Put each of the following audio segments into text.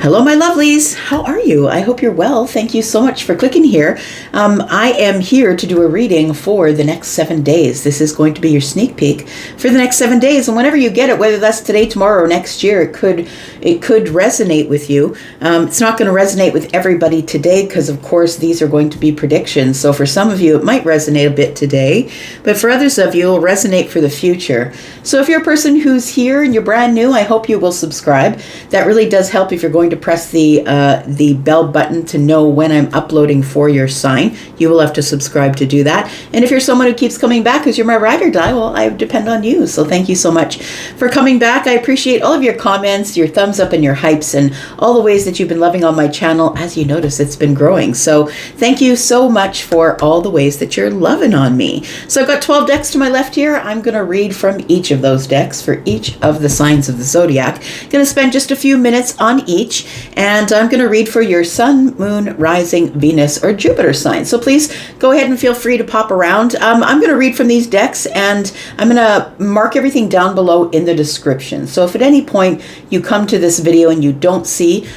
Hello, my lovelies. How are you? I hope you're well. Thank you so much for clicking here. I am here to do a reading for the next 7 days. This is going to be your sneak peek for the next 7 days. And whenever you get it, whether that's today, tomorrow, or next year, it could resonate with you. It's not going to resonate with everybody today because, of course, these are going to be predictions. So for some of you, it might resonate a bit today, but for others of you, it will resonate for the future. So if you're a person who's here and you're brand new, I hope you will subscribe. That really does help if you're going to press the bell button to know when I'm uploading for your sign. You will have to subscribe to do that. And if you're someone who keeps coming back because you're my ride or die, well, I depend on you. So thank you so much for coming back. I appreciate all of your comments, your thumbs up and your hypes, and all the ways that you've been loving on my channel. As you notice, it's been growing. So thank you so much for all the ways that you're loving on me. So I've got 12 decks to my left here. I'm going to read from each of those decks for each of the signs of the zodiac. Going to spend just a few minutes on each, and I'm going to read for your sun, moon, rising, Venus, or Jupiter sign. So please go ahead and feel free to pop around. I'm going to read from these decks, and I'm going to mark everything down below in the description. So if at any point you come to this video and you don't see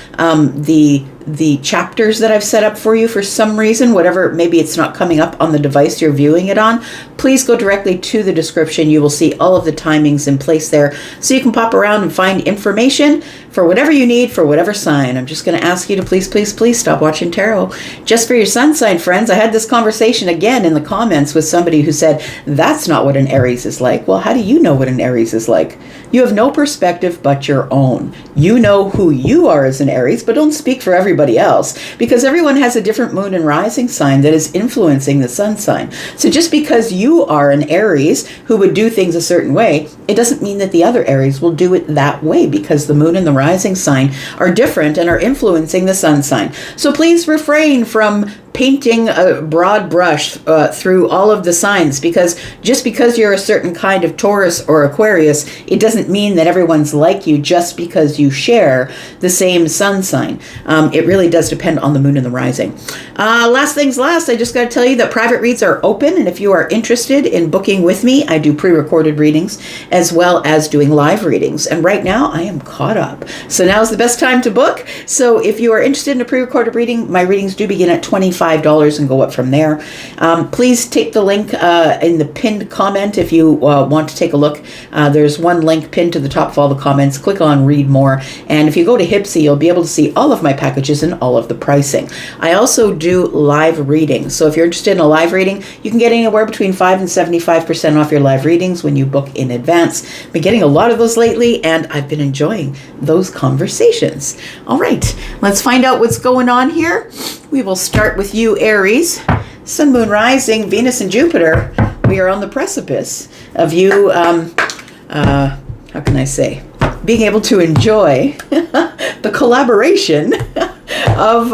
the chapters that I've set up for you for some reason, whatever, maybe it's not coming up on the device you're viewing it on, please go directly to the description. You will see all of the timings in place there, so you can pop around and find information for whatever you need for whatever sign. I'm just going to ask you to please stop watching tarot just for your sun sign, friends. I had this conversation again in the comments with somebody who said, that's not what an Aries is like. Well, how do you know what an Aries is like? You have no perspective but your own. You know who you are as an Aries, but don't speak for everybody else, because everyone has a different moon and rising sign that is influencing the sun sign. So just because you are an Aries who would do things a certain way, it doesn't mean that the other Aries will do it that way, because the moon and the rising sign are different and are influencing the sun sign. So please refrain from painting a broad brush through all of the signs, because just because you're a certain kind of Taurus or Aquarius, it doesn't mean that everyone's like you just because you share the same sun sign. It really does depend on the moon and the rising. Last things last, I just got to tell you that private reads are open, and if you are interested in booking with me, I do pre-recorded readings as well as doing live readings. And right now I am caught up. So now is the best time to book. So if you are interested in a pre-recorded reading, my readings do begin at $25 and go up from there. Please take the link in the pinned comment if you want to take a look. There's one link pinned to the top of all the comments. Click on read more, and if you go to Hipsy, you'll be able to see all of my packages and all of the pricing. I also do live readings, so if you're interested in a live reading, you can get anywhere between 5 and 75% off your live readings when you book in advance. I've been getting a lot of those lately, and I've been enjoying those conversations. All right, let's find out what's going on here. We will start with you, Aries. Sun, moon, rising, Venus, and Jupiter. We are on the precipice of you, how can I say, being able to enjoy the collaboration of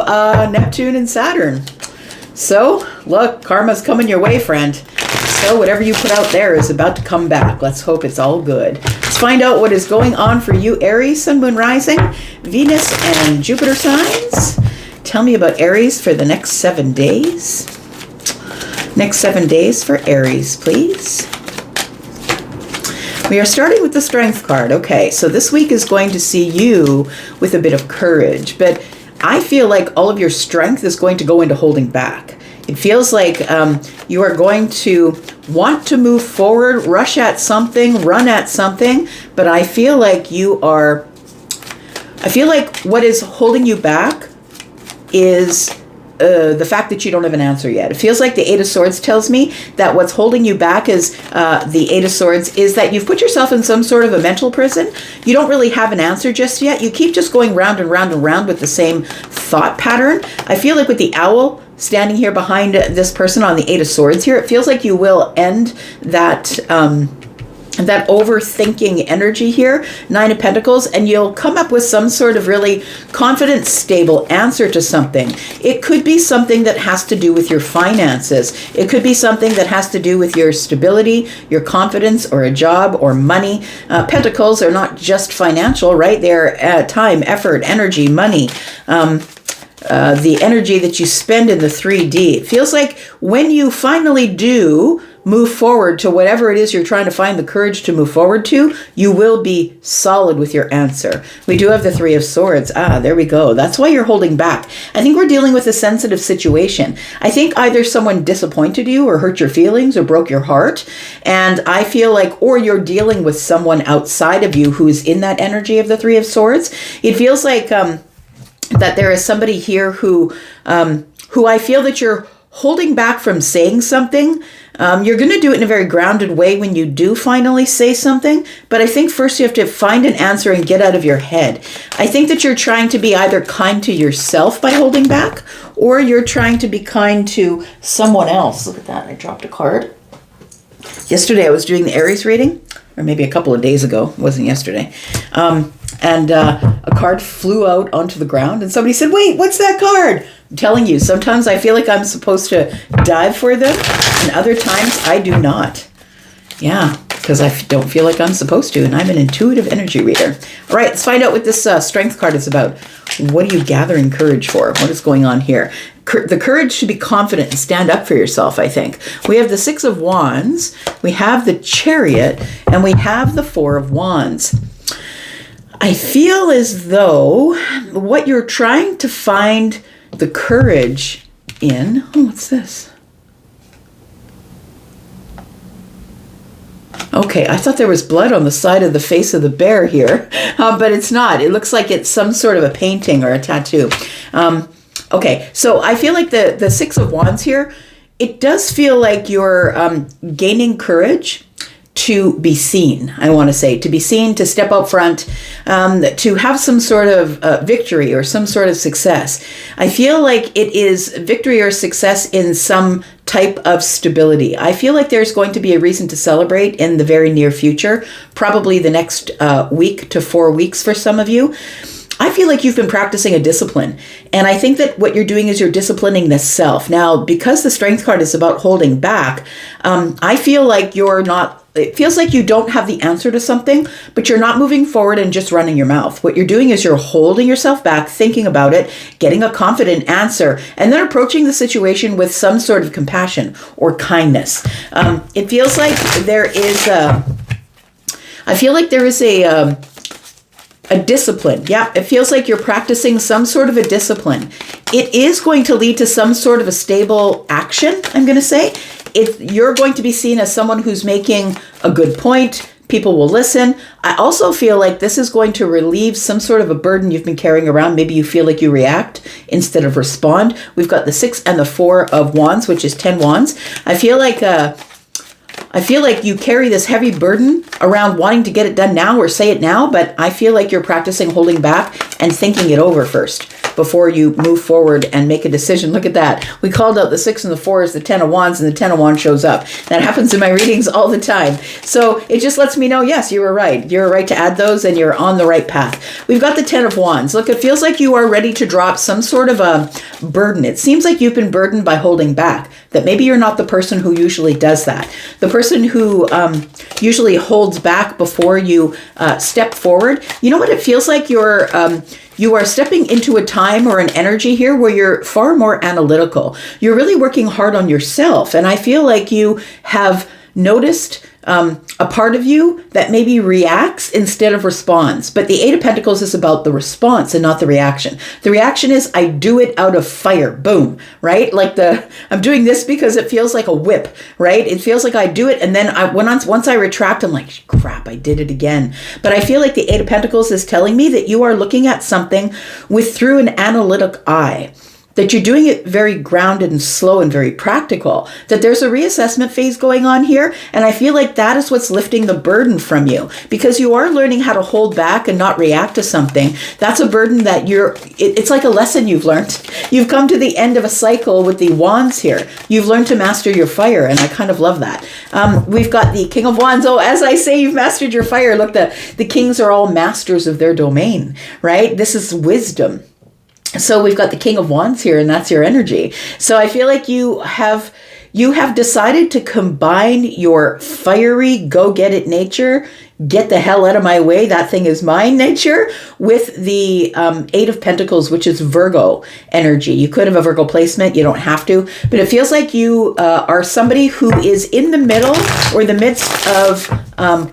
Neptune and Saturn. So, look, karma's coming your way, friend. So whatever you put out there is about to come back. Let's hope it's all good. Let's find out what is going on for you, Aries, Sun, moon, rising, Venus, and Jupiter signs. Tell me about Aries for the next 7 days. Next 7 days for Aries, please. We are starting with the Strength card. Okay, so this week is going to see you with a bit of courage, but I feel like all of your strength is going to go into holding back. It feels like you are going to want to move forward, rush at something, run at something, but I feel like what is holding you back is the fact that you don't have an answer yet. It feels like the Eight of Swords tells me that what's holding you back is the Eight of Swords is that you've put yourself in some sort of a mental prison. You don't really have an answer just yet. You keep just going round and round and round with the same thought pattern. I feel like with the owl standing here behind this person on the Eight of Swords here, it feels like you will end that overthinking energy here, Nine of Pentacles, and you'll come up with some sort of really confident, stable answer to something. It could be something that has to do with your finances. It could be something that has to do with your stability, your confidence, or a job, or money. Pentacles are not just financial, right? They're time, effort, energy, money. The energy that you spend in the 3D. It feels like when you finally do move forward to whatever it is you're trying to find the courage to move forward to, you will be solid with your answer. We do have the Three of Swords. There we go. That's why you're holding back. I think we're dealing with a sensitive situation. I think either someone disappointed you or hurt your feelings or broke your heart. And I feel like, or you're dealing with someone outside of you who is in that energy of the Three of Swords. It feels like that there is somebody here who I feel that you're holding back from saying something. You're going to do it in a very grounded way when you do finally say something. But I think first you have to find an answer and get out of your head. I think that you're trying to be either kind to yourself by holding back, or you're trying to be kind to someone else. Look at that. I dropped a card. Yesterday I was doing the Aries reading, or maybe a couple of days ago. It wasn't yesterday. And a card flew out onto the ground and somebody said, "Wait, what's that card?" I'm telling you, sometimes I feel like I'm supposed to dive for them, and other times I do not. Yeah, because I don't feel like I'm supposed to, and I'm an intuitive energy reader. All right, let's find out what this Strength card is about. What are you gathering courage for? What is going on here? The courage to be confident and stand up for yourself, I think. We have the Six of Wands, we have the Chariot, and we have the Four of Wands. I feel as though what you're trying to find the courage in... Oh, what's this? Okay, I thought there was blood on the side of the face of the bear here, but it's not. It looks like it's some sort of a painting or a tattoo. Okay, so I feel like the Six of Wands here, it does feel like you're gaining courage to be seen, I want to say, to be seen, to step up front, to have some sort of victory or some sort of success. I feel like it is victory or success in some type of stability. I feel like there's going to be a reason to celebrate in the very near future, probably the next week to 4 weeks for some of you. I feel like you've been practicing a discipline, and I think that what you're doing is you're disciplining the self. Now, because the Strength card is about holding back, I feel like you're not... It feels like you don't have the answer to something, but you're not moving forward and just running your mouth. What you're doing is you're holding yourself back, thinking about it, getting a confident answer, and then approaching the situation with some sort of compassion or kindness. It feels like there is a discipline. Yeah, it feels like you're practicing some sort of a discipline. It is going to lead to some sort of a stable action, I'm going to say. If you're going to be seen as someone who's making a good point, people will listen. I also feel like this is going to relieve some sort of a burden you've been carrying around. Maybe you feel like you react instead of respond. We've got the 6 and the 4 of Wands, which is 10 Wands. I feel like you carry this heavy burden around wanting to get it done now or say it now, but I feel like you're practicing holding back and thinking it over first before you move forward and make a decision. Look at that. We called out the 6 and the 4 as the 10 of Wands, and the 10 of Wands shows up. That happens in my readings all the time. So it just lets me know, yes, you were right. You're right to add those, and you're on the right path. We've got the 10 of Wands. Look, it feels like you are ready to drop some sort of a burden. It seems like you've been burdened by holding back, that maybe you're not the person who usually does that. The person who usually holds back before you step forward. You know what it feels like? You are stepping into a time or an energy here where you're far more analytical. You're really working hard on yourself. And I feel like you have noticed a part of you that maybe reacts instead of responds. But the 8 of Pentacles is about the response and not the reaction. The reaction is, I do it out of fire. Boom, right? Like I'm doing this because it feels like a whip, right? It feels like I do it, and then once I retract, I'm like, crap, I did it again. But I feel like the 8 of Pentacles is telling me that you are looking at something through an analytic eye, that you're doing it very grounded and slow and very practical, that there's a reassessment phase going on here. And I feel like that is what's lifting the burden from you, because you are learning how to hold back and not react to something. That's a burden that it's like a lesson you've learned. You've come to the end of a cycle with the Wands here. You've learned to master your fire, and I kind of love that. We've got the King of Wands. Oh, as I say, you've mastered your fire. Look, the kings are all masters of their domain, right? This is wisdom. So we've got the King of Wands here, and that's your energy. So I feel like you have decided to combine your fiery, go-get-it nature get the hell out of my way, that thing is mine nature, with the Eight of Pentacles, which is Virgo energy. You could have a Virgo placement, you don't have to, but it feels like you are somebody who is in the middle or the midst of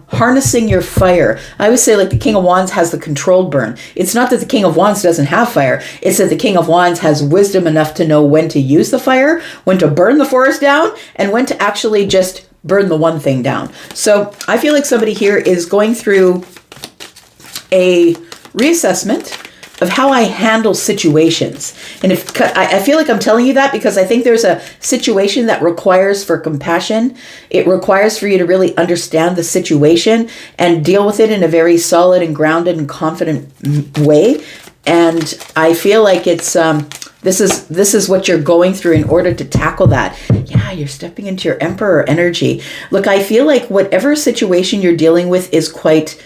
harnessing your fire. I always say, like, the King of Wands has the controlled burn. It's not that the King of Wands doesn't have fire, it's that the King of Wands has wisdom enough to know when to use the fire, when to burn the forest down, and when to actually just burn the one thing down. So I feel like somebody here is going through a reassessment of how I handle situations. And if I feel like I'm telling you that because I think there's a situation that requires for compassion. It requires for you to really understand the situation and deal with it in a very solid and grounded and confident way. And I feel like it's this is what you're going through in order to tackle that. Yeah, you're stepping into your Emperor energy. Look, I feel like whatever situation you're dealing with is quite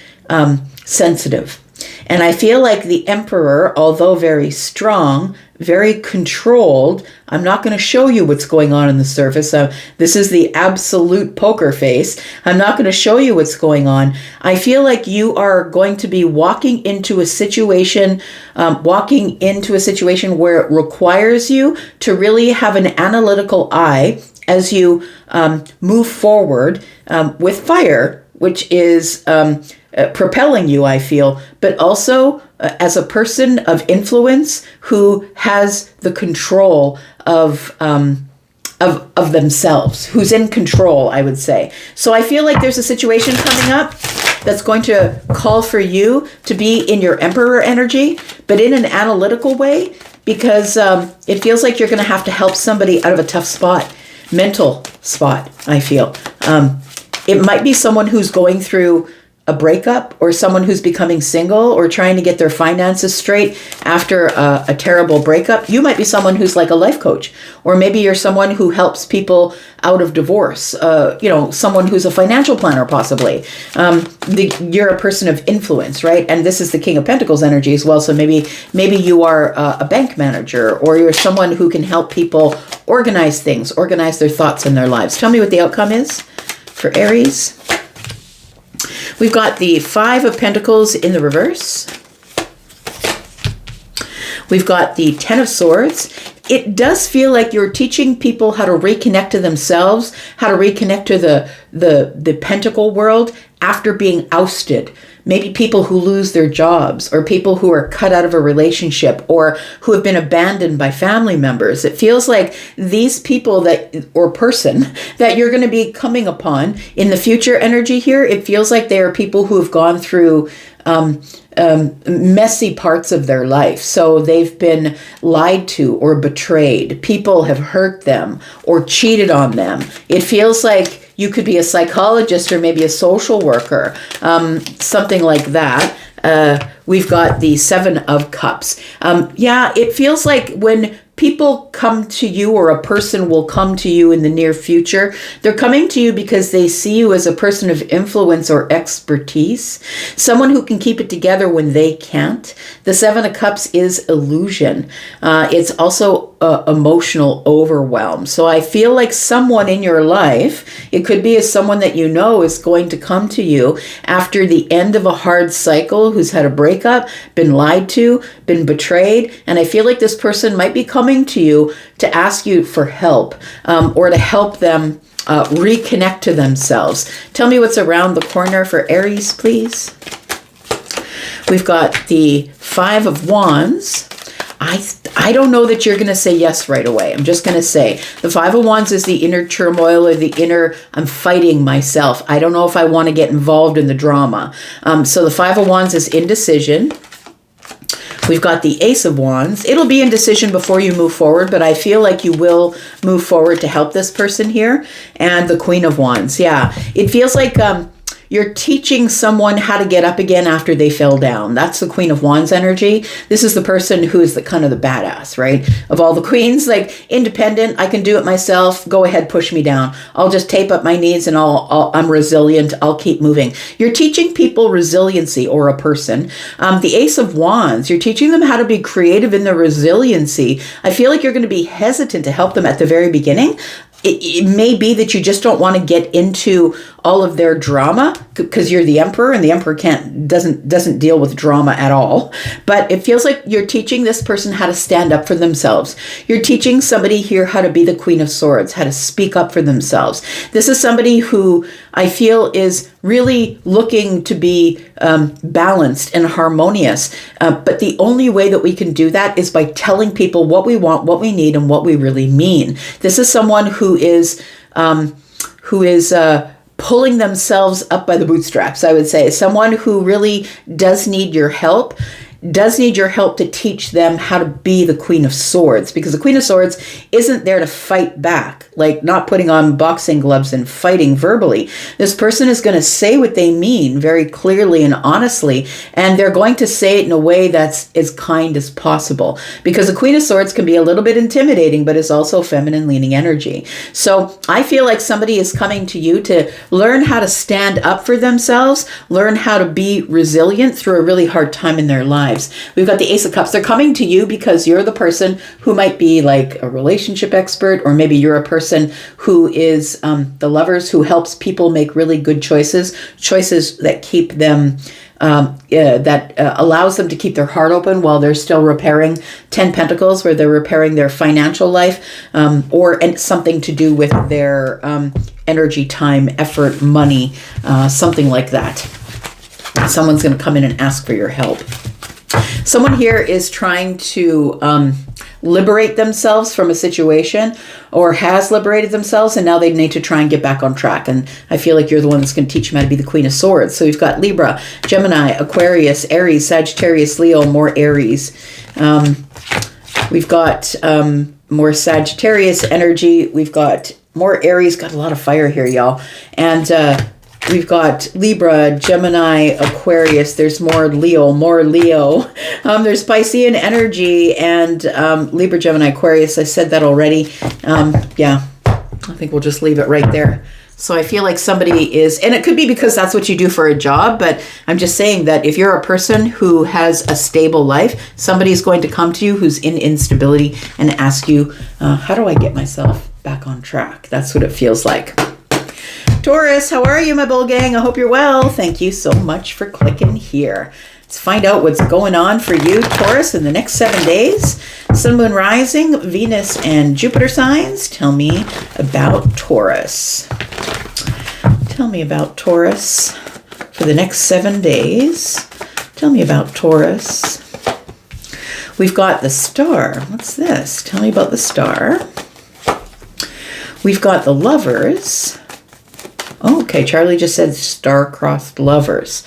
sensitive. And I feel like the Emperor, although very strong, very controlled, I'm not going to show you what's going on in the surface. This is the absolute poker face. I'm not going to show you what's going on. I feel like you are going to be walking into a situation where it requires you to really have an analytical eye as you move forward with fire, which is propelling you, I feel, but also as a person of influence who has the control of themselves, who's in control, I would say. So I feel like there's a situation coming up that's going to call for you to be in your Emperor energy, but in an analytical way, because it feels like you're going to have to help somebody out of a tough spot, mental spot, I feel. It might be someone who's going through a breakup, or someone who's becoming single or trying to get their finances straight after a terrible breakup. You might be someone who's like a life coach, or maybe you're someone who helps people out of divorce, someone who's a financial planner possibly. You're a person of influence, right? And this is the King of Pentacles energy as well. So maybe you are a bank manager, or you're someone who can help people organize things, organize their thoughts in their lives. Tell me what the outcome is for Aries. We've got the Five of Pentacles in the reverse. We've got the Ten of Swords. It does feel like you're teaching people how to reconnect to themselves, how to reconnect to the pentacle world after being ousted. Maybe people who lose their jobs, or people who are cut out of a relationship, or who have been abandoned by family members. It feels like these people or person that you're going to be coming upon in the future energy here, it feels like they are people who have gone through messy parts of their life. So they've been lied to or betrayed. People have hurt them or cheated on them. It feels like you could be a psychologist or maybe a social worker, something like that. We've got the Seven of Cups. It feels like when people come to you, or a person will come to you in the near future, they're coming to you because they see you as a person of influence or expertise, someone who can keep it together when they can't. The Seven of Cups is illusion. It's also emotional overwhelm. So I feel like someone in your life, it could be someone that you know, is going to come to you after the end of a hard cycle, who's had a breakup, been lied to, been betrayed. And I feel like this person might be coming to you to ask you for help, or to help them reconnect to themselves. Tell me what's around the corner for Aries, please. We've got the Five of Wands. I don't know that you're going to say yes right away. I'm just going to say the Five of Wands is the inner turmoil, or the inner, I'm fighting myself. I don't know if I want to get involved in the drama. So the Five of Wands is indecision. We've got the Ace of Wands. It'll be indecision before you move forward, but I feel like you will move forward to help this person here. And the Queen of Wands. Yeah, it feels like you're teaching someone how to get up again after they fell down. That's the Queen of Wands energy. This is the person who is the kind of the badass, right? Of all the queens, like independent, I can do it myself. Go ahead, push me down. I'll just tape up my knees and I'm resilient. I'll keep moving. You're teaching people resiliency, or a person. The Ace of Wands, you're teaching them how to be creative in their resiliency. I feel like you're going to be hesitant to help them at the very beginning. It may be that you just don't want to get into all of their drama, because you're the emperor, and the emperor doesn't deal with drama at all. But it feels like you're teaching this person how to stand up for themselves. You're teaching somebody here how to be the Queen of Swords, how to speak up for themselves. This is somebody who I feel is really looking to be balanced and harmonious. But the only way that we can do that is by telling people what we want, what we need, and what we really mean. This is someone who is pulling themselves up by the bootstraps, I would say. Someone who really does need your help, to teach them how to be the Queen of Swords, because the Queen of Swords isn't there to fight back, like not putting on boxing gloves and fighting verbally. This person is going to say what they mean very clearly and honestly, and they're going to say it in a way that's as kind as possible, because the Queen of Swords can be a little bit intimidating, but is also feminine leaning energy. So I feel like somebody is coming to you to learn how to stand up for themselves, learn how to be resilient through a really hard time in their lives. We've got the Ace of Cups. They're coming to you because you're the person who might be like a relationship expert, or maybe you're a person who is the Lovers, who helps people make really good choices that keep them, allows them to keep their heart open while they're still repairing 10 Pentacles, where they're repairing their financial life, or something to do with their energy, time, effort, money, something like that. Someone's going to come in and ask for your help. Someone here is trying to liberate themselves from a situation, or has liberated themselves, and now they need to try and get back on track. And I feel like you're the one that's going to teach them how to be the Queen of Swords. So we've got Libra, Gemini, Aquarius, Aries, Sagittarius, Leo, more Aries. We've got more Sagittarius energy. We've got more Aries. Got a lot of fire here, y'all. And we've got Libra, Gemini, Aquarius. There's more Leo. There's Piscean energy and Libra, Gemini, Aquarius. I said that already. Yeah, I think we'll just leave it right there. So I feel like somebody is, and it could be because that's what you do for a job, but I'm just saying that if you're a person who has a stable life, somebody's going to come to you who's in instability and ask you, how do I get myself back on track? That's what it feels like. Taurus, how are you, my bull gang? I hope you're well. Thank you so much for clicking here. Let's find out what's going on for you, Taurus, in the next 7 days. Sun, Moon, Rising, Venus, and Jupiter signs. Tell me about Taurus. Tell me about Taurus for the next 7 days. Tell me about Taurus. We've got the Star. What's this? Tell me about the Star. We've got the Lovers. Oh, okay, Charlie just said star-crossed lovers.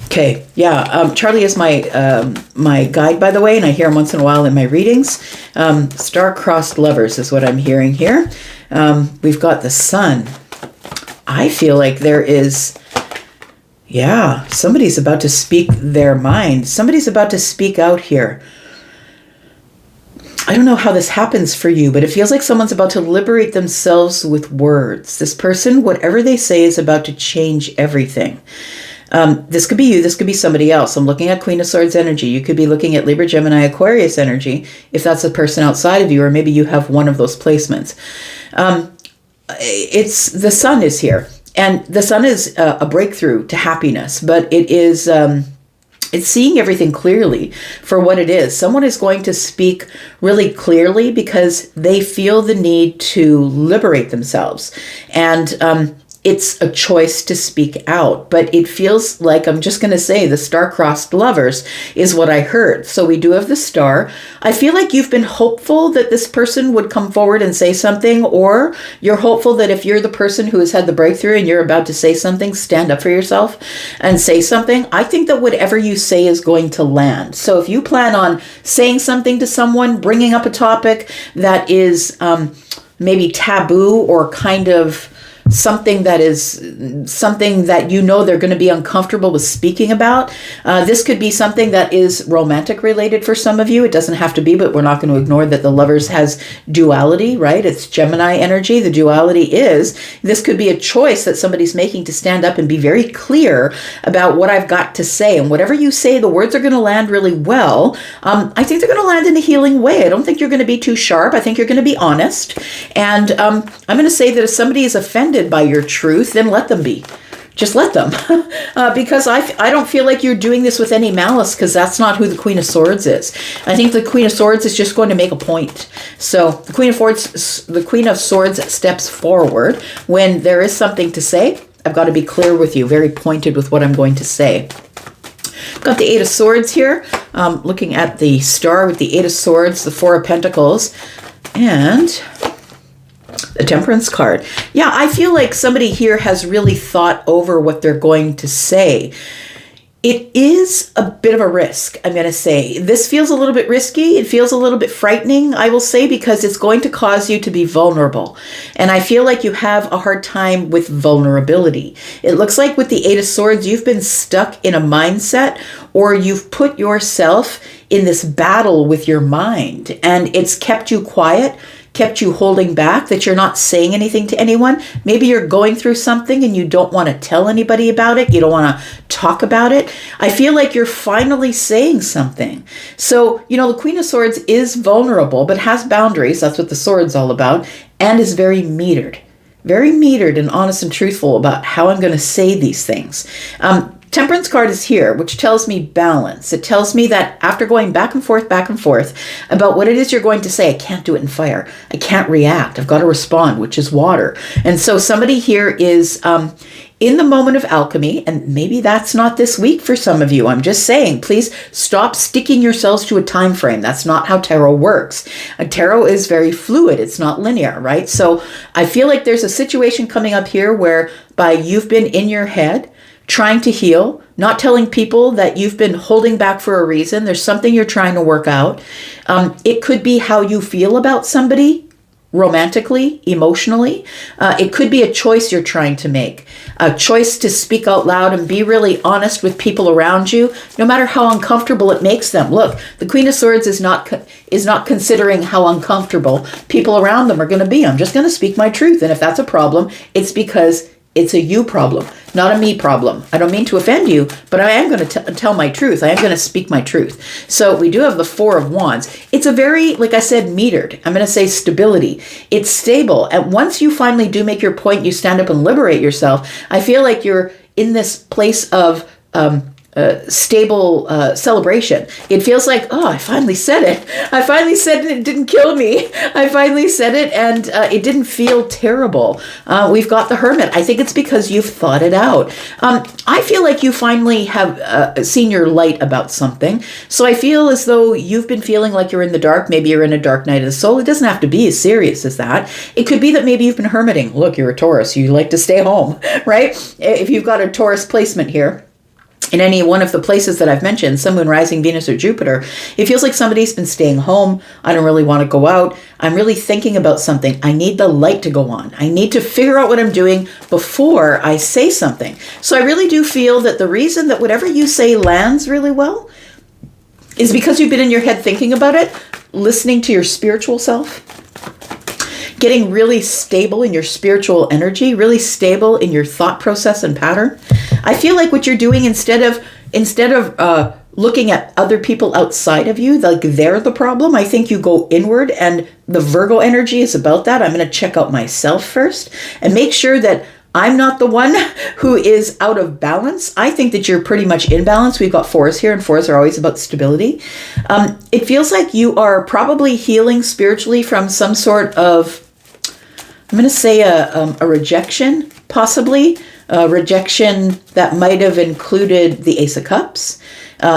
Okay, yeah, Charlie is my guide, by the way, and I hear him once in a while in my readings. Star-crossed lovers is what I'm hearing here. We've got the Sun. I feel like there is, yeah, somebody's about to speak their mind. Somebody's about to speak out here. I don't know how this happens for you, but it feels like someone's about to liberate themselves with words. This person, whatever they say, is about to change everything. This could be you. This could be somebody else. I'm looking at Queen of Swords energy. You could be looking at Libra, Gemini, Aquarius energy, if that's a person outside of you, or maybe you have one of those placements. It's the Sun is here, and the Sun is a breakthrough to happiness, but it is... it's seeing everything clearly for what it is. Someone is going to speak really clearly because they feel the need to liberate themselves. And it's a choice to speak out. But it feels like, I'm just going to say, the star-crossed lovers is what I heard. So we do have the Star. I feel like you've been hopeful that this person would come forward and say something, or you're hopeful that if you're the person who has had the breakthrough and you're about to say something, stand up for yourself and say something. I think that whatever you say is going to land. So if you plan on saying something to someone, bringing up a topic that is maybe taboo or kind of something that you know they're going to be uncomfortable with speaking about. This could be something that is romantic related for some of you. It doesn't have to be, but we're not going to ignore that the Lovers has duality, right? It's Gemini energy. The duality is, this could be a choice that somebody's making to stand up and be very clear about what I've got to say. And whatever you say, the words are going to land really well. I think they're going to land in a healing way. I don't think you're going to be too sharp. I think you're going to be honest. And I'm going to say that if somebody is offended by your truth, then let them be. Just let them. Because I don't feel like you're doing this with any malice, because that's not who the Queen of Swords is. I think the Queen of Swords is just going to make a point. So the Queen of Swords steps forward when there is something to say. I've got to be clear with you, very pointed with what I'm going to say. Got the Eight of Swords here. Looking at the star with the Eight of Swords, the Four of Pentacles, and the Temperance card. Yeah, I feel like somebody here has really thought over what they're going to say. It is a bit of a risk, I'm going to say. This feels a little bit risky. It feels a little bit frightening, I will say, because it's going to cause you to be vulnerable. And I feel like you have a hard time with vulnerability. It looks like with the Eight of Swords, you've been stuck in a mindset, or you've put yourself in this battle with your mind, and it's kept you quiet, kept you holding back, that you're not saying anything to anyone. Maybe you're going through something and you don't want to tell anybody about it. You don't want to talk about it. I feel like you're finally saying something. So, the Queen of Swords is vulnerable, but has boundaries. That's what the sword's all about, and is very metered and honest and truthful about how I'm going to say these things. Temperance card is here, which tells me balance. It tells me that after going back and forth about what it is you're going to say, I can't do it in fire. I can't react. I've got to respond, which is water. And so somebody here is in the moment of alchemy, and maybe that's not this week for some of you. I'm just saying, please stop sticking yourselves to a time frame. That's not how tarot works. Tarot is very fluid. It's not linear, right? So I feel like there's a situation coming up here whereby you've been in your head, trying to heal, not telling people that you've been holding back for a reason. There's something you're trying to work out. It could be how you feel about somebody romantically, emotionally. It could be a choice you're trying to make, a choice to speak out loud and be really honest with people around you, no matter how uncomfortable it makes them. Look, the Queen of Swords is not considering how uncomfortable people around them are going to be. I'm just going to speak my truth. And if that's a problem, it's because it's a you problem, not a me problem. I don't mean to offend you, but I am going to tell my truth. I am going to speak my truth. So we do have the Four of Wands. It's a very, like I said, metered. I'm going to say stability. It's stable. And once you finally do make your point, you stand up and liberate yourself. I feel like you're in this place of stable celebration. It feels like, oh, I finally said it. I finally said it. It didn't kill me. I finally said it, and it didn't feel terrible. We've got the Hermit. I think it's because you've thought it out. I feel like you finally have seen your light about something. So I feel as though you've been feeling like you're in the dark. Maybe you're in a dark night of the soul. It doesn't have to be as serious as that. It could be that maybe you've been hermiting. Look, you're a Taurus. You like to stay home, right? If you've got a Taurus placement here, in any one of the places that I've mentioned, Sun, Moon, Rising, Venus, or Jupiter, it feels like somebody's been staying home. I don't really want to go out. I'm really thinking about something. I need the light to go on. I need to figure out what I'm doing before I say something. So I really do feel that the reason that whatever you say lands really well is because you've been in your head thinking about it, listening to your spiritual self, getting really stable in your spiritual energy, really stable in your thought process and pattern. I feel like what you're doing, instead of looking at other people outside of you, like they're the problem, I think you go inward, and the Virgo energy is about that. I'm going to check out myself first and make sure that I'm not the one who is out of balance. I think that you're pretty much in balance. We've got fours here, and fours are always about stability. It feels like you are probably healing spiritually from some sort of, I'm going to say a rejection, possibly. A rejection that might have included the Ace of Cups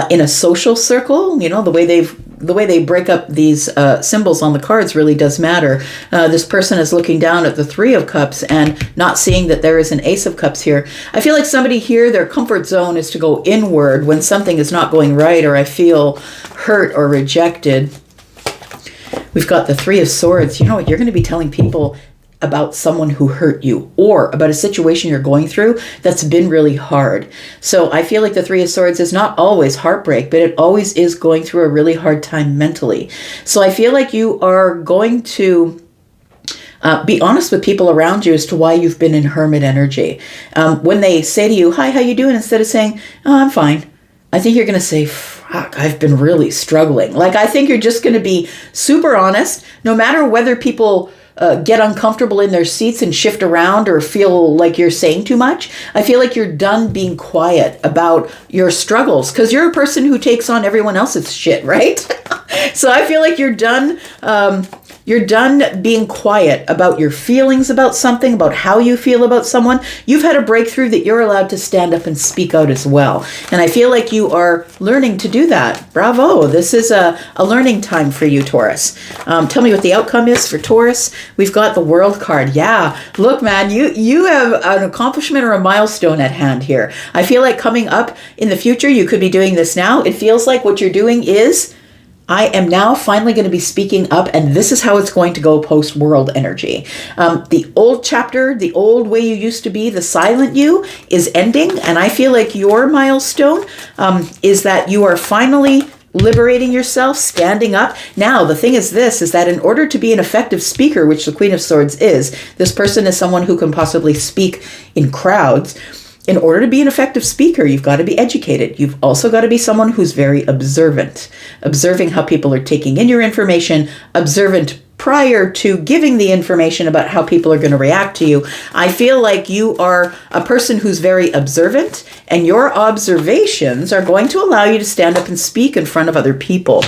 in a social circle. You know, the way they break up these symbols on the cards really does matter. This person is looking down at the Three of Cups and not seeing that there is an Ace of Cups here. I feel like somebody here, their comfort zone is to go inward when something is not going right, or I feel hurt or rejected. We've got the Three of Swords. You know what? You're going to be telling people about someone who hurt you or about a situation you're going through that's been really hard. So I feel like the Three of Swords is not always heartbreak, but it always is going through a really hard time mentally. So I feel like you are going to be honest with people around you as to why you've been in hermit energy. When they say to you, hi, how you doing? Instead of saying, oh, I'm fine, I think you're going to say, fuck, I've been really struggling. Like, I think you're just going to be super honest, no matter whether people get uncomfortable in their seats and shift around or feel like you're saying too much. I feel like you're done being quiet about your struggles because you're a person who takes on everyone else's shit, right? So I feel like you're done. You're done being quiet about your feelings about something, about how you feel about someone. You've had a breakthrough that you're allowed to stand up and speak out as well. And I feel like you are learning to do that. Bravo. This is a learning time for you, Taurus. Tell me what the outcome is for Taurus. We've got the World card. Yeah. Look, man, you have an accomplishment or a milestone at hand here. I feel like coming up in the future, you could be doing this now. It feels like what you're doing is, I am now finally going to be speaking up, and this is how it's going to go post-world energy. The old chapter, the old way you used to be, the silent you, is ending, and I feel like your milestone is that you are finally liberating yourself, standing up. Now, the thing is this, is that in order to be an effective speaker, which the Queen of Swords is, this person is someone who can possibly speak in crowds. In order to be an effective speaker, you've got to be educated. You've also got to be someone who's very observant, observing how people are taking in your information, observant prior to giving the information about how people are going to react to you. I feel like you are a person who's very observant, and your observations are going to allow you to stand up and speak in front of other people.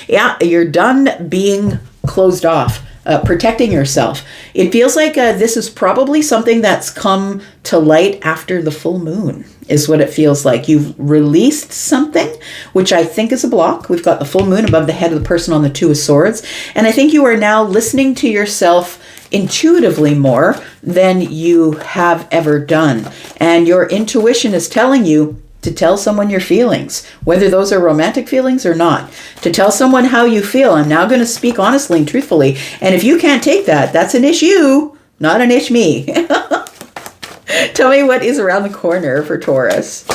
Yeah, you're done being closed off. Protecting yourself. It feels like this is probably something that's come to light after the full moon, is what it feels like. You've released something, which I think is a block. We've got the full moon above the head of the person on the Two of Swords. And I think you are now listening to yourself intuitively more than you have ever done. And your intuition is telling you to tell someone your feelings, whether those are romantic feelings or not. To tell someone how you feel. I'm now going to speak honestly and truthfully. And if you can't take that, that's an issue, not an ish me. Tell me what is around the corner for Taurus.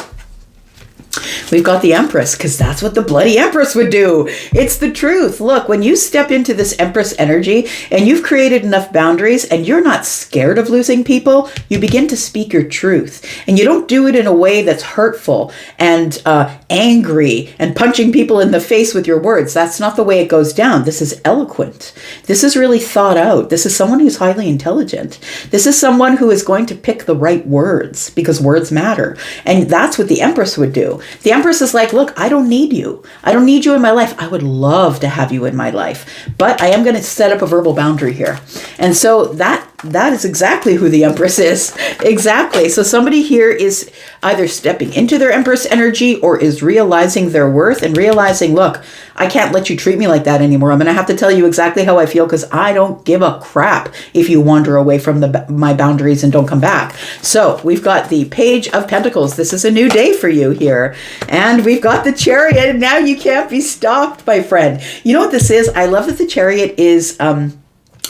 We've got the Empress, because that's what the bloody Empress would do. It's the truth. Look, when you step into this Empress energy and you've created enough boundaries and you're not scared of losing people, you begin to speak your truth. And you don't do it in a way that's hurtful and angry and punching people in the face with your words. That's not the way it goes down. This is eloquent. This is really thought out. This is someone who's highly intelligent. This is someone who is going to pick the right words, because words matter. And that's what the Empress would do. The Empress is like, look, I don't need you. I don't need you in my life. I would love to have you in my life, but I am going to set up a verbal boundary here. And so that is exactly who the Empress is. Exactly. So somebody here is either stepping into their Empress energy or is realizing their worth and realizing, look, I can't let you treat me like that anymore. I'm going to have to tell you exactly how I feel, because I don't give a crap if you wander away from my boundaries and don't come back. So we've got the Page of Pentacles. This is a new day for you here. And we've got the Chariot. And now you can't be stopped, my friend. You know what this is? I love that the Chariot is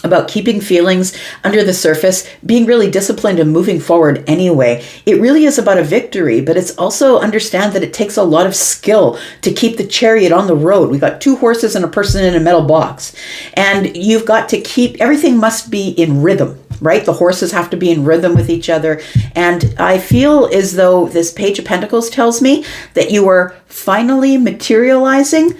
about keeping feelings under the surface, being really disciplined and moving forward anyway. It really is about a victory, but it's also understand that it takes a lot of skill to keep the chariot on the road. We've got two horses and a person in a metal box. And you've got to keep, everything must be in rhythm, right? The horses have to be in rhythm with each other. And I feel as though this Page of Pentacles tells me that you are finally materializing,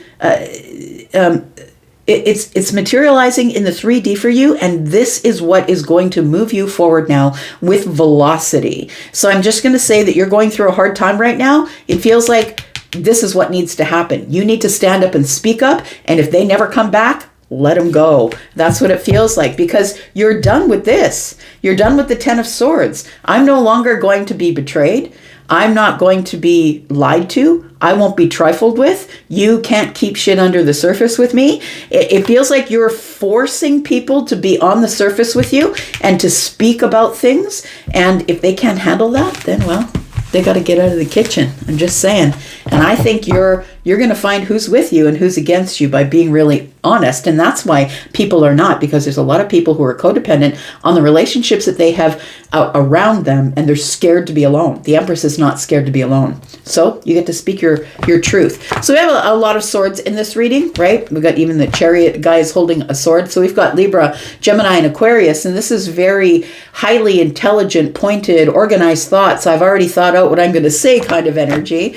It's materializing in the 3D for you, and this is what is going to move you forward now with velocity. So I'm just going to say that you're going through a hard time right now. It feels like this is what needs to happen. You need to stand up and speak up, and if they never come back, let them go. That's what it feels like, because you're done with this. You're done with the Ten of Swords. I'm no longer going to be betrayed. I'm not going to be lied to. I won't be trifled with. You can't keep shit under the surface with me. It feels like you're forcing people to be on the surface with you and to speak about things. And if they can't handle that, then, well, they got to get out of the kitchen. I'm just saying. And I think you're going to find who's with you and who's against you by being really honest. And that's why people are not, because there's a lot of people who are codependent on the relationships that they have around them, and they're scared to be alone. The Empress is not scared to be alone. So you get to speak your truth. So we have a lot of swords in this reading, right? We've got even the Chariot guy is holding a sword. So we've got Libra, Gemini, and Aquarius. And this is very highly intelligent, pointed, organized thoughts. I've already thought out what I'm going to say kind of energy.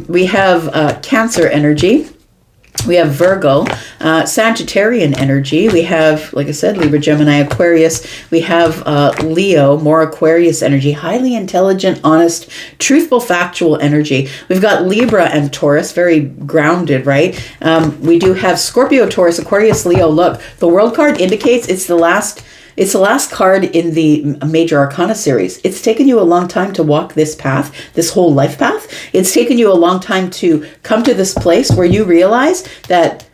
We have Cancer energy. We have Virgo, Sagittarian energy. We have, like I said, Libra, Gemini, Aquarius. We have Leo, more Aquarius energy, highly intelligent, honest, truthful, factual energy. We've got Libra and Taurus, very grounded, right? We do have Scorpio, Taurus, Aquarius, Leo. Look, the World card indicates it's the last card in the Major Arcana series. It's taken you a long time to walk this path, this whole life path. It's taken you a long time to come to this place where you realize that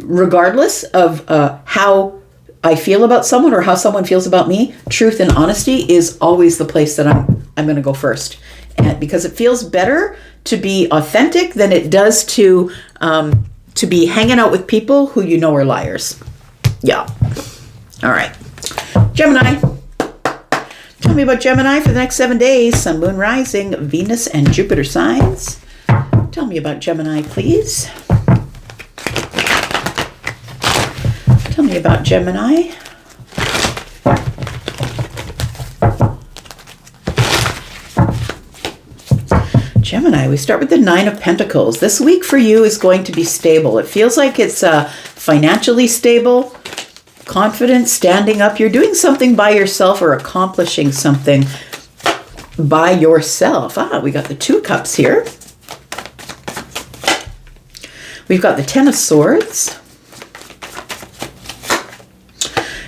regardless of how I feel about someone or how someone feels about me, truth and honesty is always the place that I'm going to go first. And because it feels better to be authentic than it does to be hanging out with people who you know are liars. Yeah. All right. Gemini. Tell me about Gemini for the next 7 days. Sun, Moon, Rising, Venus, and Jupiter signs. Tell me about Gemini, please. Tell me about Gemini. Gemini, we start with the Nine of Pentacles. This week for you is going to be stable. It feels like it's financially stable. Confident, standing up. You're doing something by yourself or accomplishing something by yourself. We got the Two of Cups here. We've got the Ten of Swords.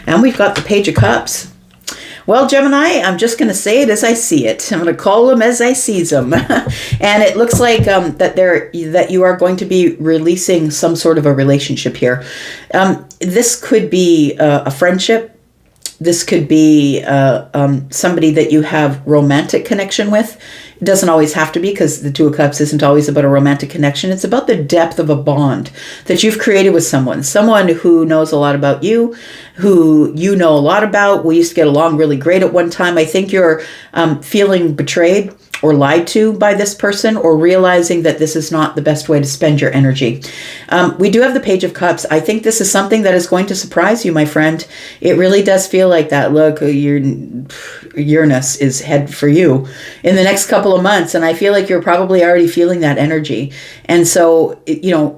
And we've got the Page of Cups. Well, Gemini, I'm just going to say it as I see it. I'm going to call them as I sees them. And it looks like that you are going to be releasing some sort of a relationship here. This could be a friendship. This could be somebody that you have romantic connection with. It doesn't always have to be, because the Two of Cups isn't always about a romantic connection. It's about the depth of a bond that you've created with someone who knows a lot about you, who you know a lot about. We used to get along really great at one time. I think you're feeling betrayed or lied to by this person, or realizing that this is not the best way to spend your energy. We do have the Page of Cups. I think this is something that is going to surprise you, my friend. It really does feel like that. Look, your Uranus is head for you in the next couple of months, and I feel like you're probably already feeling that energy. And so,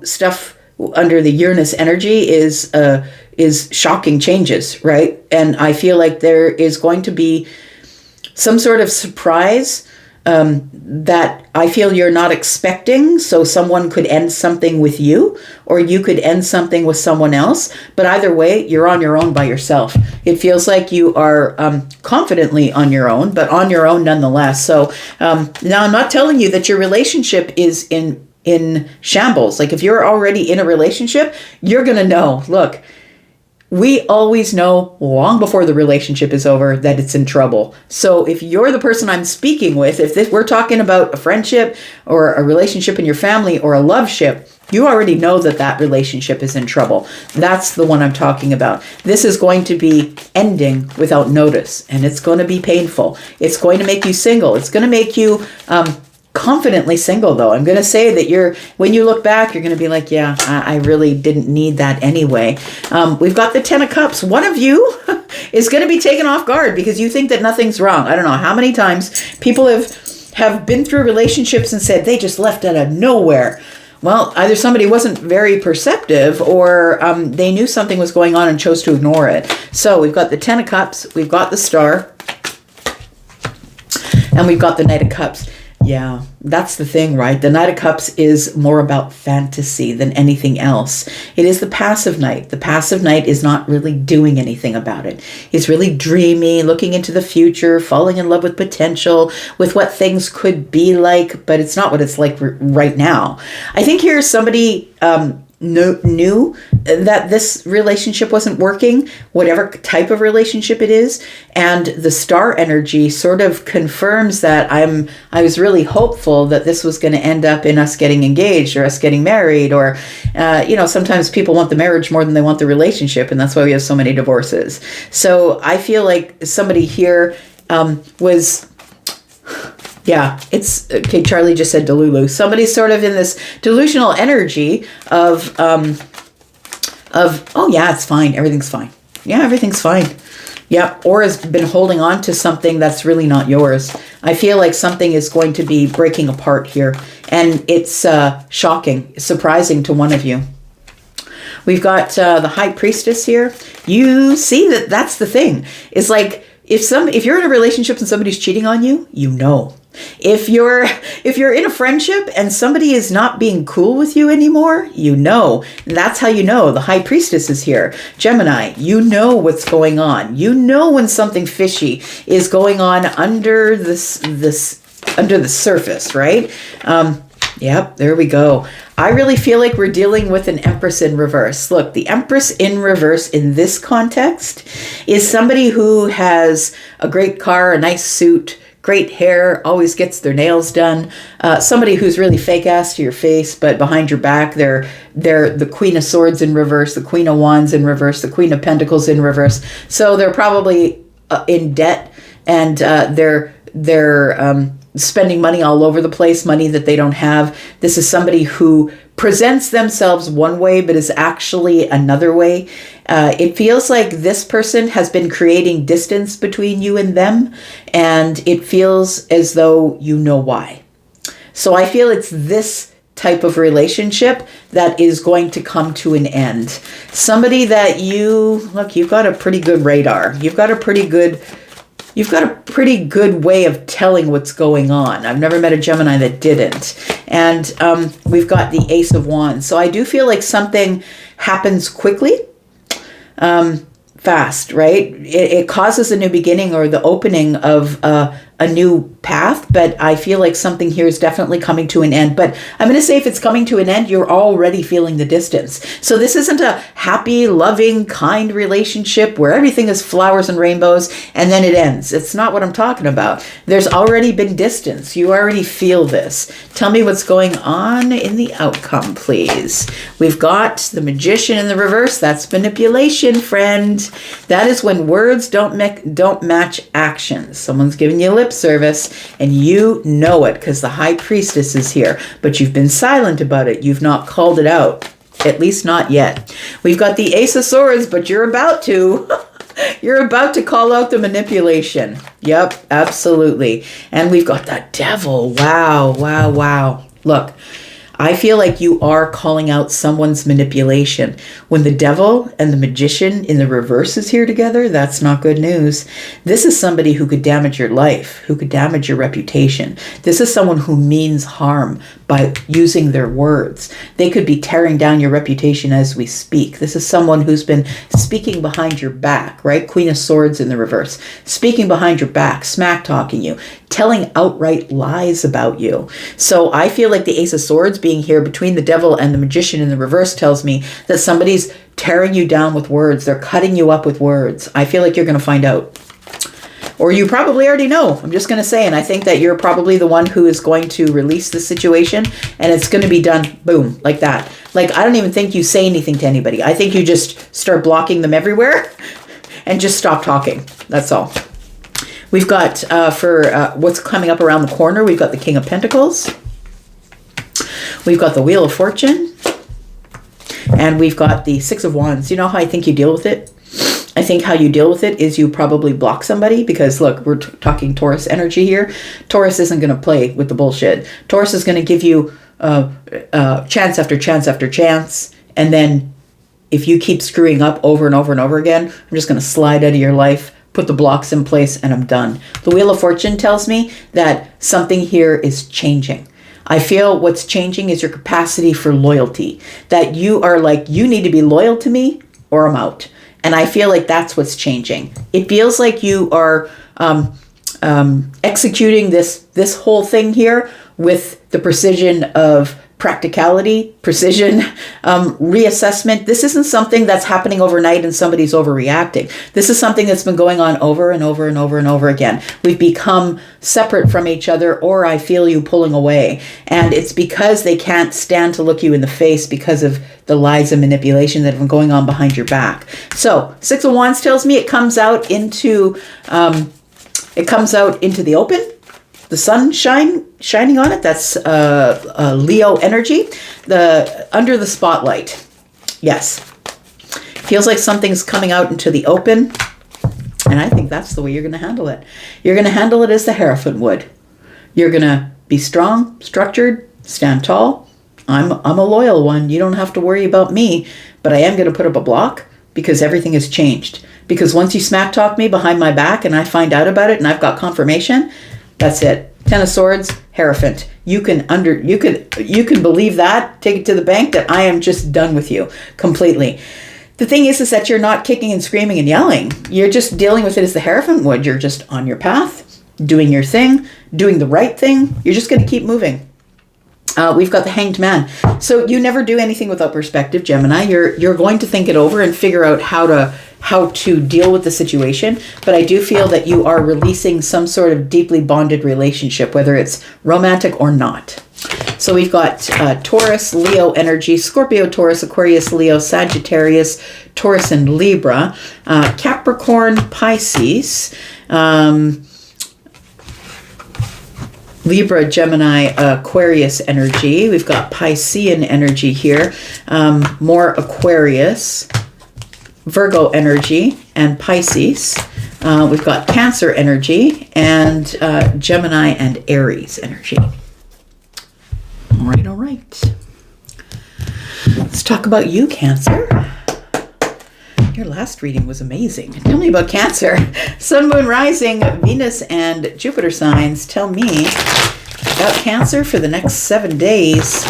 stuff under the Uranus energy is shocking changes, right? And I feel like there is going to be some sort of surprise that I feel you're not expecting. So someone could end something with you, or you could end something with someone else. But either way, you're on your own by yourself. It feels like you are confidently on your own, but on your own nonetheless. So now I'm not telling you that your relationship is in shambles. Like if you're already in a relationship, you're going to know, look, we always know long before the relationship is over that it's in trouble. So if you're the person I'm speaking with, we're talking about a friendship or a relationship in your family or a love ship, you already know that relationship is in trouble. That's the one I'm talking about. This is going to be ending without notice, and it's going to be painful. It's going to make you single. It's going to make you confidently single, though. I'm going to say that when you look back, you're going to be like, yeah, I really didn't need that anyway. We've got the Ten of Cups. One of you is going to be taken off guard because you think that nothing's wrong. I don't know how many times people have been through relationships and said they just left out of nowhere. Well, either somebody wasn't very perceptive, or they knew something was going on and chose to ignore it. So we've got the Ten of Cups, we've got the Star, and we've got the Knight of Cups. Yeah, that's the thing, right? The Knight of Cups is more about fantasy than anything else. It is the passive knight. The passive knight is not really doing anything about it. He's really dreamy, looking into the future, falling in love with potential, with what things could be like, but it's not what it's like right now. I think here's somebody knew that this relationship wasn't working, whatever type of relationship it is. And the star energy sort of confirms that I was really hopeful that this was going to end up in us getting engaged or us getting married, or, sometimes people want the marriage more than they want the relationship. And that's why we have so many divorces. So I feel like somebody here was... Yeah, it's okay. Charlie just said Delulu. Somebody's sort of in this delusional energy of oh yeah, it's fine. Everything's fine. Yeah, everything's fine. Yeah, or has been holding on to something that's really not yours. I feel like something is going to be breaking apart here, and it's shocking, surprising to one of you. We've got the High Priestess here. You see that's the thing. It's like if you're in a relationship and somebody's cheating on you, you know. If you're in a friendship and somebody is not being cool with you anymore, you know. And that's how you know. The High Priestess is here. Gemini, you know what's going on. You know when something fishy is going on under under the surface, right? Yep, there we go. I really feel like we're dealing with an Empress in reverse. Look, the Empress in reverse in this context is somebody who has a great car, a nice suit, great hair, always gets their nails done. Somebody who's really fake ass to your face, but behind your back, they're the Queen of Swords in reverse, the Queen of Wands in reverse, the Queen of Pentacles in reverse. So they're probably in debt, and they're spending money all over the place, money that they don't have. This is somebody who presents themselves one way, but is actually another way. It feels like this person has been creating distance between you and them, and it feels as though you know why. So I feel it's this type of relationship that is going to come to an end. Somebody that you've got a pretty good radar. You've got a pretty good way of telling what's going on. I've never met a Gemini that didn't. And we've got the Ace of Wands. So I do feel like something happens quickly, fast, right? It causes a new beginning or the opening of a new path, but I feel like something here is definitely coming to an end. But I'm going to say if it's coming to an end, you're already feeling the distance. So this isn't a happy, loving, kind relationship where everything is flowers and rainbows and then it ends. It's not what I'm talking about. There's already been distance. You already feel this. Tell me what's going on in the outcome, please. We've got the Magician in the reverse. That's manipulation, friend. That is when words don't match actions. Someone's giving you lip service and you know it because the High Priestess is here, but you've been silent about it. You've not called it out, at least not yet. We've got the Ace of Swords, but you're about to. You're about to call out the manipulation. Yep, absolutely. And we've got the Devil. Wow, wow, wow. Look, I feel like you are calling out someone's manipulation. When the Devil and the Magician in the reverse is here together, that's not good news. This is somebody who could damage your life, who could damage your reputation. This is someone who means harm by using their words. They could be tearing down your reputation as we speak. This is someone who's been speaking behind your back, right? Queen of Swords in the reverse. Speaking behind your back, smack talking you, telling outright lies about you. So I feel like the Ace of Swords being here between the Devil and the Magician in the reverse tells me that somebody's tearing you down with words. They're cutting you up with words. I feel like you're going to find out. Or you probably already know. I'm just going to say, and I think that you're probably the one who is going to release the situation, and it's going to be done, boom, like that. Like, I don't even think you say anything to anybody. I think you just start blocking them everywhere and just stop talking. That's all. We've got, for what's coming up around the corner, we've got the King of Pentacles. We've got the Wheel of Fortune. And we've got the Six of Wands. You know how I think you deal with it? I think how you deal with it is you probably block somebody because, look, we're talking Taurus energy here. Taurus isn't going to play with the bullshit. Taurus is going to give you chance after chance after chance. And then if you keep screwing up over and over and over again, I'm just going to slide out of your life, put the blocks in place, and I'm done. The Wheel of Fortune tells me that something here is changing. I feel what's changing is your capacity for loyalty. That you are like, you need to be loyal to me or I'm out. And I feel like that's what's changing. It feels like you are executing this whole thing here with the precision of practicality, precision, reassessment. This isn't something that's happening overnight and somebody's overreacting. This is something that's been going on over and over and over and over again. We've become separate from each other, or I feel you pulling away. And it's because they can't stand to look you in the face because of the lies and manipulation that have been going on behind your back. So 6 of Wands tells me it comes out into the open. The sun shining on it. That's Leo energy. Under the spotlight. Yes. Feels like something's coming out into the open. And I think that's the way you're going to handle it. You're going to handle it as the Hierophant would. You're going to be strong, structured, stand tall. I'm a loyal one. You don't have to worry about me. But I am going to put up a block because everything has changed. Because once you smack talk me behind my back and I find out about it and I've got confirmation, that's it. 10 of Swords, Hierophant. You can believe that, take it to the bank, that I am just done with you completely. The thing is that you're not kicking and screaming and yelling. You're just dealing with it as the Hierophant would. You're just on your path, doing your thing, doing the right thing. You're just going to keep moving. We've got the Hanged Man. So you never do anything without perspective, Gemini. You're going to think it over and figure out how to deal with the situation. But I do feel that you are releasing some sort of deeply bonded relationship, whether it's romantic or not. So we've got Taurus, Leo energy, Scorpio, Taurus, Aquarius, Leo, Sagittarius, Taurus and Libra, Capricorn, Pisces, Libra, Gemini, Aquarius energy. We've got Piscean energy here, more Aquarius, Virgo energy, and Pisces. We've got Cancer energy and Gemini and Aries energy. All right. Let's talk about you, Cancer. Your last reading was amazing. Tell me about Cancer. Sun, Moon, Rising, Venus, and Jupiter signs. Tell me about Cancer for the next 7 days.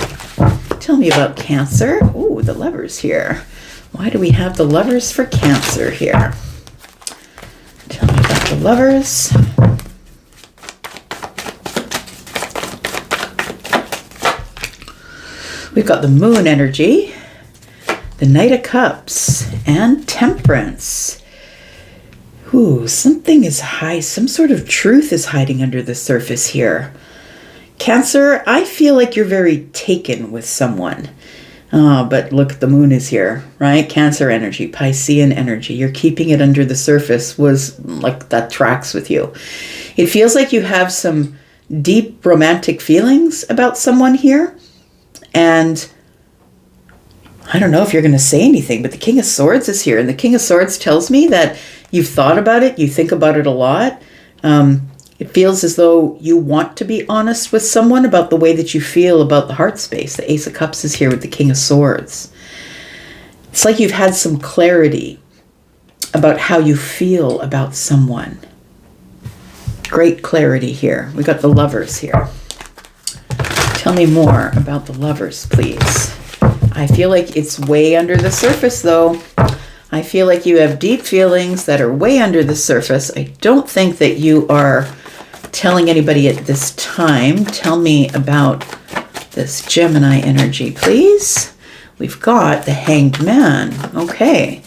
Tell me about Cancer. Ooh, the Lovers here. Why do we have the Lovers for Cancer here? Tell me about the Lovers. We've got the Moon energy, the Knight of Cups, and Temperance. Ooh, something is high. Some sort of truth is hiding under the surface here. Cancer, I feel like you're very taken with someone. But look, the Moon is here, right? Cancer energy, Piscean energy. You're keeping it under the surface. Was like that tracks with you. It feels like you have some deep romantic feelings about someone here. And I don't know if you're going to say anything, but the King of Swords is here. And the King of Swords tells me that you've thought about it. You think about it a lot. It feels as though you want to be honest with someone about the way that you feel about the heart space. The Ace of Cups is here with the King of Swords. It's like you've had some clarity about how you feel about someone. Great clarity here. We got the Lovers here. Tell me more about the Lovers, please. I feel like it's way under the surface, though. I feel like you have deep feelings that are way under the surface. I don't think that you are telling anybody at this time. Tell me about this Gemini energy, please. We've got the Hanged Man. Okay.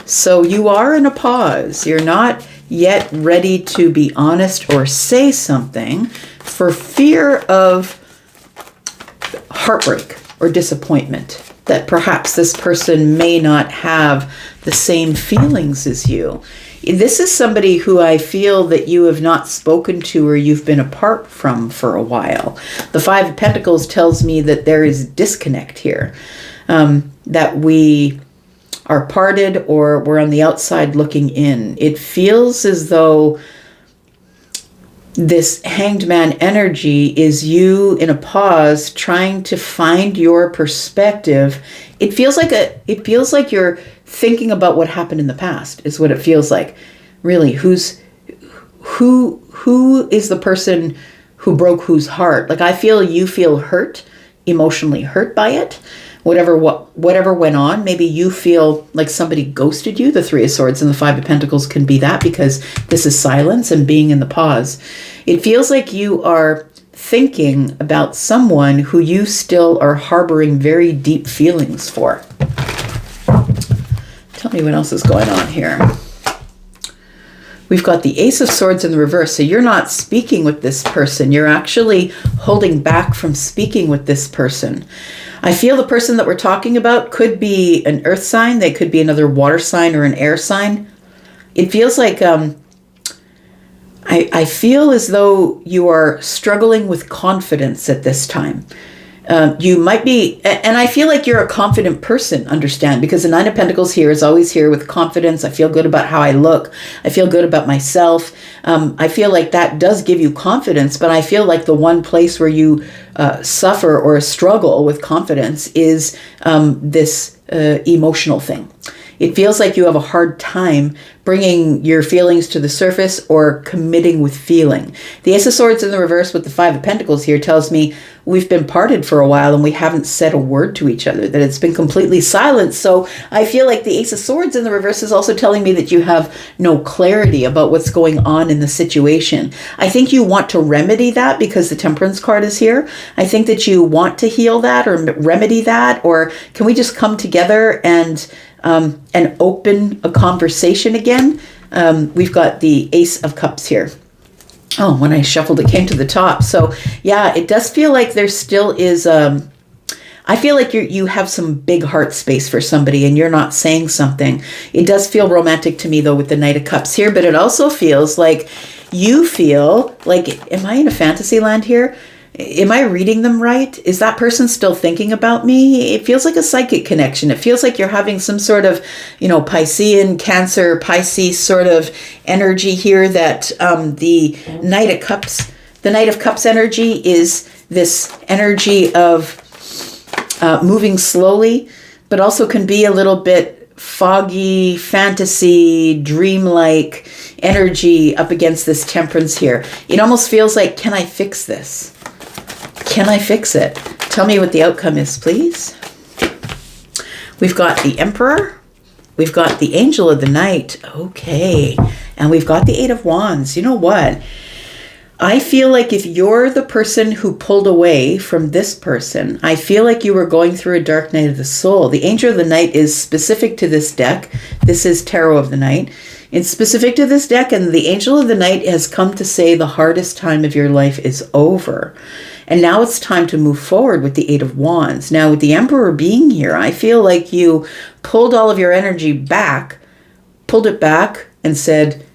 So you are in a pause. You're not yet ready to be honest or say something for fear of heartbreak or disappointment, that perhaps this person may not have the same feelings as you. This is somebody who I feel that you have not spoken to or you've been apart from for a while. The Five of Pentacles tells me that there is disconnect here, that we are parted or we're on the outside looking in. It feels as though this Hanged Man energy is you in a pause trying to find your perspective. It feels like you're thinking about what happened in the past is what it feels like. Really, who is the person who broke whose heart? Like, I feel you feel hurt, emotionally hurt by it. Whatever went on, maybe you feel like somebody ghosted you. The Three of Swords and the Five of Pentacles can be that, because this is silence and being in the pause. It feels like you are thinking about someone who you still are harboring very deep feelings for. Tell me what else is going on here. We've got the Ace of Swords in the reverse. So you're not speaking with this person. You're actually holding back from speaking with this person. I feel the person that we're talking about could be an earth sign. They could be another water sign or an air sign. It feels like I feel as though you are struggling with confidence at this time. You might be, and I feel like you're a confident person, understand, because the Nine of Pentacles here is always here with confidence. I feel good about how I look. I feel good about myself. I feel like that does give you confidence, but I feel like the one place where you suffer or struggle with confidence is this emotional thing. It feels like you have a hard time bringing your feelings to the surface or committing with feeling. The Ace of Swords in the reverse with the Five of Pentacles here tells me we've been parted for a while and we haven't said a word to each other, that it's been completely silent. So I feel like the Ace of Swords in the reverse is also telling me that you have no clarity about what's going on in the situation. I think you want to remedy that because the Temperance card is here. I think that you want to heal that or remedy that, or can we just come together and open a conversation again? We've got the Ace of Cups here. Oh, when I shuffled, it came to the top. So yeah, it does feel like there still is, I feel like you have some big heart space for somebody and you're not saying something. It does feel romantic to me though with the Knight of Cups here, but it also feels like you feel like, am I in a fantasy land here? Am I reading them right? Is that person still thinking about me? It feels like a psychic connection. It feels like you're having some sort of, Piscean, Cancer, Pisces sort of energy here, that the Knight of Cups energy is this energy of moving slowly, but also can be a little bit foggy, fantasy, dreamlike energy up against this Temperance here. It almost feels like, can I fix this? Can I fix it? Tell me what the outcome is, please. We've got the Emperor. We've got the Angel of the Night. Okay. And we've got the Eight of Wands. You know what? I feel like if you're the person who pulled away from this person, I feel like you were going through a dark night of the soul. The Angel of the Night is specific to this deck. This is Tarot of the Night. It's specific to this deck, and the Angel of the Night has come to say the hardest time of your life is over. And now it's time to move forward with the Eight of Wands. Now, with the Emperor being here, I feel like you pulled all of your energy back, pulled it back and said,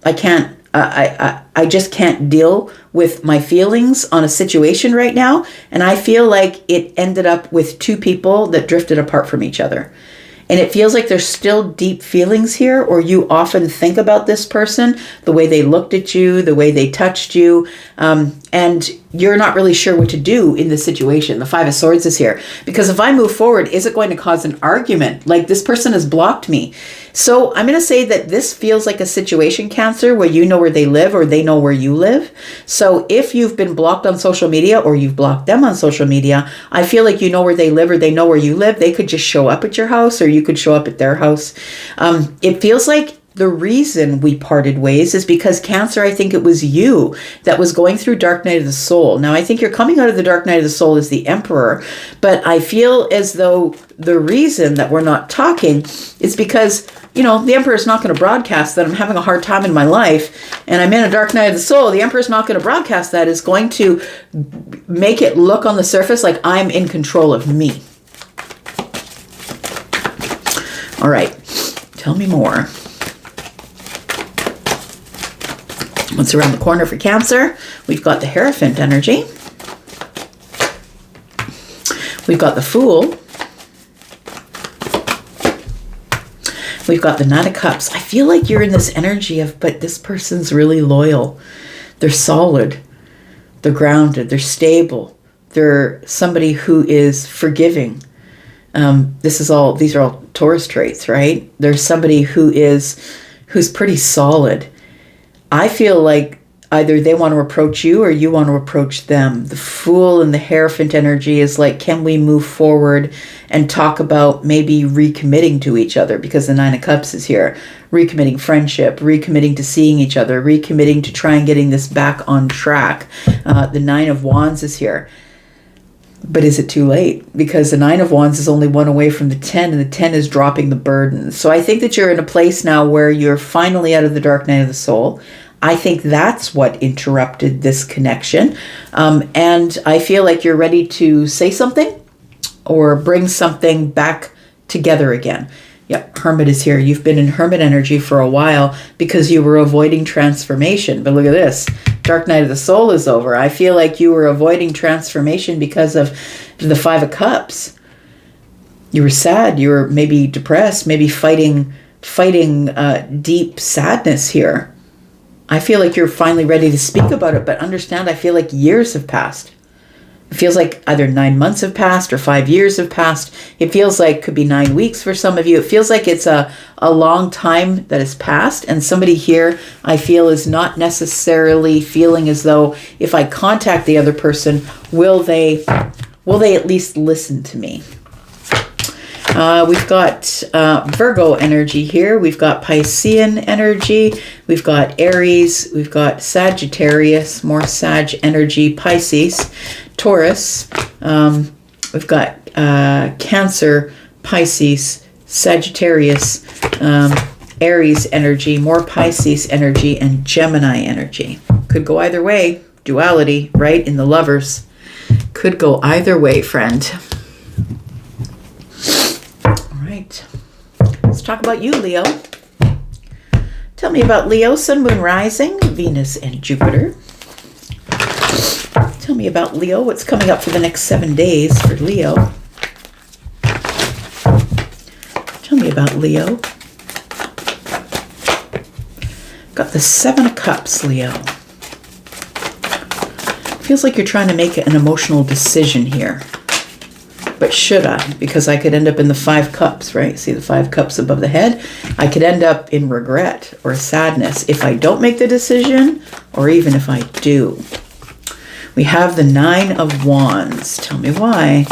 I just can't deal with my feelings on a situation right now. And I feel like it ended up with two people that drifted apart from each other. And it feels like there's still deep feelings here, or you often think about this person, the way they looked at you, the way they touched you, and you're not really sure what to do in this situation. The Five of Swords is here. Because if I move forward, is it going to cause an argument? Like, this person has blocked me. So I'm going to say that this feels like a situation, Cancer, where you know where they live or they know where you live. So if you've been blocked on social media or you've blocked them on social media, I feel like you know where they live or they know where you live. They could just show up at your house or you could show up at their house. It feels like the reason we parted ways is because, Cancer, I think it was you that was going through dark night of the soul. Now, I think you're coming out of the dark night of the soul as the Emperor, but I feel as though the reason that we're not talking is because, the Emperor's not going to broadcast that I'm having a hard time in my life and I'm in a dark night of the soul. The Emperor's not going to broadcast that. Is going to make it look on the surface like I'm in control of me. All right. Tell me more. What's around the corner for Cancer? We've got the Hierophant energy. We've got the Fool. We've got the Knight of Cups. I feel like you're in this energy of, but this person's really loyal. They're solid. They're grounded. They're stable. They're somebody who is forgiving. These are all Taurus traits, right? There's somebody who's pretty solid. I feel like either they want to approach you or you want to approach them. The Fool and the Hierophant energy is like, can we move forward and talk about maybe recommitting to each other? Because the Nine of Cups is here. Recommitting friendship, recommitting to seeing each other, recommitting to try and getting this back on track. The Nine of Wands is here. But is it too late? Because the Nine of Wands is only one away from the 10, and the 10 is dropping the burden. So I think that you're in a place now where you're finally out of the dark night of the soul. I think that's what interrupted this connection. And I feel like you're ready to say something or bring something back together again. Yep, Hermit is here. You've been in Hermit energy for a while because you were avoiding transformation. But look at this. Dark night of the soul is over. I feel like you were avoiding transformation because of the Five of Cups. You were sad. You were maybe depressed, maybe fighting deep sadness here. I feel like you're finally ready to speak about it, but understand, I feel like years have passed. It feels like either 9 months have passed or 5 years have passed. It feels like could be 9 weeks for some of you. It feels like it's a long time that has passed. And somebody here, I feel, is not necessarily feeling as though if I contact the other person, will they at least listen to me? We've got Virgo energy here. We've got Piscean energy. We've got Aries. We've got Sagittarius, more Sag energy, Pisces, Taurus. We've got Cancer, Pisces, Sagittarius, Aries energy, more Pisces energy, and Gemini energy. Could go either way. Duality, right? In the Lovers. Could go either way, friend. Let's talk about you, Leo. Tell me about Leo, Sun, Moon, Rising, Venus, and Jupiter. Tell me about Leo. What's coming up for the next 7 days for Leo? Tell me about Leo. Got the Seven of Cups, Leo. Feels like you're trying to make an emotional decision here. But should I? Because I could end up in the Five Cups, right? See the Five Cups above the head? I could end up in regret or sadness if I don't make the decision, or even if I do. We have the Nine of Wands. Tell me why.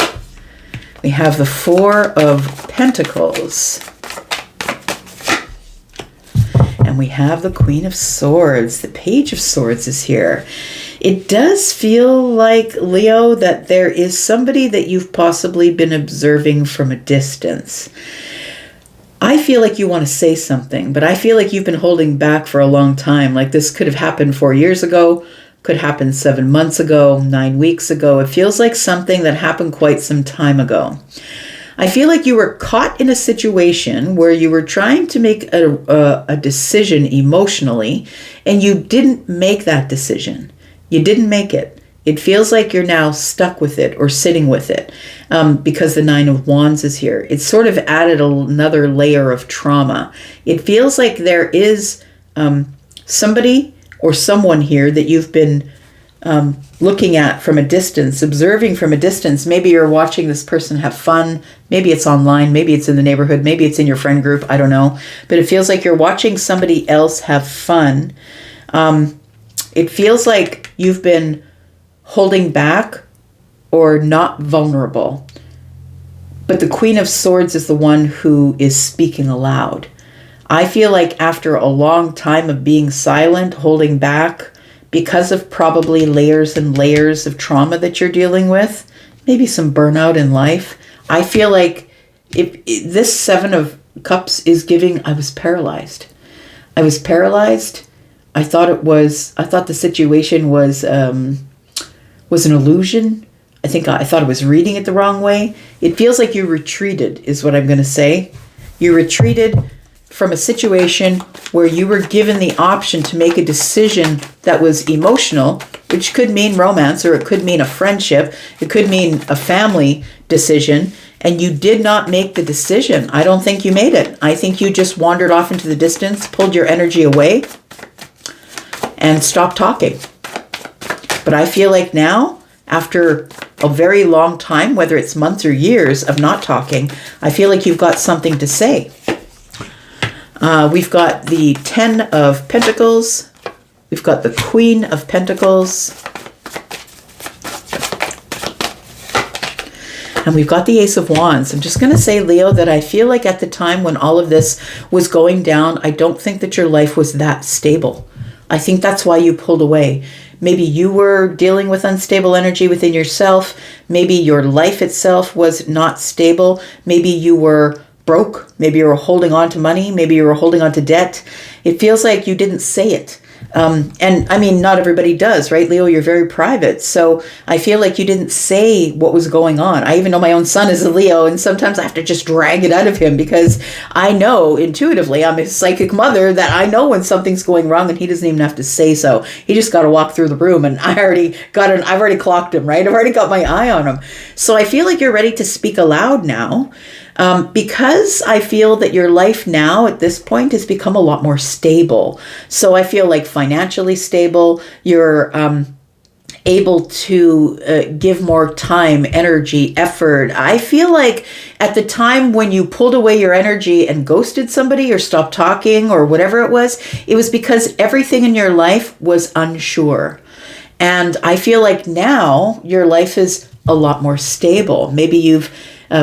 We have the Four of Pentacles. And we have the Queen of Swords. The Page of Swords is here. It does feel like, Leo, that there is somebody that you've possibly been observing from a distance. I feel like you want to say something, but I feel like you've been holding back for a long time. Like this could have happened 4 years ago, could happen 7 months ago, 9 weeks ago. It feels like something that happened quite some time ago. I feel like you were caught in a situation where you were trying to make a decision emotionally, and you didn't make that decision. You didn't make it. It feels like you're now stuck with it or sitting with it because the Nine of Wands is here. It's sort of added another layer of trauma. It feels like there is somebody or someone here that you've been looking at from a distance, observing from a distance. Maybe you're watching this person have fun. Maybe it's online. Maybe it's in the neighborhood. Maybe it's in your friend group. I don't know. But it feels like you're watching somebody else have fun. It feels like you've been holding back or not vulnerable. But the Queen of Swords is the one who is speaking aloud. I feel like after a long time of being silent, holding back, because of probably layers and layers of trauma that you're dealing with, maybe some burnout in life, I feel like if this Seven of Cups is giving, I was paralyzed. I was paralyzed. I thought the situation was an illusion. I thought I was reading it the wrong way. It feels like you retreated, is what I'm going to say. You retreated from a situation where you were given the option to make a decision that was emotional, which could mean romance, or it could mean a friendship. It could mean a family decision. And you did not make the decision. I don't think you made it. I think you just wandered off into the distance, pulled your energy away, and stop talking. But I feel like now, after a very long time, whether it's months or years of not talking, I feel like you've got something to say. We've got the Ten of Pentacles, We've got the Queen of Pentacles. And we've got the Ace of Wands. I'm just going to say, Leo, that I feel like at the time when all of this was going down, I don't think that your life was that stable. I think that's why you pulled away. Maybe you were dealing with unstable energy within yourself. Maybe your life itself was not stable. Maybe you were broke. Maybe you were holding on to money. Maybe you were holding on to debt. It feels like you didn't say it. And I mean, not everybody does, right, Leo? You're very private. So I feel like you didn't say what was going on. I even know my own son is a Leo, and sometimes I have to just drag it out of him because I know intuitively, I'm his psychic mother, that I know when something's going wrong and he doesn't even have to say so. He just got to walk through the room, and I've already clocked him, right? I've already got my eye on him. So I feel like you're ready to speak aloud now. Because I feel that your life now at this point has become a lot more stable. So I feel like financially stable, you're able to give more time, energy, effort. I feel like at the time when you pulled away your energy and ghosted somebody or stopped talking or whatever it was because everything in your life was unsure. And I feel like now your life is a lot more stable. Maybe you've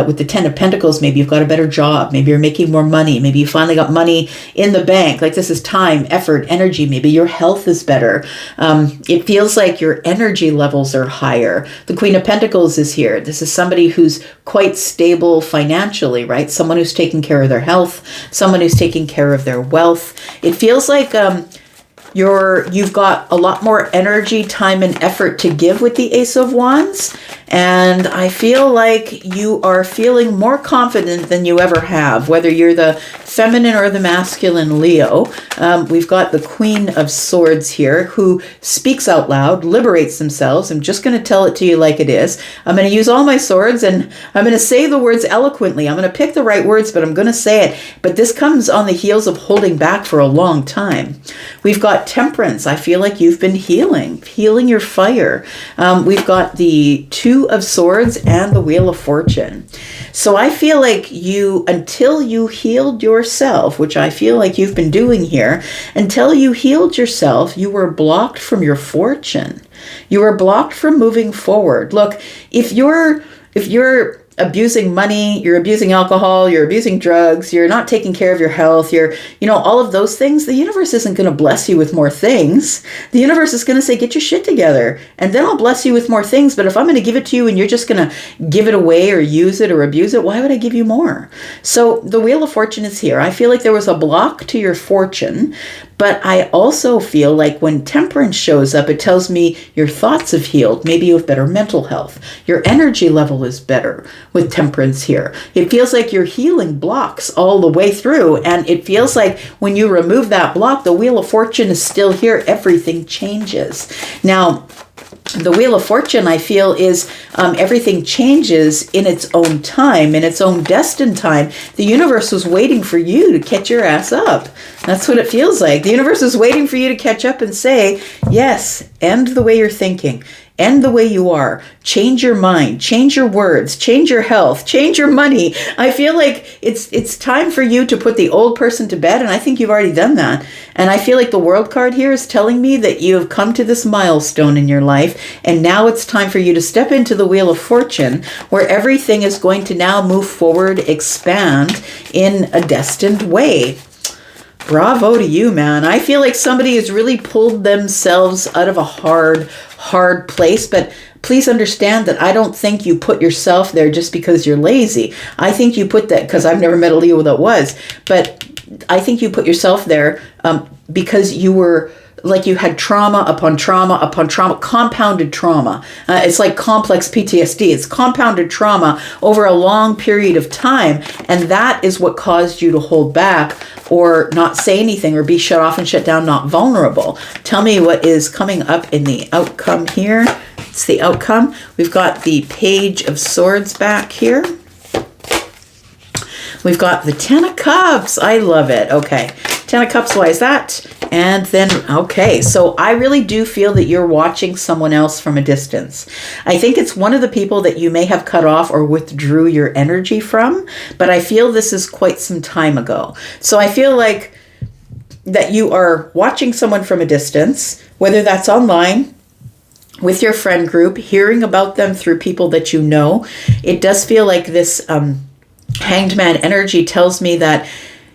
with the Ten of Pentacles, maybe you've got a better job. Maybe you're making more money. Maybe you finally got money in the bank. Like this is time, effort, energy. Maybe your health is better. It feels like your energy levels are higher. The Queen of Pentacles is here. This is somebody who's quite stable financially, right? Someone who's taking care of their health, someone who's taking care of their wealth. It feels like you've got a lot more energy, time, and effort to give with the Ace of Wands. And I feel like you are feeling more confident than you ever have, whether you're the feminine or the masculine Leo. We've got the Queen of Swords here who speaks out loud, liberates themselves. I'm just going to tell it to you like it is. I'm going to use all my swords and I'm going to say the words eloquently. I'm going to pick the right words, but I'm going to say it. But this comes on the heels of holding back for a long time. We've got Temperance. I feel like you've been healing your fire. We've got the Two of Swords and the Wheel of Fortune. So I feel like until you healed yourself, which I feel like you've been doing here, until you healed yourself, you were blocked from your fortune. You were blocked from moving forward. Look, if you're abusing money, you're abusing alcohol, you're abusing drugs, you're not taking care of your health, all of those things, the universe isn't going to bless you with more things. The universe is going to say, get your shit together, and then I'll bless you with more things. But if I'm going to give it to you and you're just going to give it away or use it or abuse it, why would I give you more? So the Wheel of Fortune is here. I feel like there was a block to your fortune, but I also feel like when Temperance shows up, it tells me your thoughts have healed. Maybe you have better mental health. Your energy level is better with Temperance here. It feels like you're healing blocks all the way through. And it feels like when you remove that block, the Wheel of Fortune is still here. Everything changes. Now, the Wheel of Fortune, I feel, is everything changes in its own time, in its own destined time. The universe was waiting for you to catch your ass up. That's what it feels like. The universe is waiting for you to catch up and say, yes, end the way you're thinking. End the way you are. Change your mind. Change your words. Change your health. Change your money. I feel like it's time for you to put the old person to bed, and I think you've already done that. And I feel like the World card here is telling me that you have come to this milestone in your life, and now it's time for you to step into the Wheel of Fortune, where everything is going to now move forward, expand in a destined way. Bravo to you, man. I feel like somebody has really pulled themselves out of a hard place, but please understand that I don't think you put yourself there just because you're lazy. I think you put that, because I've never met a Leo that was, but I think you put yourself there because you were like you had trauma upon trauma upon trauma, compounded trauma. It's like complex PTSD. It's compounded trauma over a long period of time. And that is what caused you to hold back or not say anything or be shut off and shut down, not vulnerable. Tell me what is coming up in the outcome here. It's the outcome. We've got the Page of Swords back here. We've got the Ten of Cups. I love it. Okay. Ten of Cups, why is that? And then, okay, so I really do feel that you're watching someone else from a distance. I think it's one of the people that you may have cut off or withdrew your energy from, but I feel this is quite some time ago. So I feel like, that you are watching someone from a distance, whether that's online, with your friend group, hearing about them through people that you know. It does feel like this Hanged Man energy tells me that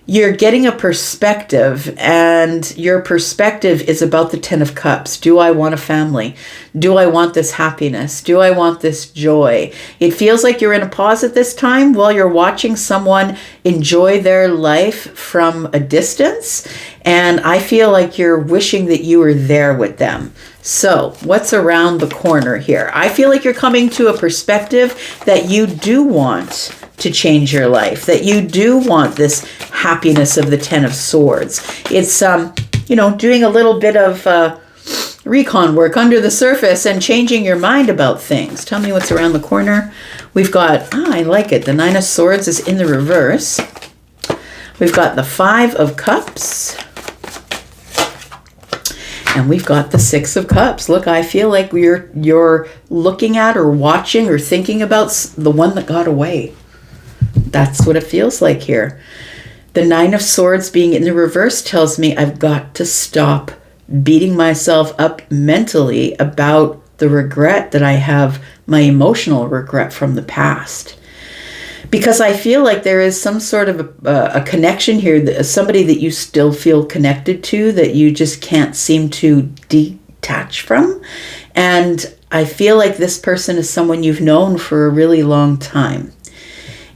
you're getting a perspective, and your perspective is about the Ten of Cups. Do I want a family? Do I want this happiness? Do I want this joy? It feels like you're in a pause at this time while you're watching someone enjoy their life from a distance, and I feel like you're wishing that you were there with them. So what's around the corner here? I feel like you're coming to a perspective that you do want to change your life, that you do want this happiness of the Ten of Swords. It's, doing a little bit of recon work under the surface and changing your mind about things. Tell me what's around the corner. We've got, I like it. The Nine of Swords is in the reverse. We've got the Five of Cups. And we've got the Six of Cups. Look, I feel like you're looking at or watching or thinking about the one that got away. That's what it feels like here. The Nine of Swords being in the reverse tells me I've got to stop beating myself up mentally about the regret that I have, my emotional regret from the past. Because I feel like there is some sort of a connection here, somebody that you still feel connected to, that you just can't seem to detach from. And I feel like this person is someone you've known for a really long time.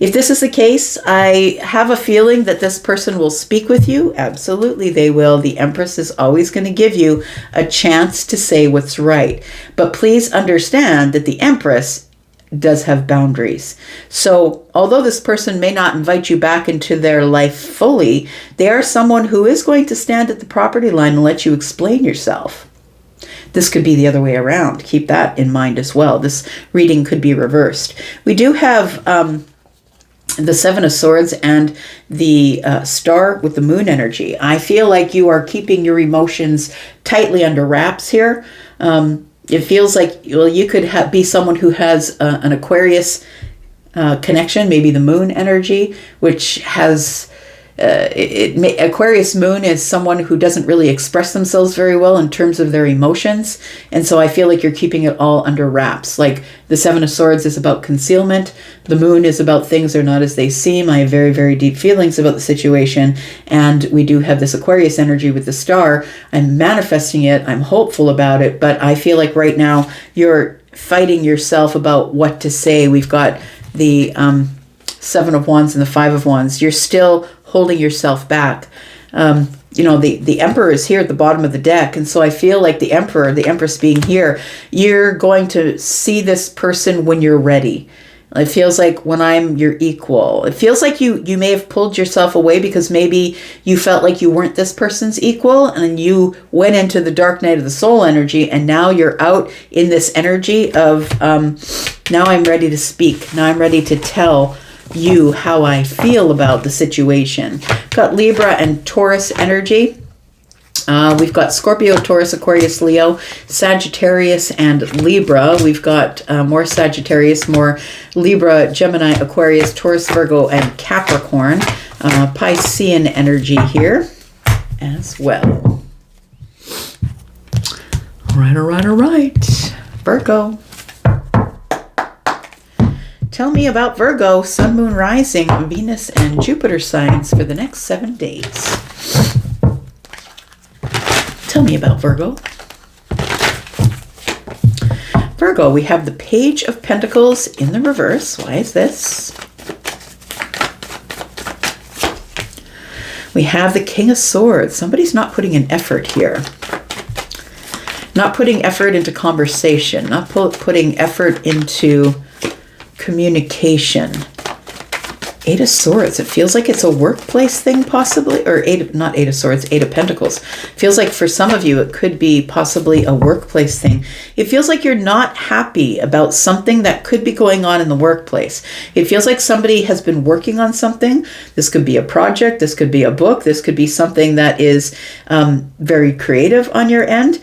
If this is the case, I have a feeling that this person will speak with you. Absolutely, they will. The Empress is always going to give you a chance to say what's right. But please understand that the Empress does have boundaries. So although this person may not invite you back into their life fully, they are someone who is going to stand at the property line and let you explain yourself. This could be the other way around. Keep that in mind as well. This reading could be reversed. We do have the Seven of Swords and the Star with the Moon energy. I feel like you are keeping your emotions tightly under wraps here. It feels like, well, you could be someone who has an Aquarius connection, maybe the Moon energy, which has Aquarius Moon is someone who doesn't really express themselves very well in terms of their emotions. And so I feel like you're keeping it all under wraps. Like the Seven of Swords is about concealment. The Moon is about things are not as they seem. I have very, very deep feelings about the situation. And we do have this Aquarius energy with the Star. I'm manifesting it. I'm hopeful about it. But I feel like right now you're fighting yourself about what to say. We've got the Seven of Wands and the Five of Wands. You're still holding yourself back. The Emperor is here at the bottom of the deck. And so I feel like the Emperor, the Empress being here, you're going to see this person when you're ready. It feels like when I'm your equal. It feels like you may have pulled yourself away because maybe you felt like you weren't this person's equal, and you went into the dark night of the soul energy, and now you're out in this energy of now I'm ready to speak. Now I'm ready to tell you how I feel about the situation. Got Libra and Taurus energy. We've got Scorpio, Taurus, Aquarius, Leo, Sagittarius, and Libra. We've got more Sagittarius, more Libra, Gemini, Aquarius, Taurus, Virgo, and Capricorn. Piscean energy here as well. All right. Virgo. Tell me about Virgo, Sun, Moon, Rising, Venus, and Jupiter signs for the next 7 days. Tell me about Virgo. Virgo, we have the Page of Pentacles in the reverse. Why is this? We have the King of Swords. Somebody's not putting an effort here. Not putting effort into conversation. Not putting effort into communication. Eight of Swords. It feels like it's a workplace thing possibly, or not Eight of Swords, Eight of Pentacles. Feels like for some of you it could be possibly a workplace thing. It feels like you're not happy about something that could be going on in the workplace. It feels like somebody has been working on something. This could be a project, this could be a book, this could be something that is very creative on your end.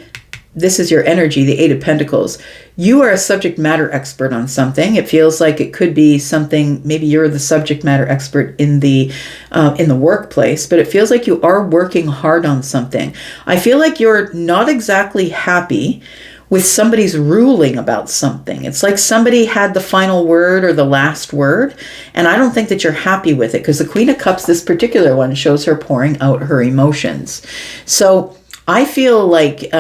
this is your energy, the Eight of Pentacles. You are a subject matter expert on something. It feels like it could be something, maybe you're the subject matter expert in the workplace, but it feels like you are working hard on something. I feel like you're not exactly happy with somebody's ruling about something. It's like somebody had the final word or the last word, and I don't think that you're happy with it, because the Queen of Cups, this particular one, shows her pouring out her emotions. So I feel like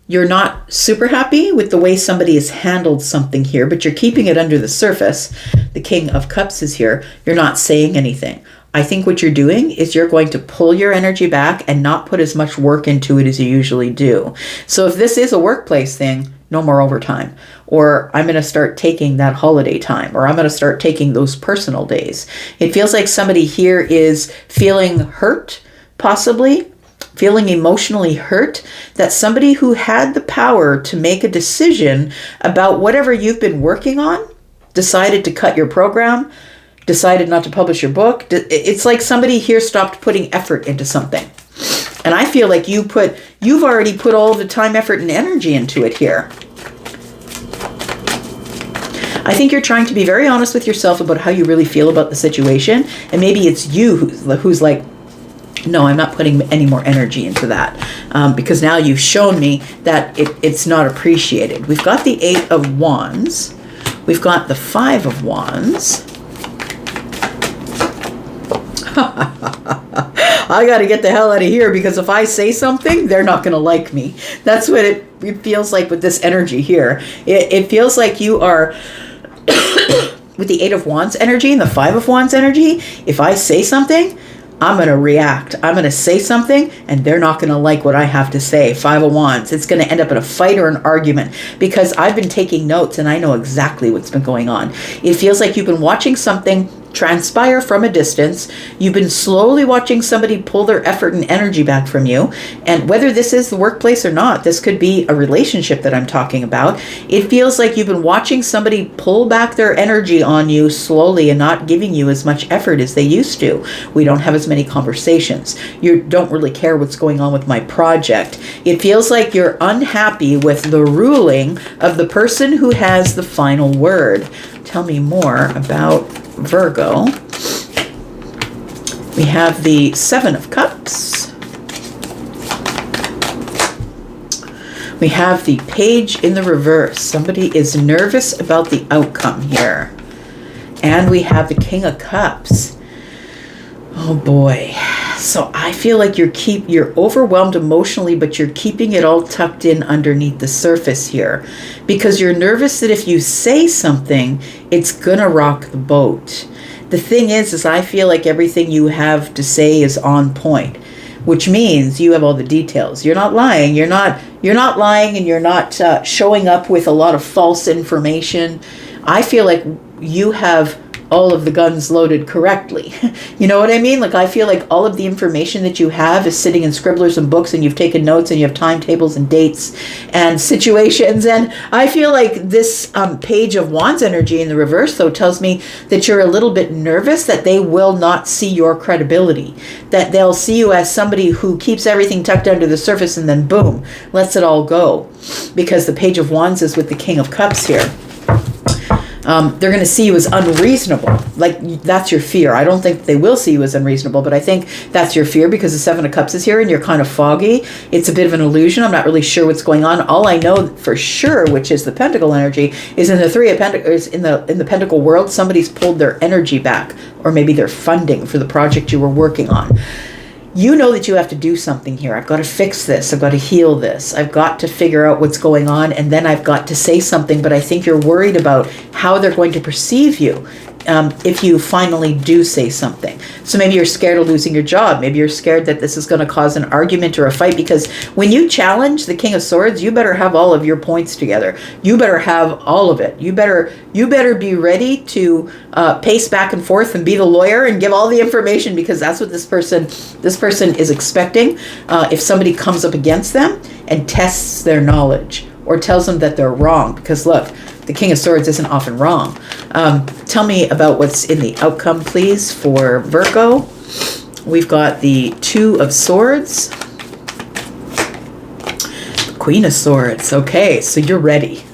you're not super happy with the way somebody has handled something here, but you're keeping it under the surface. The King of Cups is here. You're not saying anything. I think what you're doing is you're going to pull your energy back and not put as much work into it as you usually do. So if this is a workplace thing, no more overtime. Or I'm going to start taking that holiday time. Or I'm going to start taking those personal days. It feels like somebody here is feeling hurt, possibly. Feeling emotionally hurt, that somebody who had the power to make a decision about whatever you've been working on decided to cut your program, decided not to publish your book. It's like somebody here stopped putting effort into something. And I feel like you've already put all the time, effort, and energy into it here. I think you're trying to be very honest with yourself about how you really feel about the situation. And maybe it's you who's like, no, I'm not putting any more energy into that, because now you've shown me that it's not appreciated. We've got the Eight of Wands. We've got the Five of Wands. I got to get the hell out of here, because if I say something, they're not going to like me. That's what it feels like with this energy here. It feels like you are... with the Eight of Wands energy and the Five of Wands energy, if I say something, I'm going to react. I'm going to say something, and they're not going to like what I have to say. Five of Wands. It's going to end up in a fight or an argument, because I've been taking notes and I know exactly what's been going on. It feels like you've been watching something transpire from a distance. You've been slowly watching somebody pull their effort and energy back from you. And whether this is the workplace or not, this could be a relationship that I'm talking about. It feels like you've been watching somebody pull back their energy on you slowly and not giving you as much effort as they used to. We don't have as many conversations. You don't really care what's going on with my project. It feels like you're unhappy with the ruling of the person who has the final word. Tell me more about Virgo. We have the Seven of Cups. We have the Page in the reverse. Somebody is nervous about the outcome here. And we have the King of Cups. Oh boy. So I feel like you're overwhelmed emotionally, but you're keeping it all tucked in underneath the surface here, because you're nervous that if you say something, it's gonna rock the boat. The thing is I feel like everything you have to say is on point, which means you have all the details. You're not lying. You're not lying, and you're not showing up with a lot of false information. I feel like you have all of the guns loaded correctly. You know what I mean? Like, I feel like all of the information that you have is sitting in scribblers and books, and you've taken notes, and you have timetables and dates and situations. And I feel like this Page of Wands energy in the reverse, though, tells me that you're a little bit nervous that they will not see your credibility, that they'll see you as somebody who keeps everything tucked under the surface and then boom, lets it all go. Because the Page of Wands is with the King of Cups here. They're going to see you as unreasonable. Like, that's your fear. I don't think they will see you as unreasonable, but I think that's your fear, because the Seven of Cups is here and you're kind of foggy. It's a bit of an illusion. I'm not really sure what's going on. All I know for sure, which is the Pentacle energy, is in the Three of Pentacles, in the Pentacle world, somebody's pulled their energy back, or maybe their funding for the project you were working on. You know that you have to do something here. I've got to fix this. I've got to heal this. I've got to figure out what's going on, and then I've got to say something. But I think you're worried about how they're going to perceive you if you finally do say something. So maybe you're scared of losing your job. Maybe you're scared that this is going to cause an argument or a fight, because when you challenge the King of Swords, you better have all of your points together. You better have all of it. You better be ready to pace back and forth and be the lawyer and give all the information, because that's what this person is expecting. If somebody comes up against them and tests their knowledge or tells them that they're wrong, because look, the King of Swords isn't often wrong. Tell me about what's in the outcome, please, for Virgo. We've got the Two of Swords, Queen of Swords. Okay, so you're ready.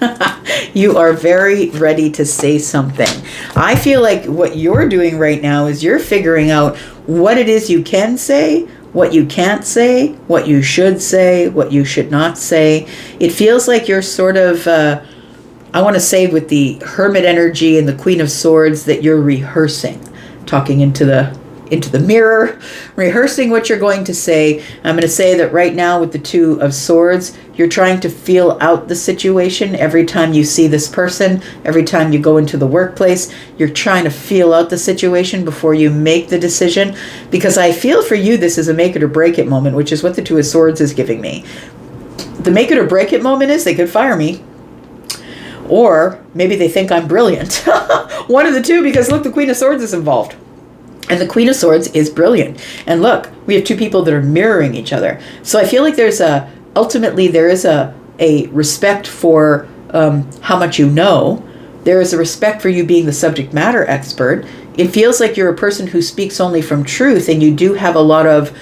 You are very ready to say something. I feel like what you're doing right now is you're figuring out what it is you can say, what you can't say, what you should say, what you should not say. It feels like you're sort of, I want to say with the Hermit energy and the Queen of Swords, that you're rehearsing, talking into the mirror, rehearsing what you're going to say. I'm going to say that right now with the Two of Swords, you're trying to feel out the situation. Every time you see this person, every time you go into the workplace, you're trying to feel out the situation before you make the decision. Because I feel for you, this is a make it or break it moment, which is what the Two of Swords is giving me. The make it or break it moment is they could fire me. Or maybe they think I'm brilliant. One of the two, because look, the Queen of Swords is involved. And the Queen of Swords is brilliant. And look, we have two people that are mirroring each other. So I feel like ultimately there is a respect for how much you know. There is a respect for you being the subject matter expert. It feels like you're a person who speaks only from truth, and you do have a lot of,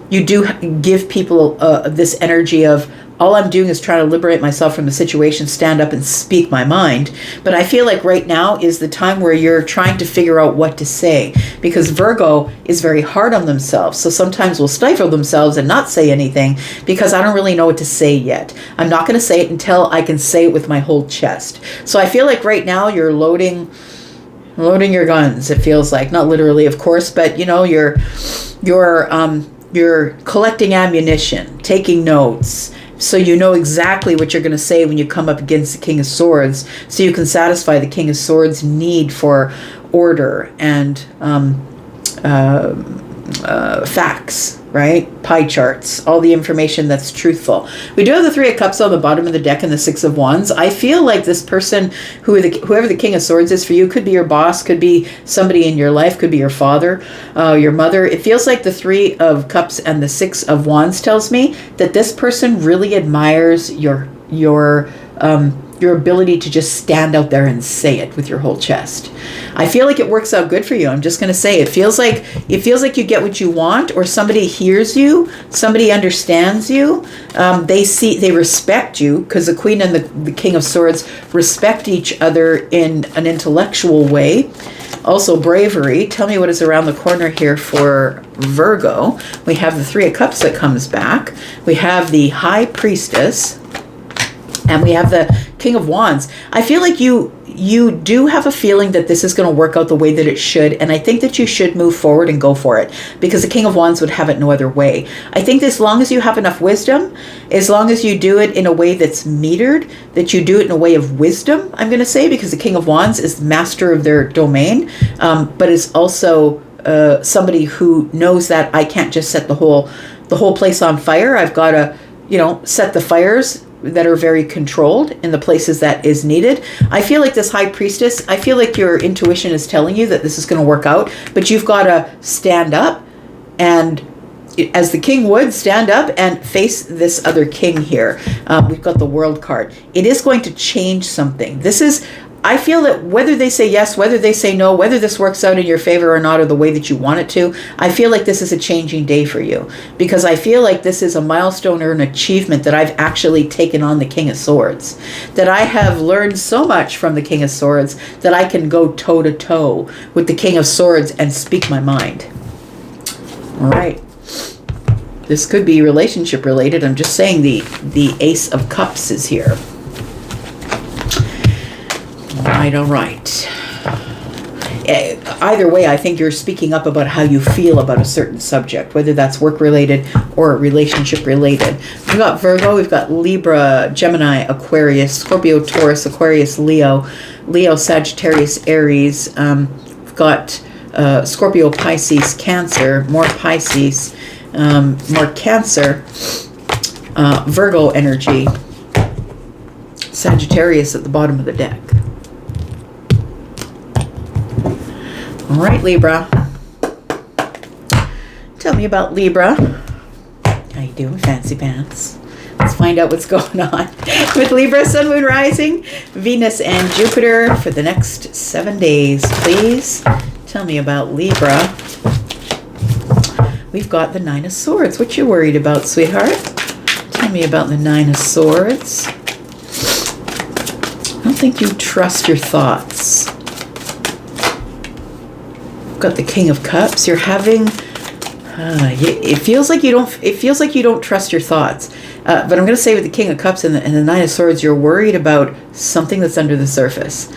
you do give people this energy of, all I'm doing is trying to liberate myself from the situation, stand up and speak my mind. But I feel like right now is the time where you're trying to figure out what to say, because Virgo is very hard on themselves. So sometimes will stifle themselves and not say anything because I don't really know what to say yet. I'm not going to say it until I can say it with my whole chest. So I feel like right now you're loading your guns. It feels like, not literally, of course, but you know, you're collecting ammunition, taking notes. So you know exactly what you're going to say when you come up against the King of Swords, so you can satisfy the King of Swords' need for order and facts, right? Pie charts, all the information that's truthful. We do have the Three of Cups on the bottom of the deck and the Six of Wands. I feel like this person, whoever the King of Swords is for you, could be your boss, could be somebody in your life, could be your father, your mother. It feels like the Three of Cups and the Six of Wands tells me that this person really admires your ability to just stand out there and say it with your whole chest. I feel like it works out good for you. I'm just going to say it feels like you get what you want, or somebody hears you, somebody understands you. They respect you, because the Queen and the King of Swords respect each other in an intellectual way. Also bravery. Tell me what is around the corner here for Virgo. We have the Three of Cups that comes back. We have the High Priestess. And we have the King of Wands. I feel like you do have a feeling that this is going to work out the way that it should. And I think that you should move forward and go for it, because the King of Wands would have it no other way. I think as long as you have enough wisdom, as long as you do it in a way that's metered, that you do it in a way of wisdom, I'm going to say, because the King of Wands is the master of their domain, but is also somebody who knows that I can't just set the whole place on fire. I've got to, set the fires that are very controlled in the places that is needed. I feel like this High Priestess, I feel like your intuition is telling you that this is going to work out, but you've got to stand up, and as the King would, stand up and face this other king here. We've got the World card. It is going to change something. I feel that whether they say yes, whether they say no, whether this works out in your favor or not, or the way that you want it to, I feel like this is a changing day for you, because I feel like this is a milestone or an achievement that I've actually taken on the King of Swords, that I have learned so much from the King of Swords that I can go toe to toe with the King of Swords and speak my mind. All right. This could be relationship related. I'm just saying the Ace of Cups is here. All right. Either way, I think you're speaking up about how you feel about a certain subject, whether that's work-related or relationship-related. We've got Virgo, we've got Libra, Gemini, Aquarius, Scorpio, Taurus, Aquarius, Leo, Sagittarius, Aries. We've got Scorpio, Pisces, Cancer, more Pisces, more Cancer, Virgo energy, Sagittarius at the bottom of the deck. All right, Libra. Tell me about Libra. How you doing, fancy pants? Let's find out what's going on with Libra, Sun, Moon, Rising, Venus, and Jupiter for the next 7 days. Please tell me about Libra. We've got the Nine of Swords. What you worried about, sweetheart? Tell Tell me about the Nine of Swords. I don't think you trust your thoughts. Got the King of Cups. You're having it feels like you don't trust your thoughts. But I'm going to say with the King of Cups and the Nine of Swords, you're worried about something that's under the surface.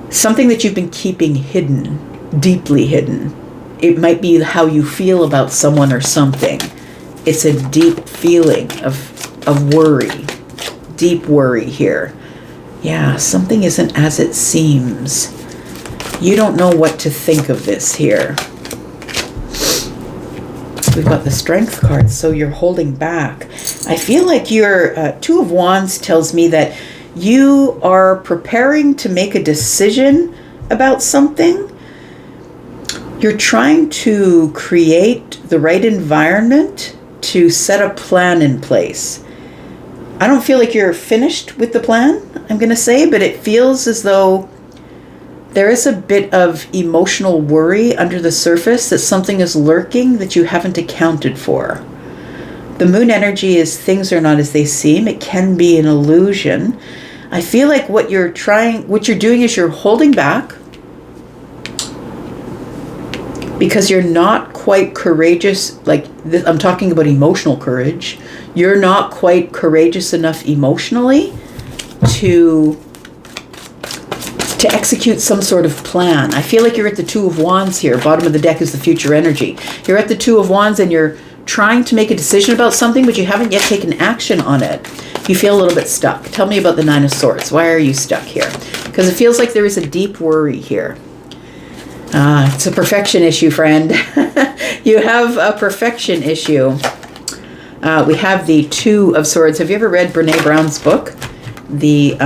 Something that you've been keeping hidden, deeply hidden. It might be how you feel about someone or something. It's a deep feeling of worry. Deep worry here. Yeah, something isn't as it seems. You don't know what to think of this here. We've got the Strength card, so you're holding back. I feel like your Two of Wands tells me that you are preparing to make a decision about something. You're trying to create the right environment to set a plan in place. I don't feel like you're finished with the plan, I'm going to say, but it feels as though there is a bit of emotional worry under the surface that something is lurking that you haven't accounted for. The moon energy is things are not as they seem. It can be an illusion. I feel like what you're doing is you're holding back because you're not quite courageous. Like I'm talking about emotional courage. You're not quite courageous enough emotionally to execute some sort of plan. I feel like you're at the Two of Wands here. Bottom of the deck is the future energy. You're at the Two of Wands and you're trying to make a decision about something, but you haven't yet taken action on it. You feel a little bit stuck. Tell me about the Nine of Swords. Why are you stuck here? Because it feels like there is a deep worry here. It's a perfection issue, friend. You have a perfection issue. We have the Two of Swords. Have you ever read Brene Brown's book? The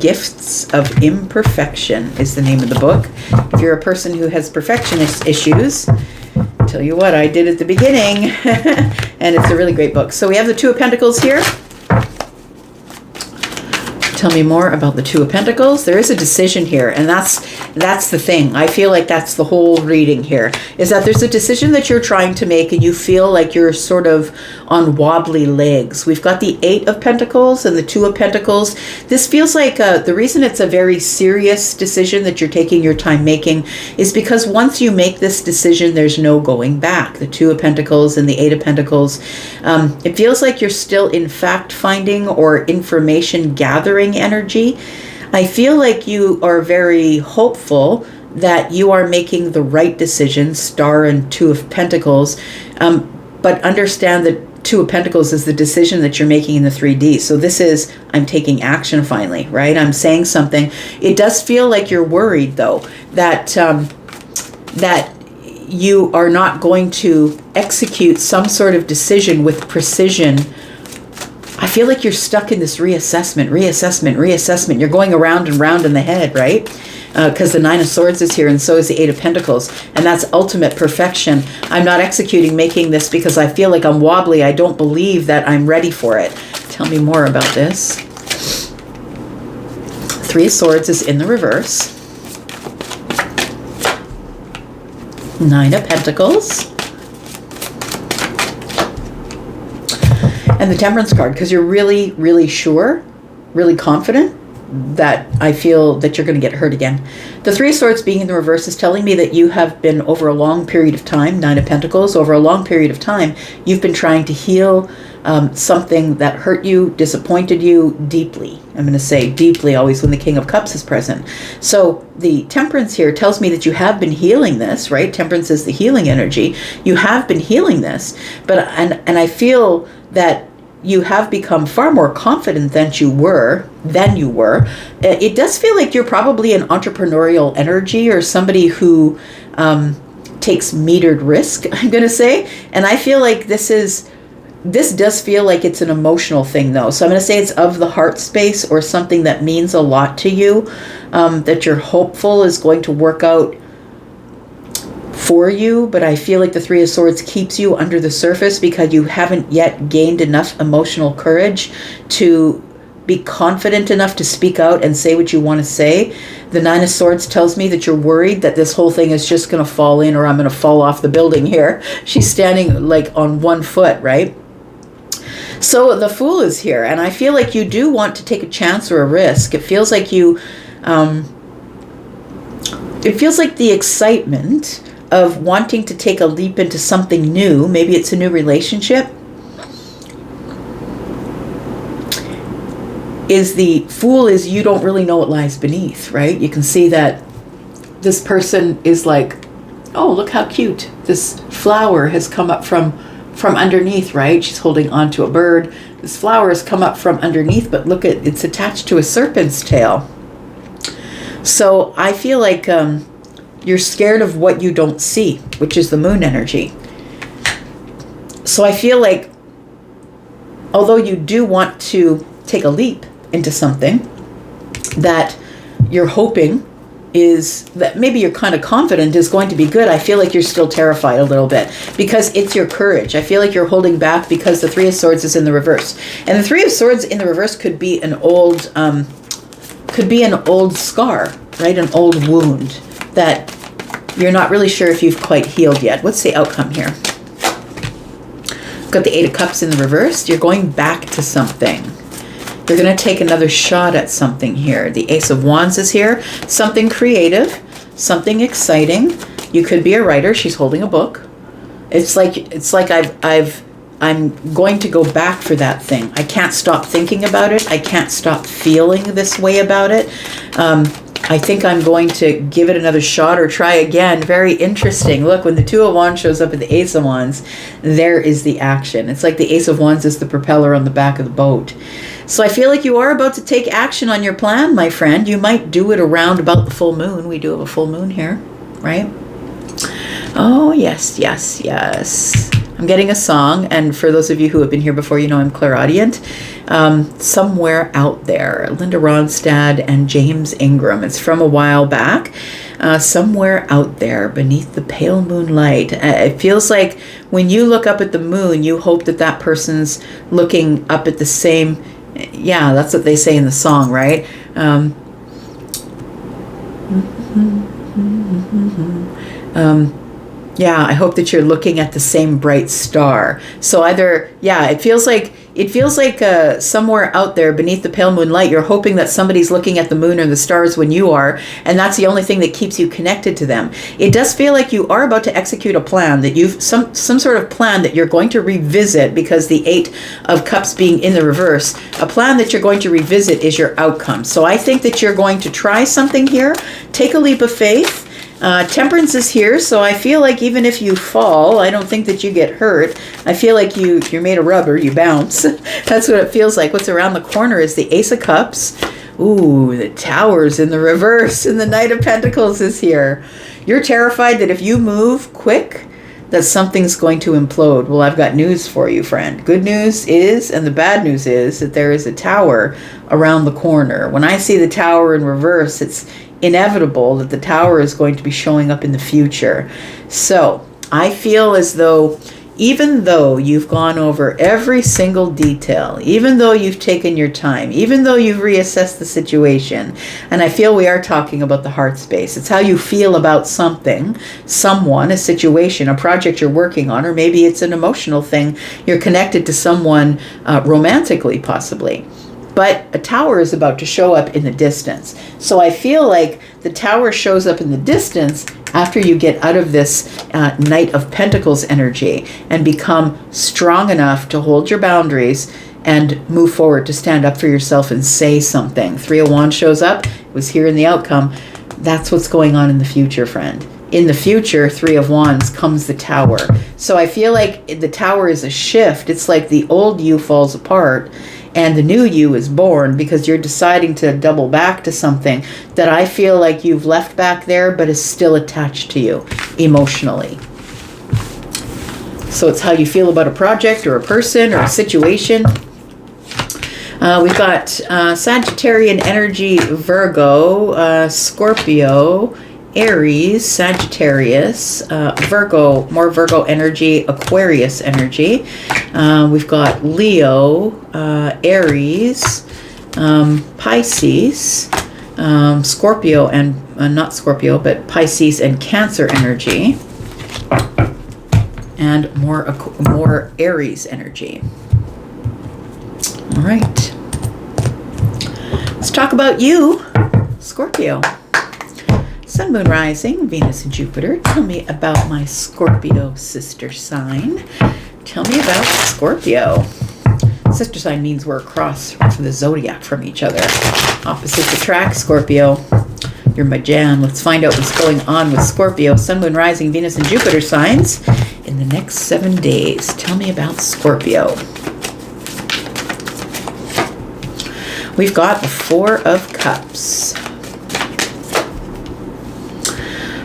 Gifts of Imperfection is the name of the book. If you're a person who has perfectionist issues, tell you what, I did at the beginning, and it's a really great book. So we have the Two of Pentacles here. Tell me more about the Two of Pentacles. There is a decision here, and that's the thing. I feel like that's the whole reading here, is that there's a decision that you're trying to make, and you feel like you're sort of on wobbly legs. We've got the Eight of Pentacles and the Two of Pentacles. This feels like the reason it's a very serious decision that you're taking your time making is because once you make this decision, there's no going back. The Two of Pentacles and the Eight of Pentacles. It feels like you're still in fact finding or information gathering energy. I feel like you are very hopeful that you are making the right decision, Star and Two of Pentacles, but understand that Two of Pentacles is the decision that you're making in the 3D. So this is, I'm taking action finally, right? I'm saying something. It does feel like you're worried, though, that that you are not going to execute some sort of decision with precision. I feel like you're stuck in this reassessment. You're going around and round in the head, right? Because the Nine of Swords is here, and so is the Eight of Pentacles. And that's ultimate perfection. I'm not executing making this because I feel like I'm wobbly. I don't believe that I'm ready for it. Tell me more about this. Three of Swords is in the reverse. Nine of Pentacles. And the Temperance card, because you're really, really sure, really confident that I feel that you're going to get hurt again. The Three of Swords being in the reverse is telling me that you have been, over a long period of time, Nine of Pentacles, over a long period of time, you've been trying to heal something that hurt you, disappointed you deeply. I'm going to say deeply always when the King of Cups is present. So the Temperance here tells me that you have been healing this, right? Temperance is the healing energy. You have been healing this, but and I feel that you have become far more confident than you were. It does feel like you're probably an entrepreneurial energy or somebody who takes metered risk, I'm going to say. And I feel like this does feel like it's an emotional thing, though. So I'm going to say it's of the heart space or something that means a lot to you, that you're hopeful is going to work out for you. But I feel like the Three of Swords keeps you under the surface because you haven't yet gained enough emotional courage to be confident enough to speak out and say what you want to say. The Nine of Swords tells me that you're worried that this whole thing is just going to fall in, or I'm going to fall off the building here. She's standing like on one foot, right? So the Fool is here, and I feel like you do want to take a chance or a risk. It feels like you, it feels like the excitement of wanting to take a leap into something new. Maybe it's a new relationship. Is the Fool is you don't really know what lies beneath, right? You can see that this person is like, oh, look how cute. This flower has come up from underneath, right? She's holding onto a bird. This flower has come up from underneath, but look at, it's attached to a serpent's tail. So I feel like you're scared of what you don't see, which is the Moon energy. So I feel like, although you do want to take a leap into something that you're hoping is, that maybe you're kind of confident is going to be good, I feel like you're still terrified a little bit because it's your courage. I feel like you're holding back because the Three of Swords is in the reverse. And the Three of Swords in the reverse could be an old scar, right? An old wound that you're not really sure if you've quite healed yet. What's the outcome here? Got the Eight of Cups in the reverse. You're going back to something. You're going to take another shot at something here. The Ace of Wands is here. Something creative, something exciting. You could be a writer. She's holding a book. It's like I'm going to go back for that thing. I can't stop thinking about it. I can't stop feeling this way about it. I think I'm going to give it another shot or try again. Very interesting. Look, when the Two of Wands shows up at the Ace of Wands, there is the action. It's like the Ace of Wands is the propeller on the back of the boat. So I feel like you are about to take action on your plan, my friend. You might do it around about the full moon. We do have a full moon here, right? Oh, yes, yes, yes. I'm getting a song, and for those of you who have been here before, you know I'm clairaudient. Somewhere Out There, Linda Ronstadt and James Ingram. It's from a while back. Somewhere out there beneath the pale moonlight. It feels like when you look up at the moon, you hope that that person's looking up at the same. Yeah, that's what they say in the song, right? Yeah, I hope that you're looking at the same bright star. So either, yeah, it feels like somewhere out there beneath the pale moonlight, you're hoping that somebody's looking at the moon or the stars when you are, and that's the only thing that keeps you connected to them. It does feel like you are about to execute a plan, that you've some sort of plan that you're going to revisit, because the Eight of Cups being in the reverse, a plan that you're going to revisit is your outcome. So I think that you're going to try something here, take a leap of faith. Temperance is here, so I feel like even if you fall, I don't think that you get hurt. I feel like you're made of rubber, you bounce. That's what it feels like. What's around the corner is the Ace of Cups. Ooh, the Tower's in the reverse, and the Knight of Pentacles is here. You're terrified that if you move quick, that something's going to implode. Well, I've got news for you, friend. Good news is, and the bad news is, that there is a Tower around the corner. When I see the Tower in reverse, it's inevitable that the Tower is going to be showing up in the future. So I feel as though, even though you've gone over every single detail, even though you've taken your time, even though you've reassessed the situation, and I feel we are talking about the heart space. It's how you feel about something, someone, a situation, a project you're working on, or maybe it's an emotional thing. You're connected to someone romantically, possibly. But a Tower is about to show up in the distance. So I feel like the Tower shows up in the distance after you get out of this Knight of Pentacles energy and become strong enough to hold your boundaries and move forward, to stand up for yourself and say something. Three of Wands shows up. It was here in the outcome. That's what's going on in the future, friend. In the future, Three of Wands comes the Tower. So I feel like the Tower is a shift. It's like the old you falls apart and the new you is born, because you're deciding to double back to something that I feel like you've left back there but is still attached to you emotionally. So it's how you feel about a project or a person or a situation. We've got Sagittarian energy, Virgo, Scorpio, Aries, Sagittarius, Virgo, more Virgo energy, Aquarius energy. We've got Leo, Aries, Pisces, Scorpio, and not Scorpio, but Pisces and Cancer energy, and more Aries energy. All right. Let's talk about you, Scorpio. Sun, Moon, Rising, Venus, and Jupiter. Tell me about my Scorpio sister sign. Tell me about Scorpio. Sister sign means we're across the zodiac from each other. Opposites attract, Scorpio. You're my jam. Let's find out what's going on with Scorpio, Sun, Moon, Rising, Venus, and Jupiter signs in the next 7 days. Tell me about Scorpio. We've got the Four of Cups.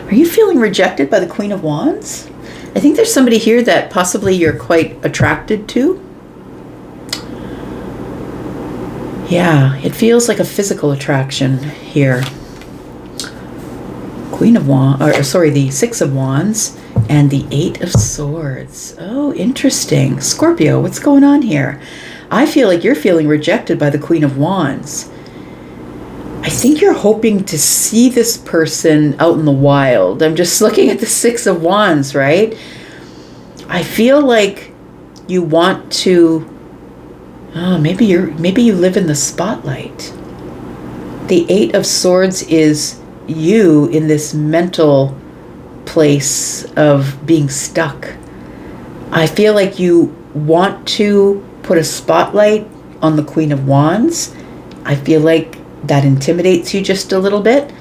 Are you feeling rejected by the Queen of Wands? I think there's somebody here that possibly you're quite attracted to. Yeah, it feels like a physical attraction here. Queen of Wands, or sorry, the Six of Wands and the Eight of Swords. Oh, interesting. Scorpio, what's going on here? I feel like you're feeling rejected by the Queen of Wands. I think you're hoping to see this person out in the wild. I'm just looking at the Six of Wands, right? I feel like you want to, maybe you live in the spotlight. The Eight of Swords is you in this mental place of being stuck. I feel like you want to put a spotlight on the Queen of Wands. I feel like that intimidates you just a little bit.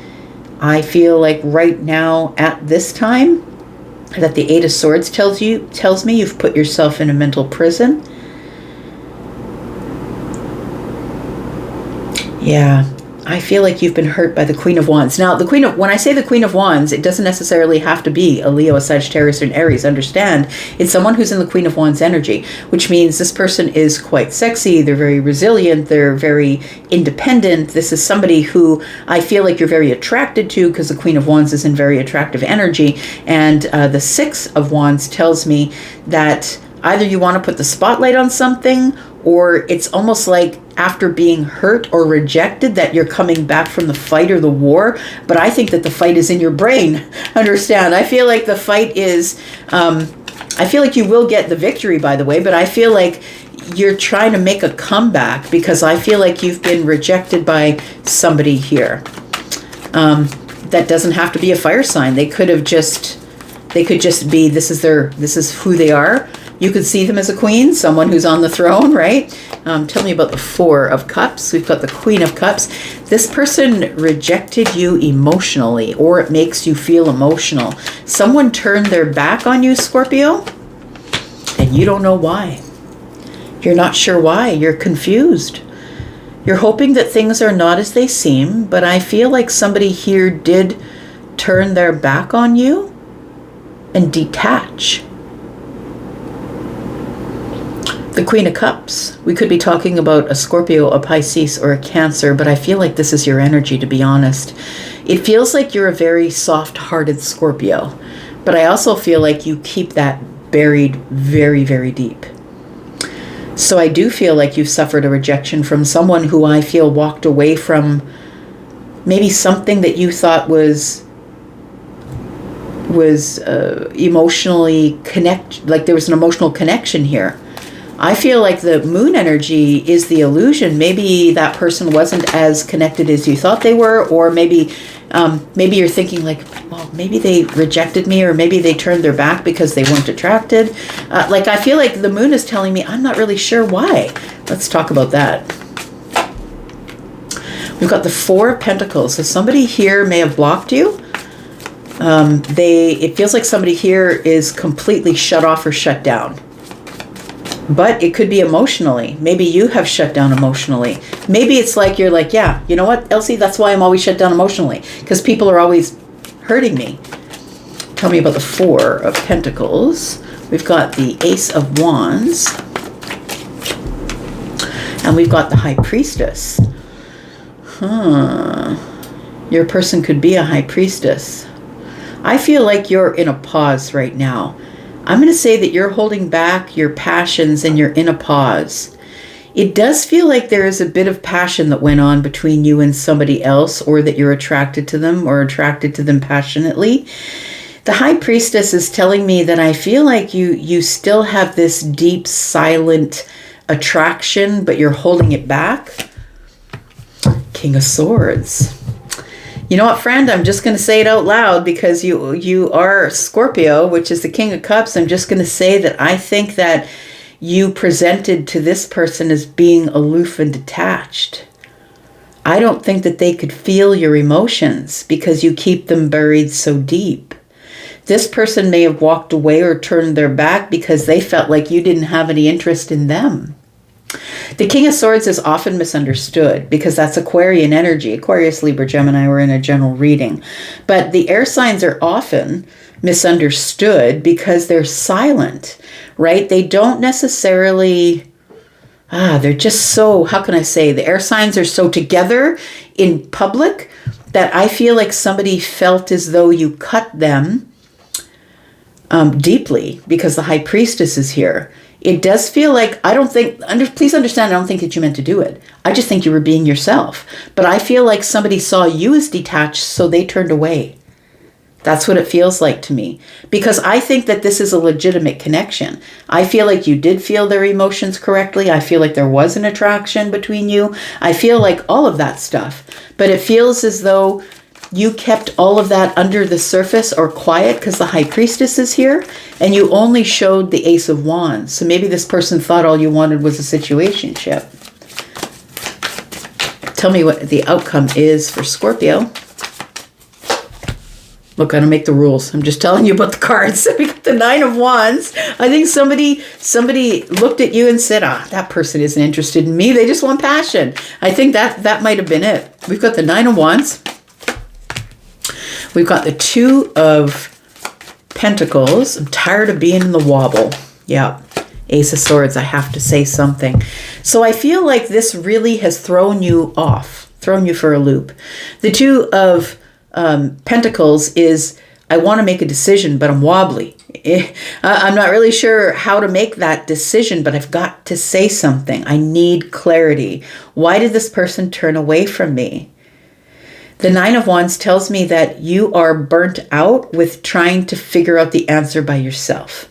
I feel like right now at this time that the Eight of Swords tells me you've put yourself in a mental prison. Yeah, I feel like you've been hurt by the Queen of Wands. Now, when I say the Queen of Wands, it doesn't necessarily have to be a Leo, a Sagittarius, or an Aries. Understand, it's someone who's in the Queen of Wands energy, which means this person is quite sexy. They're very resilient. They're very independent. This is somebody who I feel like you're very attracted to because the Queen of Wands is in very attractive energy. And the Six of Wands tells me that either you want to put the spotlight on something, or it's almost like after being hurt or rejected that you're coming back from the fight or the war. But I think that the fight is in your brain. Understand? I feel like the fight is, I feel like you will get the victory, by the way, but I feel like you're trying to make a comeback because I feel like you've been rejected by somebody here. That doesn't have to be a fire sign. They could just be, this is who they are. You could see them as a queen, someone who's on the throne, right? Tell me about the Four of Cups. We've got the Queen of Cups. This person rejected you emotionally, or it makes you feel emotional. Someone turned their back on you, Scorpio, and you don't know why. You're not sure why. You're confused. You're hoping that things are not as they seem, but I feel like somebody here did turn their back on you and detach. The Queen of Cups. We could be talking about a Scorpio, a Pisces, or a Cancer, but I feel like this is your energy, to be honest. It feels like you're a very soft-hearted Scorpio, but I also feel like you keep that buried very, very deep. So I do feel like you've suffered a rejection from someone who I feel walked away from maybe something that you thought was emotionally like there was an emotional connection here. I feel like the moon energy is the illusion. Maybe that person wasn't as connected as you thought they were, or maybe you're thinking like, well, maybe they rejected me, or maybe they turned their back because they weren't attracted. Like I feel like the moon is telling me I'm not really sure why. Let's talk about that. We've got the Four of Pentacles. So somebody here may have blocked you. It feels like somebody here is completely shut off or shut down. But it could be emotionally. Maybe you have shut down emotionally. Maybe it's like you're like, yeah, you know what, Elsie, that's why I'm always shut down emotionally, because people are always hurting me. Tell me about the Four of Pentacles. We've got the Ace of Wands. And we've got the High Priestess. Your person could be a High Priestess. I feel like you're in a pause right now. I'm going to say that you're holding back your passions and you're in a pause. It does feel like there is a bit of passion that went on between you and somebody else, or that you're attracted to them or attracted to them passionately. The High Priestess is telling me that I feel like you still have this deep, silent attraction, but you're holding it back. King of Swords. You know what, friend? I'm just going to say it out loud because you are Scorpio, which is the King of Cups. I'm just going to say that I think that you presented to this person as being aloof and detached. I don't think that they could feel your emotions because you keep them buried so deep. This person may have walked away or turned their back because they felt like you didn't have any interest in them. The King of Swords is often misunderstood because that's Aquarian energy. Aquarius, Libra, Gemini, we're in a general reading. But the air signs are often misunderstood because they're silent, right? They don't necessarily... they're just so, how can I say, the air signs are so together in public that I feel like somebody felt as though you cut them deeply because the High Priestess is here. It does feel like, please understand, I don't think that you meant to do it. I just think you were being yourself. But I feel like somebody saw you as detached, so they turned away. That's what it feels like to me. Because I think that this is a legitimate connection. I feel like you did feel their emotions correctly. I feel like there was an attraction between you. I feel like all of that stuff. But it feels as though you kept all of that under the surface or quiet because the High Priestess is here. And you only showed the Ace of Wands. So maybe this person thought all you wanted was a situationship. Tell me what the outcome is for Scorpio. Look, I don't make the rules. I'm just telling you about the cards. We got the Nine of Wands. I think somebody looked at you and said, that person isn't interested in me. They just want passion. I think that might have been it. We've got the Nine of Wands. We've got the Two of Pentacles. I'm tired of being in the wobble. Yeah. Ace of Swords. I have to say something. So I feel like this really has thrown you off, thrown you for a loop. The Two of Pentacles is, I want to make a decision, but I'm wobbly. I'm not really sure how to make that decision, but I've got to say something. I need clarity. Why did this person turn away from me? The Nine of Wands tells me that you are burnt out with trying to figure out the answer by yourself.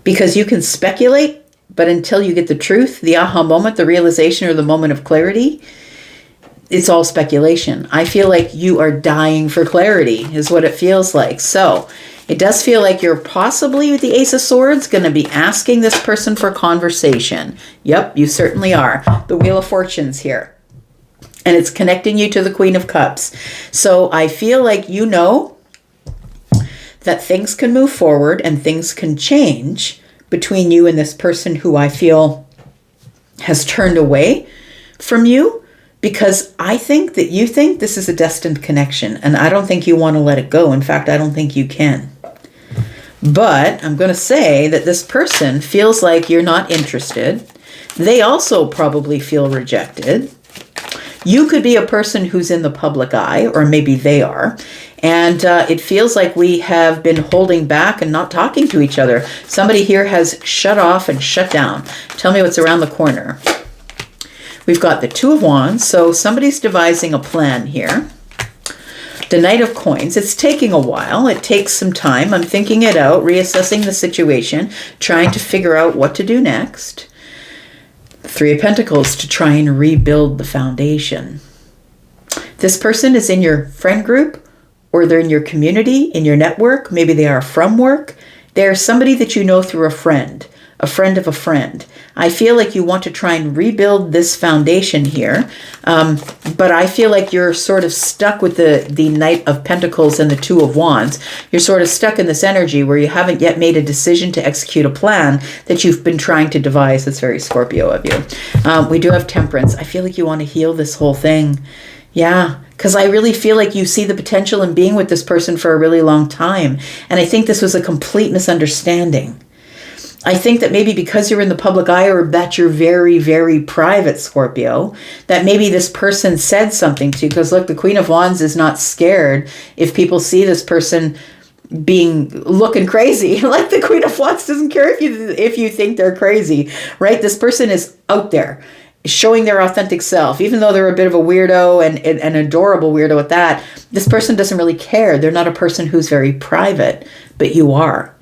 Because you can speculate, but until you get the truth, the aha moment, the realization, or the moment of clarity, it's all speculation. I feel like you are dying for clarity is what it feels like. So it does feel like you're possibly with the Ace of Swords going to be asking this person for conversation. Yep, you certainly are. The Wheel of Fortune's here. And it's connecting you to the Queen of Cups. So I feel like you know that things can move forward and things can change between you and this person who I feel has turned away from you. Because I think that you think this is a destined connection, and I don't think you want to let it go. In fact, I don't think you can. But I'm going to say that this person feels like you're not interested. They also probably feel rejected. You could be a person who's in the public eye, or maybe they are. And it feels like we have been holding back and not talking to each other. Somebody here has shut off and shut down. Tell me what's around the corner. We've got the Two of Wands, so somebody's devising a plan here. The Knight of Coins, it's taking a while. It takes some time. I'm thinking it out, reassessing the situation, trying to figure out what to do next. Three of Pentacles to try and rebuild the foundation. This person is in your friend group, or they're in your community, in your network. Maybe they are from work. They're somebody that you know through a friend of a friend. I feel like you want to try and rebuild this foundation here, but I feel like you're sort of stuck with the Knight of Pentacles and the Two of Wands. You're sort of stuck in this energy where you haven't yet made a decision to execute a plan that you've been trying to devise. That's very Scorpio of you. We do have Temperance. I feel like you want to heal this whole thing. Yeah, because I really feel like you see the potential in being with this person for a really long time. And I think this was a complete misunderstanding. I think that maybe because you're in the public eye, or that you're very, very private, Scorpio, that maybe this person said something to you. Because look, the Queen of Wands is not scared if people see this person looking crazy. Like the Queen of Wands doesn't care if you think they're crazy, right? This person is out there showing their authentic self, even though they're a bit of a weirdo and an adorable weirdo at that. This person doesn't really care. They're not a person who's very private, but you are.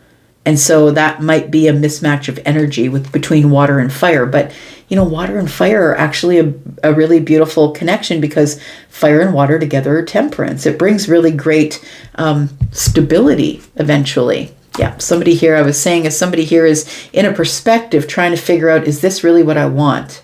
And so that might be a mismatch of energy between water and fire. But, you know, water and fire are actually a really beautiful connection, because fire and water together are temperance. It brings really great stability eventually. Yeah, somebody here, I was saying, if somebody here is in a perspective trying to figure out, is this really what I want?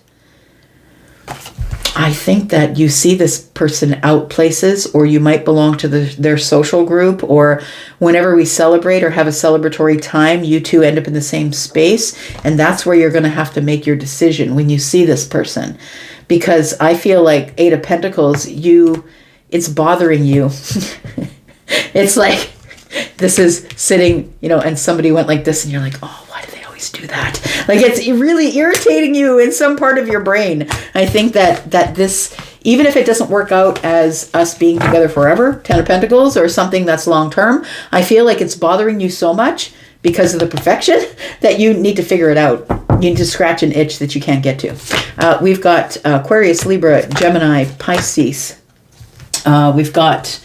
I think that you see this person out places, or you might belong to their social group, or whenever we celebrate or have a celebratory time, you two end up in the same space. And that's where you're going to have to make your decision when you see this person. Because I feel like Eight of Pentacles, it's bothering you. It's like, this is sitting, you know, and somebody went like this, and you're like, oh, why do they always do that? Like, it's really irritating you in some part of your brain. I think that this, even if it doesn't work out as us being together forever, 10 of Pentacles, or something that's long term, I feel like it's bothering you so much because of the perfection that you need to figure it out. You need to scratch an itch that you can't get to. We've got Aquarius, Libra, Gemini, Pisces. We've got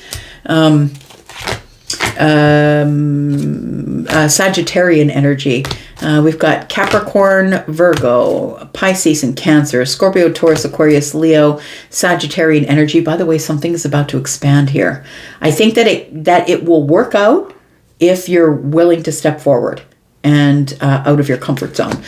Sagittarian energy. We've got Capricorn, Virgo, Pisces, and Cancer, Scorpio, Taurus, Aquarius, Leo, Sagittarian energy. By the way, something is about to expand here. I think that it will work out if you're willing to step forward and out of your comfort zone.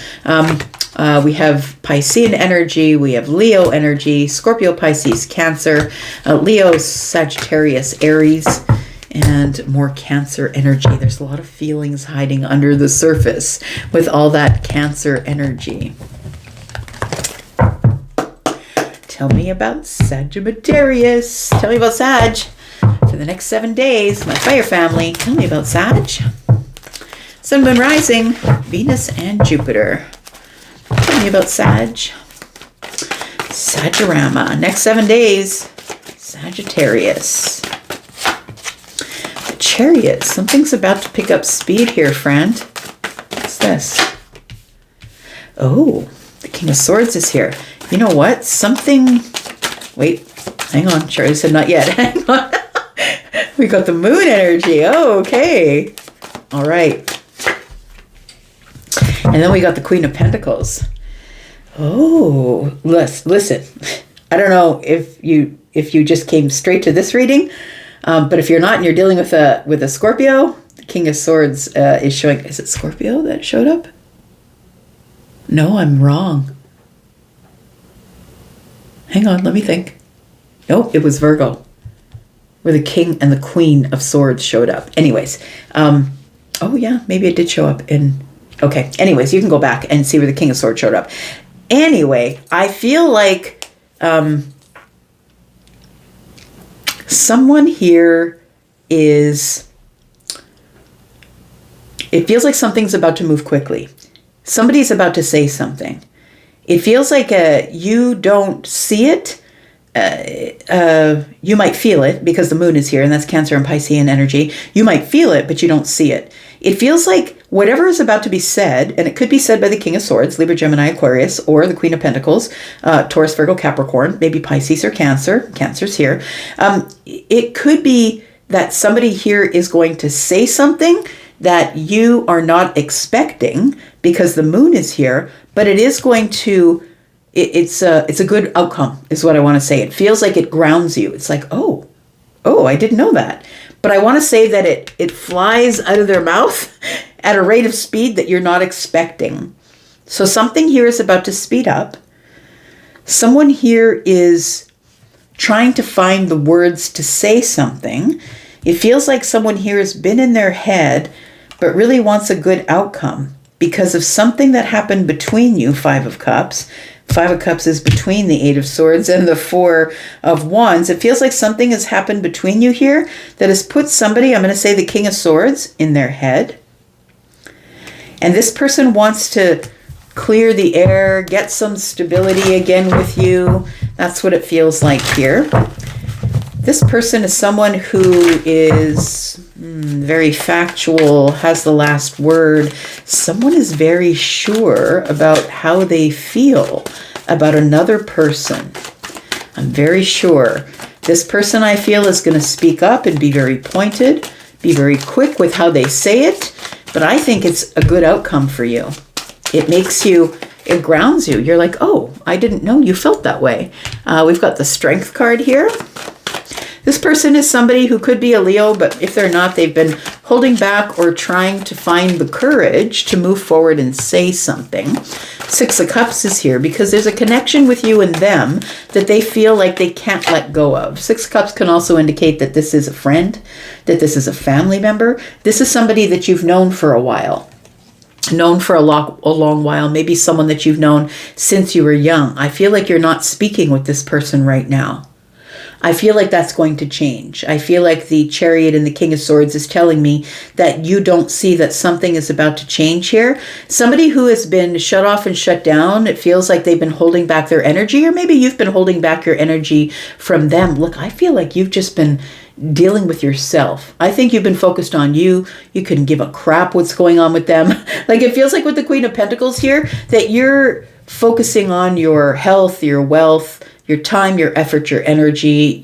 We have Piscean energy, we have Leo energy, Scorpio, Pisces, Cancer, Leo, Sagittarius, Aries, and more Cancer energy. There's a lot of feelings hiding under the surface with all that Cancer energy. Tell me about Sagittarius. Tell me about Sag for the next 7 days. My fire family. Tell me about Sag. Sun, Moon, Rising, Venus, and Jupiter. Tell me about Sag. Sagorama. Next 7 days. Sagittarius. Chariot. Something's about to pick up speed here, friend. What's this? Oh, the King of Swords is here. You know what? Something... Wait, hang on. Charlie said not yet. Hang on. We got the Moon energy. Oh, okay. All right. And then we got the Queen of Pentacles. Oh, listen. I don't know if you just came straight to this reading, but if you're not and you're dealing with a Scorpio, the King of Swords is showing. Is it Scorpio that showed up? No, I'm wrong. Hang on, let me think. Nope, it was Virgo, where the King and the Queen of Swords showed up. Anyways, oh yeah, maybe it did show up in... Okay, anyways, you can go back and see where the King of Swords showed up. Anyway, I feel like someone here is... It feels like something's about to move quickly. Somebody's about to say something. It feels like you don't see it. You might feel it because the Moon is here, and that's Cancer and Piscean energy. You might feel it, but you don't see it. It feels like whatever is about to be said, and it could be said by the King of Swords, Libra, Gemini, Aquarius, or the Queen of Pentacles, Taurus, Virgo, Capricorn, maybe Pisces or Cancer. Cancer's here. It could be that somebody here is going to say something that you are not expecting because the Moon is here, but it is going to... It's a good outcome, is what I want to say. It feels like it grounds you. It's like, oh, I didn't know that. But I want to say that it flies out of their mouth at a rate of speed that you're not expecting. So something here is about to speed up. Someone here is trying to find the words to say something. It feels like someone here has been in their head, but really wants a good outcome because of something that happened between you, Five of Cups. Five of Cups is between the Eight of Swords and the Four of Wands. It feels like something has happened between you here that has put somebody, I'm going to say the King of Swords, in their head. And this person wants to clear the air, get some stability again with you. That's what it feels like here. This person is someone who is very factual, has the last word. Someone is very sure about how they feel about another person. I'm very sure. This person, I feel, is going to speak up and be very pointed, be very quick with how they say it, but I think it's a good outcome for you. It makes you, it grounds you. You're like, oh, I didn't know you felt that way. We've got the Strength card here. This person is somebody who could be a Leo, but if they're not, they've been holding back or trying to find the courage to move forward and say something. Six of Cups is here because there's a connection with you and them that they feel like they can't let go of. Six of Cups can also indicate that this is a friend, that this is a family member. This is somebody that you've known for a while. Known for a long while, maybe someone that you've known since you were young. I feel like you're not speaking with this person right now. I feel like that's going to change. I feel like the Chariot and the King of Swords is telling me that you don't see that something is about to change here. Somebody who has been shut off and shut down, it feels like they've been holding back their energy, or maybe you've been holding back your energy from them. Look, I feel like you've just been dealing with yourself. I think you've been focused on you. You couldn't give a crap what's going on with them. Like it feels like with the Queen of Pentacles here, that you're focusing on your health, your wealth, your time, your effort, your energy,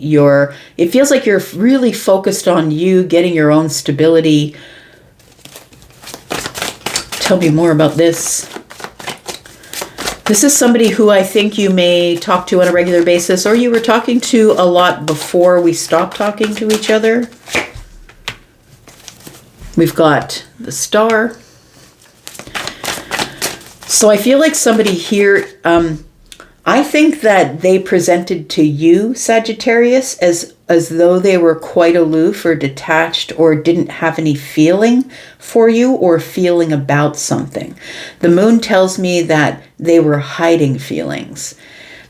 it feels like you're really focused on you getting your own stability. Tell me more about this. This is somebody who I think you may talk to on a regular basis, or you were talking to a lot before we stopped talking to each other. We've got the Star. So I feel like somebody here, I think that they presented to you, Sagittarius, as though they were quite aloof or detached or didn't have any feeling for you or feeling about something. The Moon tells me that they were hiding feelings,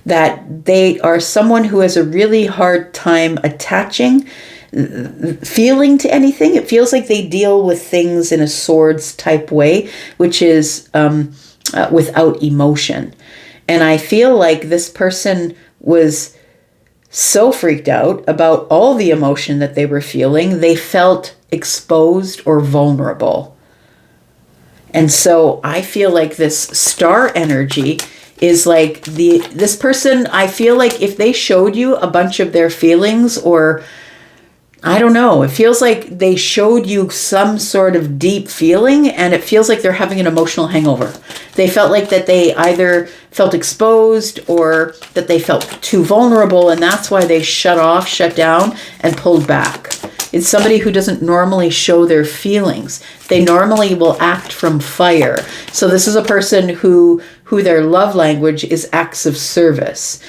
that they are someone who has a really hard time attaching feeling to anything. It feels like they deal with things in a swords type way, which is without emotion. And I feel like this person was so freaked out about all the emotion that they were feeling, they felt exposed or vulnerable. And so I feel like this Star energy is like this person, I feel like if they showed you a bunch of their feelings, or I don't know, it feels like they showed you some sort of deep feeling, and it feels like they're having an emotional hangover. They felt like that they either felt exposed or that they felt too vulnerable, and that's why they shut off, shut down, and pulled back. It's somebody who doesn't normally show their feelings. They normally will act from fire. So this is a person who their love language is acts of service,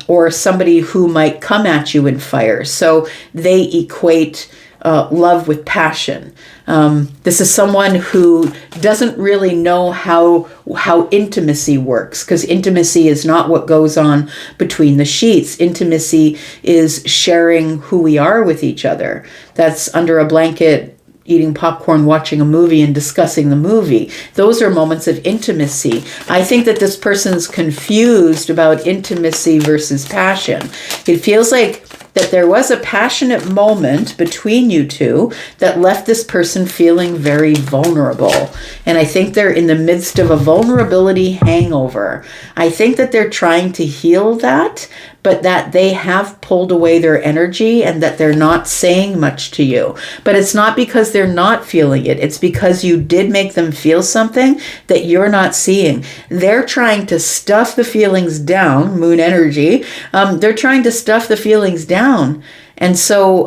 or somebody who might come at you in fire. So they equate love with passion. This is someone who doesn't really know how intimacy works, because intimacy is not what goes on between the sheets. Intimacy is sharing who we are with each other. That's under a blanket, eating popcorn, watching a movie, and discussing the movie. Those are moments of intimacy. I think that this person's confused about intimacy versus passion. It feels like that there was a passionate moment between you two that left this person feeling very vulnerable. And I think they're in the midst of a vulnerability hangover. I think that they're trying to heal that, but that they have pulled away their energy and that they're not saying much to you. But it's not because they're not feeling it. It's because you did make them feel something that you're not seeing. They're trying to stuff the feelings down, Moon energy. They're trying to stuff the feelings down. And so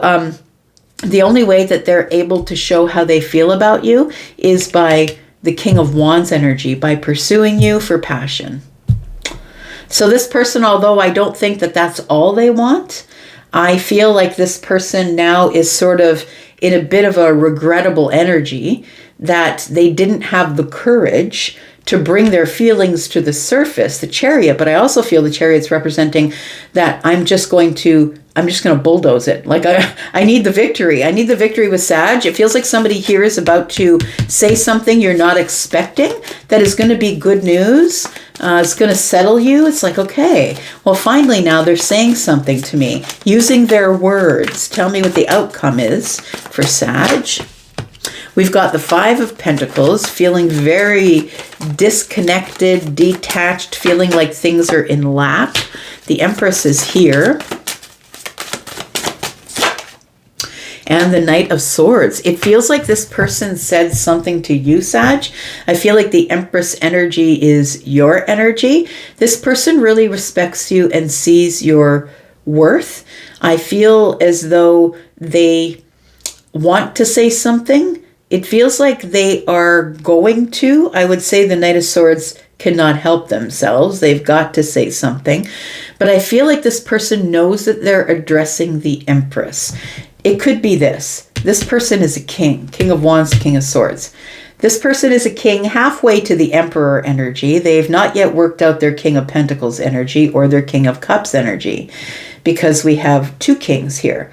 the only way that they're able to show how they feel about you is by the King of Wands energy, by pursuing you for passion. So this person, although I don't think that that's all they want, I feel like this person now is sort of in a bit of a regrettable energy that they didn't have the courage to bring their feelings to the surface, the Chariot. But I also feel the Chariot's representing that I'm just going to bulldoze it. Like I need the victory. I need the victory with Sag. It feels like somebody here is about to say something you're not expecting that is going to be good news. It's going to settle you. It's like, okay, well, finally now they're saying something to me, using their words. Tell me what the outcome is for Sag. We've got the Five of Pentacles, feeling very disconnected, detached, feeling like things are in lack. The Empress is here. and the Knight of Swords. It feels like this person said something to you, Sag. I feel like the Empress energy is your energy. This person really respects you and sees your worth. I feel as though they want to say something. It feels like they are going to. I would say the Knight of Swords cannot help themselves. They've got to say something. But I feel like this person knows that they're addressing the Empress. It could be this. This person is a king. King of Wands, King of Swords. This person is a king halfway to the Emperor energy. They've not yet worked out their King of Pentacles energy or their King of Cups energy, because we have two kings here.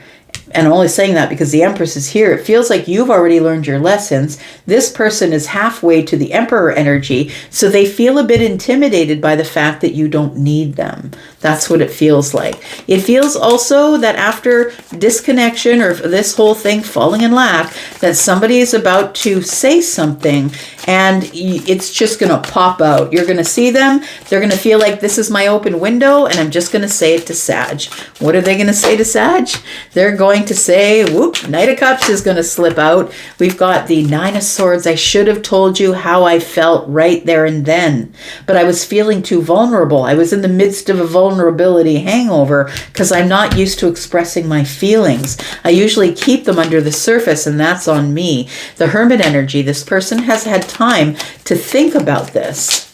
And I'm only saying that because the Empress is here. It feels like you've already learned your lessons. This person is halfway to the Emperor energy, so they feel a bit intimidated by the fact that you don't need them. That's what it feels like. It feels also that after disconnection or this whole thing falling in lack, that somebody is about to say something and it's just going to pop out. You're going to see them. They're going to feel like this is my open window and I'm just going to say it to Sag. What are they going to say to Sag? They're going to say, whoop, Knight of Cups is going to slip out. We've got the Nine of Swords. I should have told you how I felt right there and then, but I was feeling too vulnerable. I was in the midst of a vulnerability hangover because I'm not used to expressing my feelings. I usually keep them under the surface, and that's on me. The Hermit energy, this person has had time to think about this,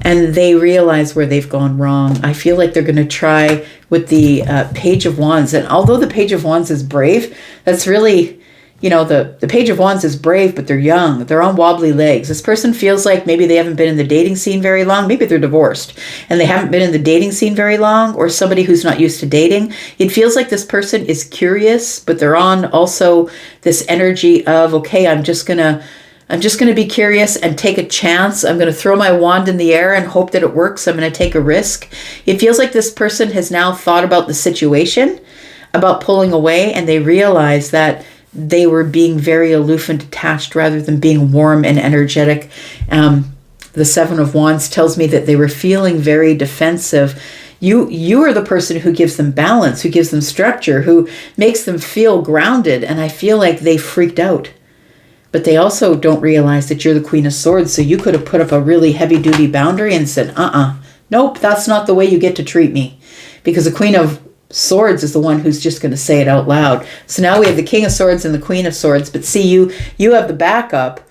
and they realize where they've gone wrong. I feel like they're going to try with the Page of Wands. And although the Page of Wands is brave, that's really, you know, the Page of Wands is brave, but they're young. They're on wobbly legs. This person feels like maybe they haven't been in the dating scene very long. Maybe they're divorced and they haven't been in the dating scene very long, or somebody who's not used to dating. It feels like this person is curious, but they're on also this energy of, okay, I'm just going to be curious and take a chance. I'm going to throw my wand in the air and hope that it works. I'm going to take a risk. It feels like this person has now thought about the situation, about pulling away, and they realize that they were being very aloof and detached rather than being warm and energetic. The Seven of Wands tells me that they were feeling very defensive. You are the person who gives them balance, who gives them structure, who makes them feel grounded. And I feel like they freaked out. But they also don't realize that you're the Queen of Swords, so you could have put up a really heavy-duty boundary and said, nope, that's not the way you get to treat me. Because the Queen of Swords is the one who's just going to say it out loud. So now we have the King of Swords and the Queen of Swords, but see, you have the backup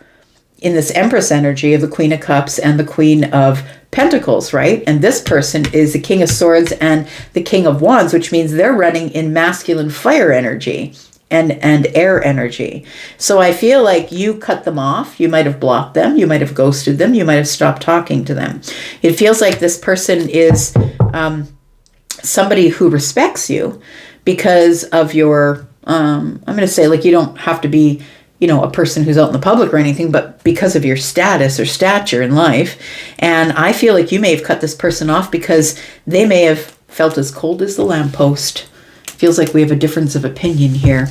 in this Empress energy of the Queen of Cups and the Queen of Pentacles, right? And this person is the King of Swords and the King of Wands, which means they're running in masculine fire energy and air energy. So I feel like you cut them off. You might have blocked them. You might have ghosted them. You might have stopped talking to them. It feels like this person is somebody who respects you because of your, I'm going to say, like, you don't have to be, you know, a person who's out in the public or anything, but because of your status or stature in life. And I feel like you may have cut this person off because they may have felt as cold as the lamppost. Feels like we have a difference of opinion here.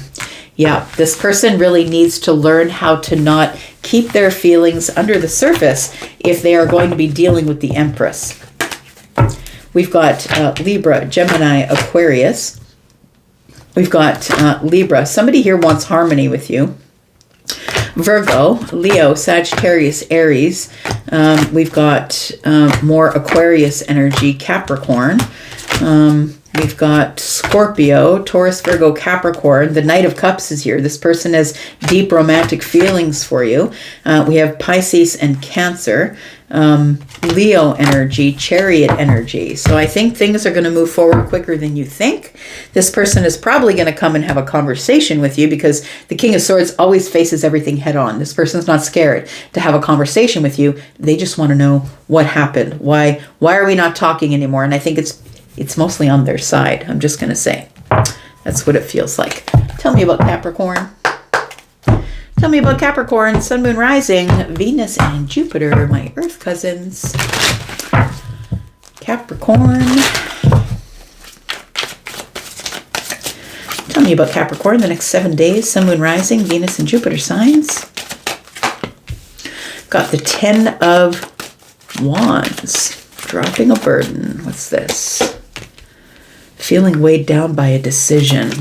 Yeah, this person really needs to learn how to not keep their feelings under the surface if they are going to be dealing with the Empress. We've got Libra, Gemini, Aquarius. We've got Libra. Somebody here wants harmony with you. Virgo, Leo, Sagittarius, Aries. We've got more Aquarius energy, Capricorn. We've got Scorpio, Taurus, Virgo, Capricorn. The Knight of Cups is here. This person has deep romantic feelings for you. We have Pisces and Cancer. Leo energy, Chariot energy. So I think things are going to move forward quicker than you think. This person is probably going to come and have a conversation with you because the King of Swords always faces everything head on. This person's not scared to have a conversation with you. They just want to know what happened. Why are we not talking anymore? And I think it's mostly on their side. I'm just going to say that's what it feels like. Tell me about Capricorn. Tell me about Capricorn, Sun, Moon, Rising, Venus, and Jupiter, my Earth cousins. Capricorn. Tell me about Capricorn, the next 7 days, Sun, Moon, Rising, Venus, and Jupiter signs. Got the 10 of Wands, dropping a burden. What's this? Feeling weighed down by a decision.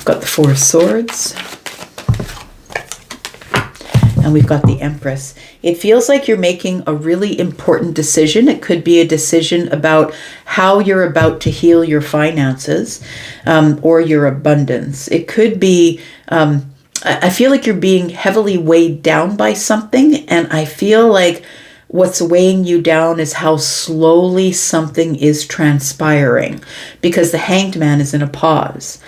We've got the Four of Swords. And we've got the Empress. It feels like you're making a really important decision. It could be a decision about how you're about to heal your finances or your abundance. It could be, I feel like you're being heavily weighed down by something. And I feel like what's weighing you down is how slowly something is transpiring, because the Hanged Man is in a pause.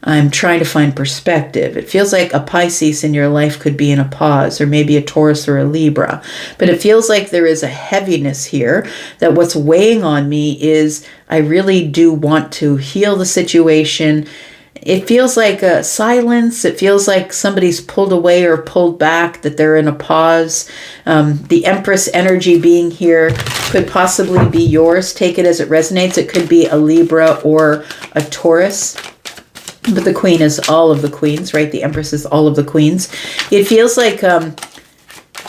I'm trying to find perspective. It feels like a Pisces in your life could be in a pause, or maybe a Taurus or a Libra. But it feels like there is a heaviness here, that what's weighing on me is I really do want to heal the situation. It feels like a silence. It feels like somebody's pulled away or pulled back, that they're in a pause. The Empress energy being here could possibly be yours. Take it as it resonates. It could be a Libra or a Taurus. But the Queen is all of the queens, right? The Empress is all of the queens. It feels like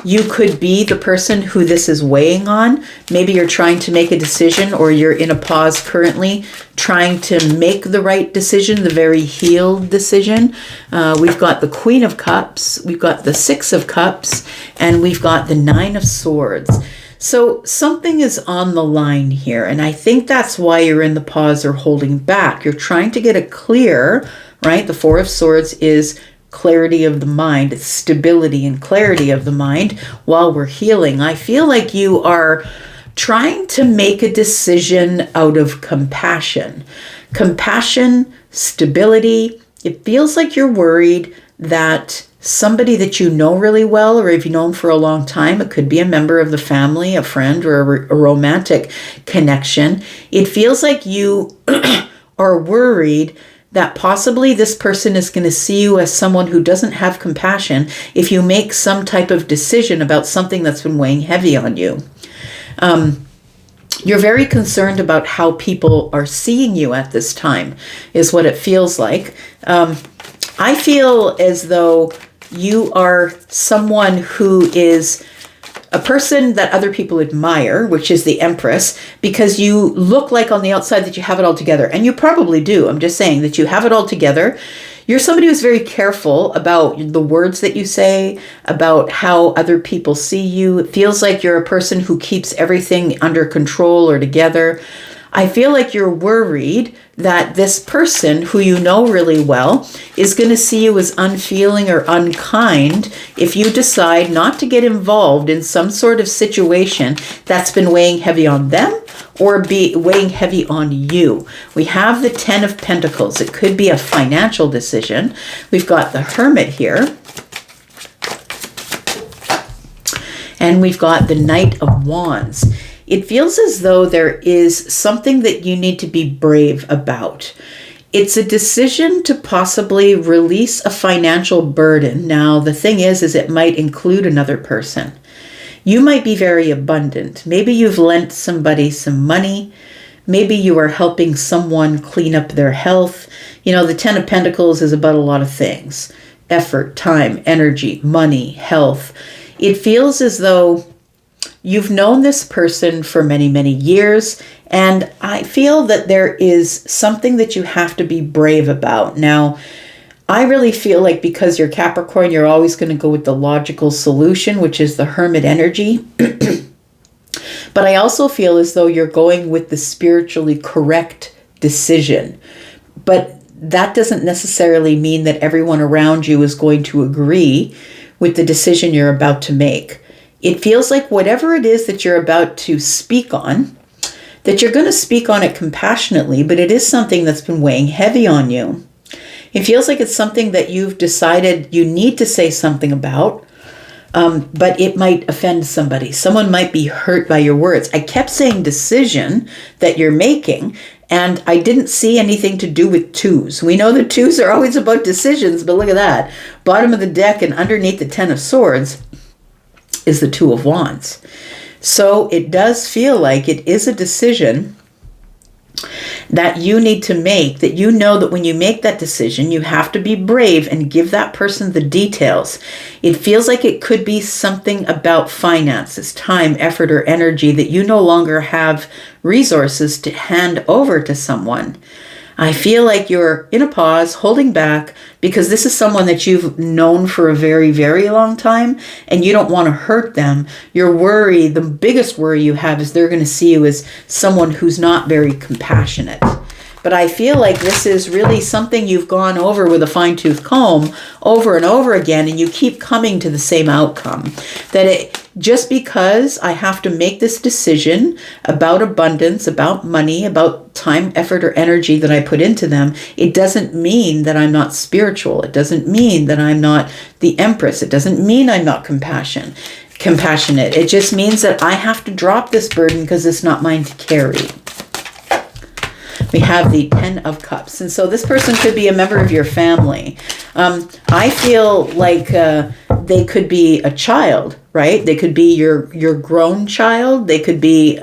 you could be the person who this is weighing on. Maybe you're trying to make a decision, or you're in a pause currently, trying to make the right decision, the very healed decision. We've got the Queen of Cups, we've got the Six of Cups, and we've got the Nine of Swords. So something is on the line here, and I think that's why you're in the pause or holding back. You're trying to get a clear, right? The Four of Swords is clarity of the mind. It's stability and clarity of the mind while we're healing. I feel like you are trying to make a decision out of compassion. Compassion, stability. It feels like you're worried that somebody that you know really well, or if you know them for a long time, it could be a member of the family, a friend, or a romantic connection. It feels like you are worried that possibly this person is going to see you as someone who doesn't have compassion if you make some type of decision about something that's been weighing heavy on you. You're very concerned about how people are seeing you at this time, is what it feels like. I feel as though you are someone who is a person that other people admire, which is the Empress, because you look like on the outside that you have it all together. And you probably do. I'm just saying that you have it all together. You're somebody who's very careful about the words that you say, about how other people see you. It feels like you're a person who keeps everything under control or together. I feel like you're worried that this person who you know really well is going to see you as unfeeling or unkind if you decide not to get involved in some sort of situation that's been weighing heavy on them or be weighing heavy on you. We have the Ten of Pentacles. It could be a financial decision. We've got the Hermit here. And we've got the Knight of Wands. It feels as though there is something that you need to be brave about. It's a decision to possibly release a financial burden. Now, the thing is it might include another person. You might be very abundant. Maybe you've lent somebody some money. Maybe you are helping someone clean up their health. You know, the Ten of Pentacles is about a lot of things. Effort, time, energy, money, health. It feels as though you've known this person for many, many years, and I feel that there is something that you have to be brave about. Now, I really feel like because you're Capricorn, you're always going to go with the logical solution, which is the Hermit energy. But I also feel as though you're going with the spiritually correct decision. But that doesn't necessarily mean that everyone around you is going to agree with the decision you're about to make. It feels like whatever it is that you're about to speak on, that you're going to speak on it compassionately, but it is something that's been weighing heavy on you. It feels like it's something that you've decided you need to say something about, but it might offend somebody. Someone might be hurt by your words. I kept saying decision that you're making, and I didn't see anything to do with twos. We know that twos are always about decisions, but look at that. Bottom of the deck and underneath the Ten of Swords is the Two of Wands. So it does feel like it is a decision that you need to make, that you know that when you make that decision, you have to be brave and give that person the details. It feels like it could be something about finances, time, effort, or energy that you no longer have resources to hand over to someone. I feel like you're in a pause, holding back, because this is someone that you've known for a very, very long time, and you don't want to hurt them. Your worry, the biggest worry you have, is they're going to see you as someone who's not very compassionate. But I feel like this is really something you've gone over with a fine-tooth comb over and over again, and you keep coming to the same outcome. Just because I have to make this decision about abundance, about money, about time, effort, or energy that I put into them, it doesn't mean that I'm not spiritual. It doesn't mean that I'm not the Empress. It doesn't mean I'm not compassionate. It just means that I have to drop this burden because it's not mine to carry. We have the 10 of Cups. And so this person could be a member of your family. I feel like they could be a child, right? They could be your grown child. They could be,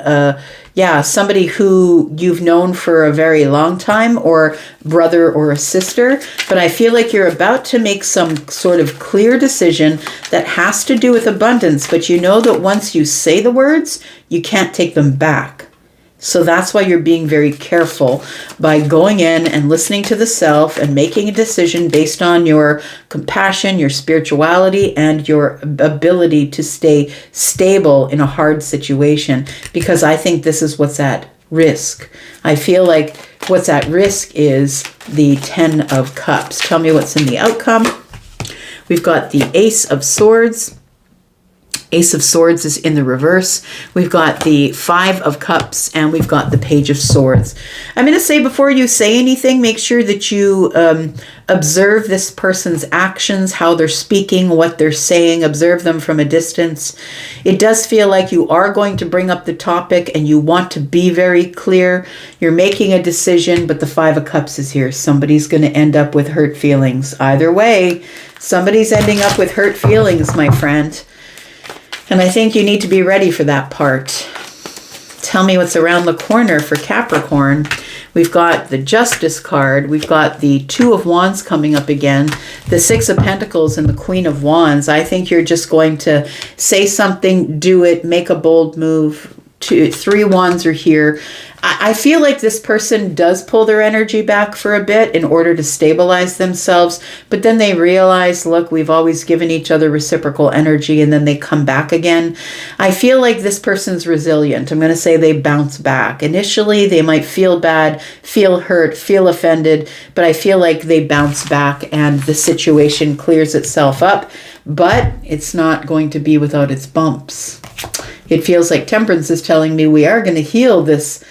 somebody who you've known for a very long time, or brother or a sister. But I feel like you're about to make some sort of clear decision that has to do with abundance. But you know that once you say the words, you can't take them back. So that's why you're being very careful by going in and listening to the self and making a decision based on your compassion, your spirituality, and your ability to stay stable in a hard situation. Because I think this is what's at risk. I feel like what's at risk is the 10 of Cups. Tell me what's in the outcome. We've got the Ace of Swords. Ace of Swords is in the reverse. We've got the 5 of Cups, and we've got the Page of Swords. I'm going to say, before you say anything, make sure that you observe this person's actions, how they're speaking, what they're saying. Observe them from a distance. It does feel like you are going to bring up the topic and you want to be very clear. You're making a decision, but the 5 of Cups is here. Somebody's going to end up with hurt feelings. Either way, somebody's ending up with hurt feelings, my friend. And I think you need to be ready for that part. Tell me what's around the corner for Capricorn. We've got the Justice card. We've got the 2 of Wands coming up again. The 6 of Pentacles and the Queen of Wands. I think you're just going to say something, do it, make a bold move. 3 Wands are here. I feel like this person does pull their energy back for a bit in order to stabilize themselves, but then they realize, look, we've always given each other reciprocal energy, and then they come back again. I feel like this person's resilient. I'm going to say they bounce back. Initially, they might feel bad, feel hurt, feel offended, but I feel like they bounce back and the situation clears itself up, but it's not going to be without its bumps. It feels like Temperance is telling me we are going to heal this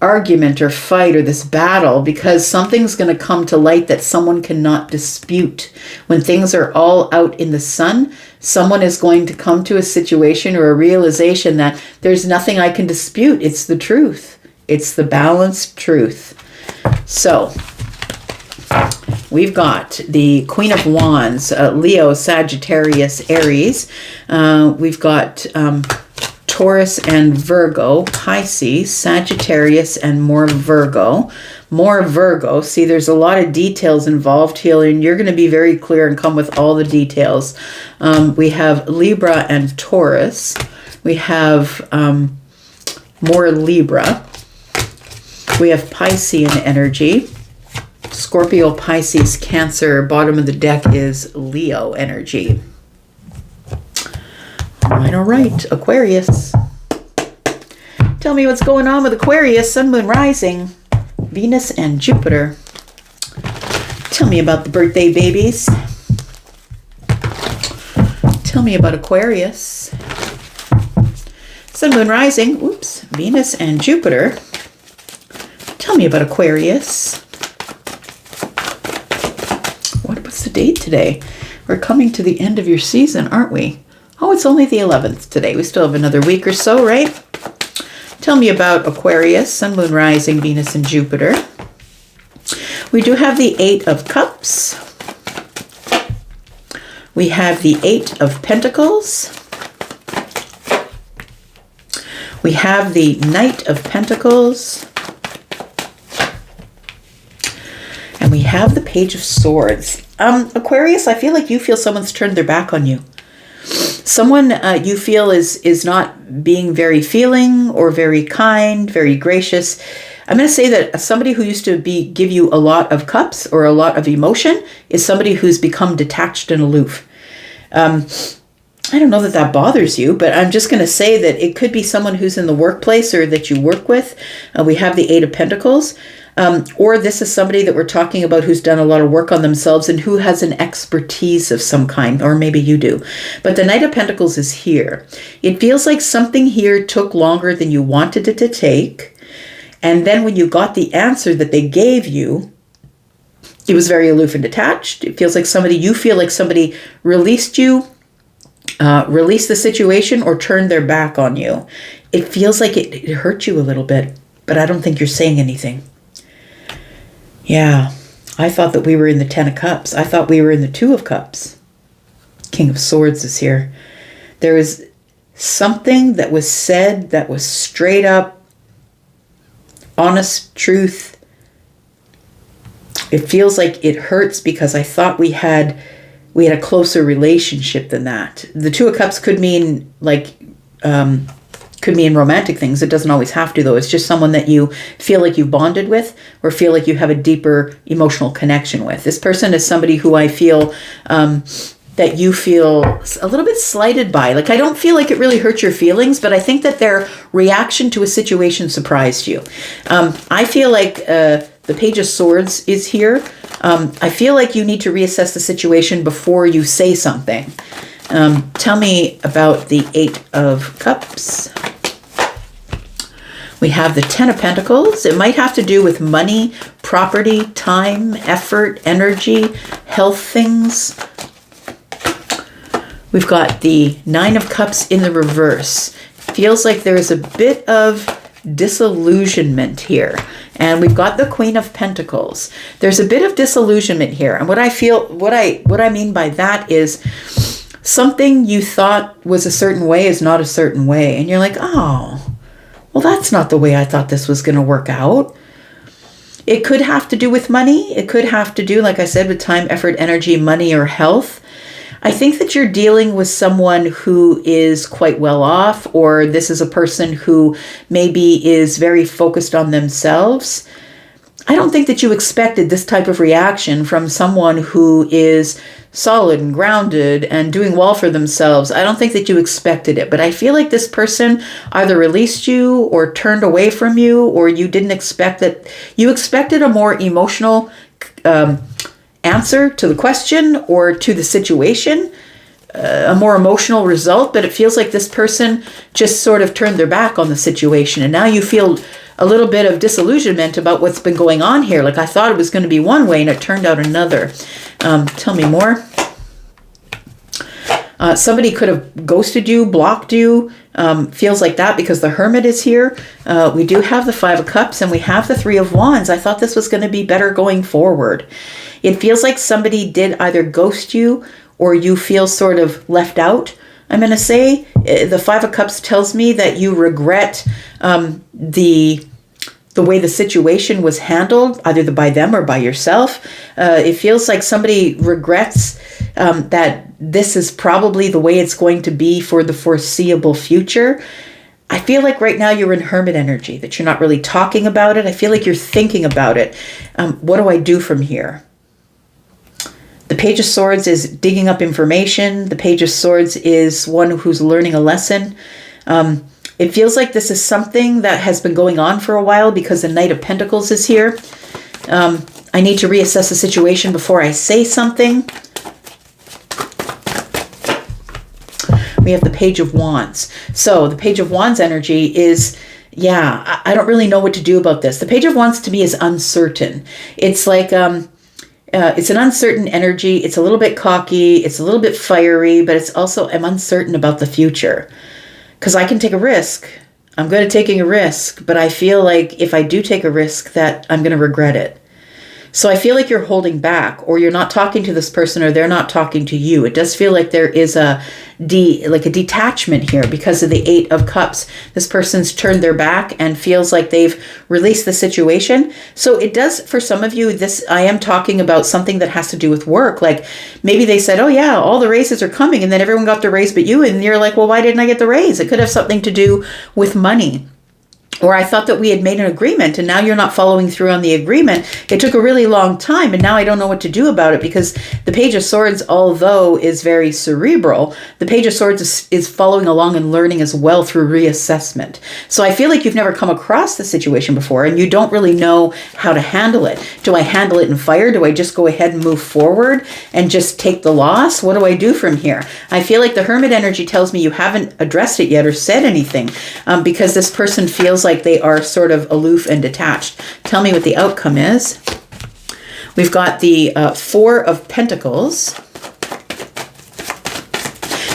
argument or fight or this battle, because something's going to come to light that someone cannot dispute. When things are all out in the sun, someone is going to come to a situation or a realization that there's nothing I can dispute. It's the truth. It's the balanced truth. So we've got the Queen of Wands, Leo, Sagittarius, Aries. We've got Taurus and Virgo, Pisces, Sagittarius, and more Virgo. More Virgo. See, there's a lot of details involved here, and you're going to be very clear and come with all the details. We have Libra and Taurus. We have more Libra. We have Piscean energy. Scorpio, Pisces, Cancer. Bottom of the deck is Leo energy. All right, Aquarius. Tell me what's going on with Aquarius, Sun, Moon, Rising, Venus, and Jupiter. Tell me about the birthday babies. Tell me about Aquarius. Sun, Moon, Rising, Venus, and Jupiter. Tell me about Aquarius. What's the date today? We're coming to the end of your season, aren't we? Oh, it's only the 11th today. We still have another week or so, right? Tell me about Aquarius, Sun, Moon, Rising, Venus, and Jupiter. We do have the 8 of Cups. We have the 8 of Pentacles. We have the Knight of Pentacles. And we have the Page of Swords. Aquarius, I feel like you feel someone's turned their back on you. Someone you feel is not being very feeling or very kind, very gracious. I'm going to say that somebody who used to give you a lot of cups or a lot of emotion is somebody who's become detached and aloof. I don't know that that bothers you, but I'm just going to say that it could be someone who's in the workplace or that you work with. We have the Eight of Pentacles. Or this is somebody that we're talking about who's done a lot of work on themselves and who has an expertise of some kind, or maybe you do. But the Knight of Pentacles is here. It feels like something here took longer than you wanted it to take. And then when you got the answer that they gave you, it was very aloof and detached. It feels like you feel like somebody released you, released the situation, or turned their back on you. It feels like it hurt you a little bit, but I don't think you're saying anything. Yeah, I thought that we were in the Ten of Cups. I thought we were in the Two of Cups. King of Swords is here. There was something that was said that was straight up, honest truth. It feels like it hurts because I thought we had a closer relationship than that. The Two of Cups could mean romantic things. It doesn't always have to, though. It's just someone that you feel like you've bonded with or feel like you have a deeper emotional connection with. This person is somebody who I feel that you feel a little bit slighted by. Like, I don't feel like it really hurt your feelings, but I think that their reaction to a situation surprised you. I feel like the Page of Swords is here. I feel like you need to reassess the situation before you say something. Tell me about the Eight of Cups. We have the Ten of Pentacles. It might have to do with money, property, time, effort, energy, health things. We've got the Nine of Cups in the reverse. Feels like there's a bit of disillusionment here. And we've got the Queen of Pentacles. There's a bit of disillusionment here. And what I mean by that is something you thought was a certain way is not a certain way. And you're like, oh, well, that's not the way I thought this was going to work out. It could have to do with money. It could have to do, like I said, with time, effort, energy, money, or health. I think that you're dealing with someone who is quite well off, or this is a person who maybe is very focused on themselves. I don't think that you expected this type of reaction from someone who is solid and grounded and doing well for themselves. I don't think that you expected it, but I feel like this person either released you or turned away from you, or you didn't expect that. You expected a more emotional answer to the question or to the situation, a more emotional result, but it feels like this person just sort of turned their back on the situation, and now you feel a little bit of disillusionment about what's been going on here. Like, I thought it was going to be one way and it turned out another. Tell me more. Somebody could have ghosted you, blocked you. Feels like that because the Hermit is here. We do have the Five of Cups and we have the Three of Wands. I thought this was going to be better going forward. It feels like somebody did either ghost you or you feel sort of left out. I'm going to say the Five of Cups tells me that you regret the way the situation was handled, either by them or by yourself. It feels like somebody regrets that this is probably the way it's going to be for the foreseeable future. I feel like right now you're in Hermit energy, that you're not really talking about it. I feel like you're thinking about it. What do I do from here? The Page of Swords is digging up information. The Page of Swords is one who's learning a lesson. It feels like this is something that has been going on for a while because the Knight of Pentacles is here. I need to reassess the situation before I say something. We have the Page of Wands. So the Page of Wands energy is, I don't really know what to do about this. The Page of Wands to me is uncertain. It's like, it's an uncertain energy. It's a little bit cocky. It's a little bit fiery, but it's also, I'm uncertain about the future. Because I can take a risk. I'm good at taking a risk, but I feel like if I do take a risk that I'm going to regret it. So I feel like you're holding back, or you're not talking to this person, or they're not talking to you. It does feel like there is a detachment here because of the Eight of Cups. This person's turned their back and feels like they've released the situation. So it does, for some of you, this, I am talking about something that has to do with work. Like maybe they said, oh yeah, all the raises are coming, and then everyone got the raise but you, and you're like, well, why didn't I get the raise? It could have something to do with money. Or I thought that we had made an agreement and now you're not following through on the agreement. It took a really long time and now I don't know what to do about it, because the Page of Swords, although is very cerebral, the Page of Swords is following along and learning as well through reassessment. So I feel like you've never come across the situation before and you don't really know how to handle it. Do I handle it in fire? Do I just go ahead and move forward and just take the loss? What do I do from here? I feel like the Hermit energy tells me you haven't addressed it yet or said anything, because this person feels like they are sort of aloof and detached. Tell me what the outcome is. We've got the Four of Pentacles.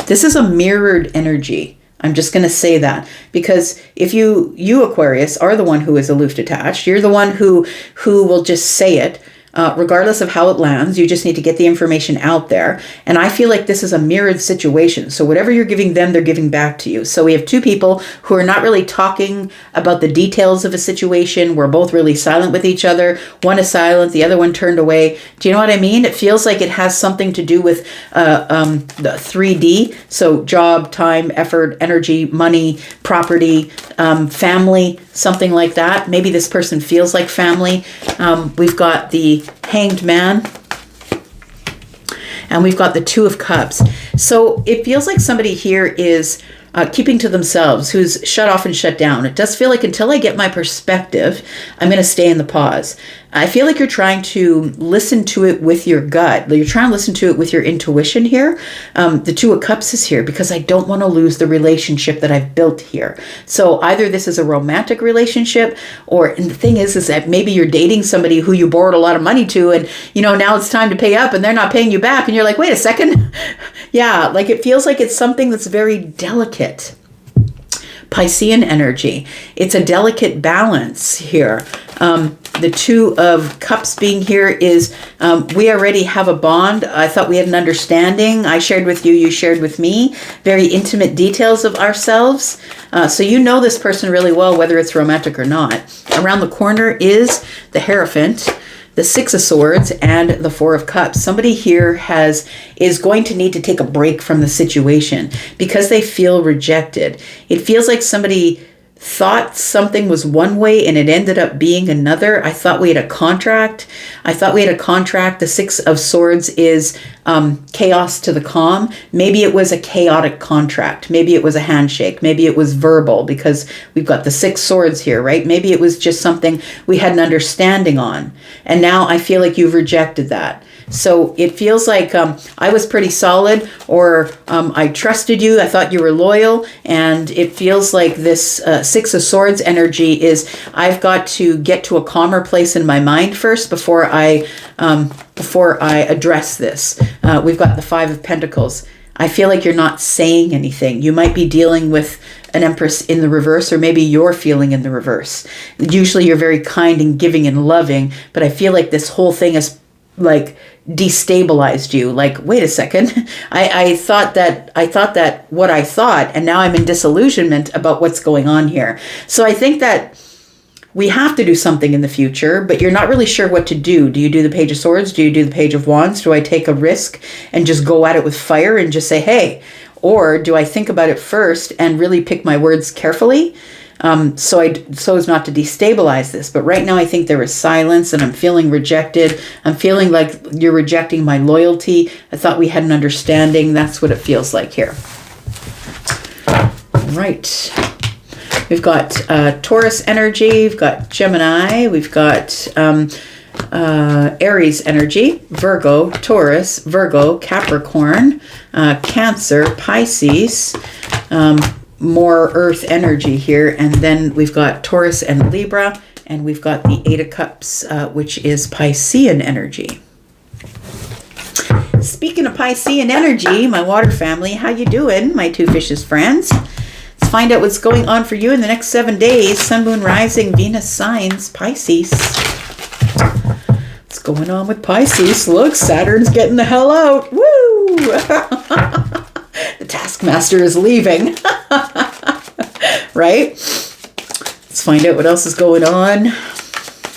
This is a mirrored energy. I'm just going to say that, because if you Aquarius are the one who is aloof detached, you're the one who will just say it. Regardless of how it lands, you just need to get the information out there. And I feel like this is a mirrored situation. So whatever you're giving them, they're giving back to you. So we have two people who are not really talking about the details of a situation. We're both really silent with each other. One is silent, the other one turned away. Do you know what I mean? It feels like it has something to do with the 3D. So job, time, effort, energy, money, property, family, something like that. Maybe this person feels like family. We've got the Hanged Man, and we've got the Two of Cups. So it feels like somebody here is keeping to themselves, who's shut off and shut down. It does feel like until I get my perspective, I'm going to stay in the pause. I feel like you're trying to listen to it with your gut. You're trying to listen to it with your intuition here. The Two of Cups is here because I don't want to lose the relationship that I've built here. So either this is a romantic relationship, and the thing is that maybe you're dating somebody who you borrowed a lot of money to, and now it's time to pay up and they're not paying you back. And you're like, wait a second. Yeah, like it feels like it's something that's very delicate. Piscean energy. It's a delicate balance here. The Two of Cups being here is we already have a bond. I thought we had an understanding. I shared with you, you shared with me. Very intimate details of ourselves. So you know this person really well, whether it's romantic or not. Around the corner is the Hierophant, the Six of Swords, and the Four of Cups. Somebody here is going to need to take a break from the situation because they feel rejected. It feels like somebody thought something was one way and it ended up being another. I thought we had a contract. The Six of Swords is chaos to the calm. Maybe it was a chaotic contract. Maybe it was a handshake. Maybe it was verbal, because we've got the Six Swords here, right? Maybe it was just something we had an understanding on. And now I feel like you've rejected that. So it feels like I was pretty solid, or I trusted you. I thought you were loyal. And it feels like this Six of Swords energy is I've got to get to a calmer place in my mind first before I address this. We've got the Five of Pentacles. I feel like you're not saying anything. You might be dealing with an Empress in the reverse, or maybe you're feeling in the reverse. Usually you're very kind and giving and loving, but I feel like this whole thing is like destabilized you. Like, wait a second, I thought that what I thought, and now I'm in disillusionment about what's going on here. So I think that we have to do something in the future, but you're not really sure what to do. Do you do the Page of Swords? Do you do the Page of Wands? Do I take a risk and just go at it with fire and just say, hey? Or do I think about it first and really pick my words carefully so as not to destabilize this? But right now I think there is silence and I'm feeling rejected. I'm feeling like you're rejecting my loyalty. I thought we had an understanding. That's what it feels like here. All right. We've got Taurus energy, we've got Gemini, we've got Aries energy, Virgo, Taurus, Virgo, Capricorn, Cancer, Pisces, more earth energy here, and then we've got Taurus and Libra, and we've got the Eight of Cups, which is Piscean energy. Speaking of Piscean energy, my water family, how you doing, my two fishes friends? Let's find out what's going on for you in the next 7 days. Sun, Moon, Rising, Venus signs, Pisces. What's going on with Pisces? Look, Saturn's getting the hell out. Woo! The taskmaster is leaving. Right? Let's find out what else is going on. I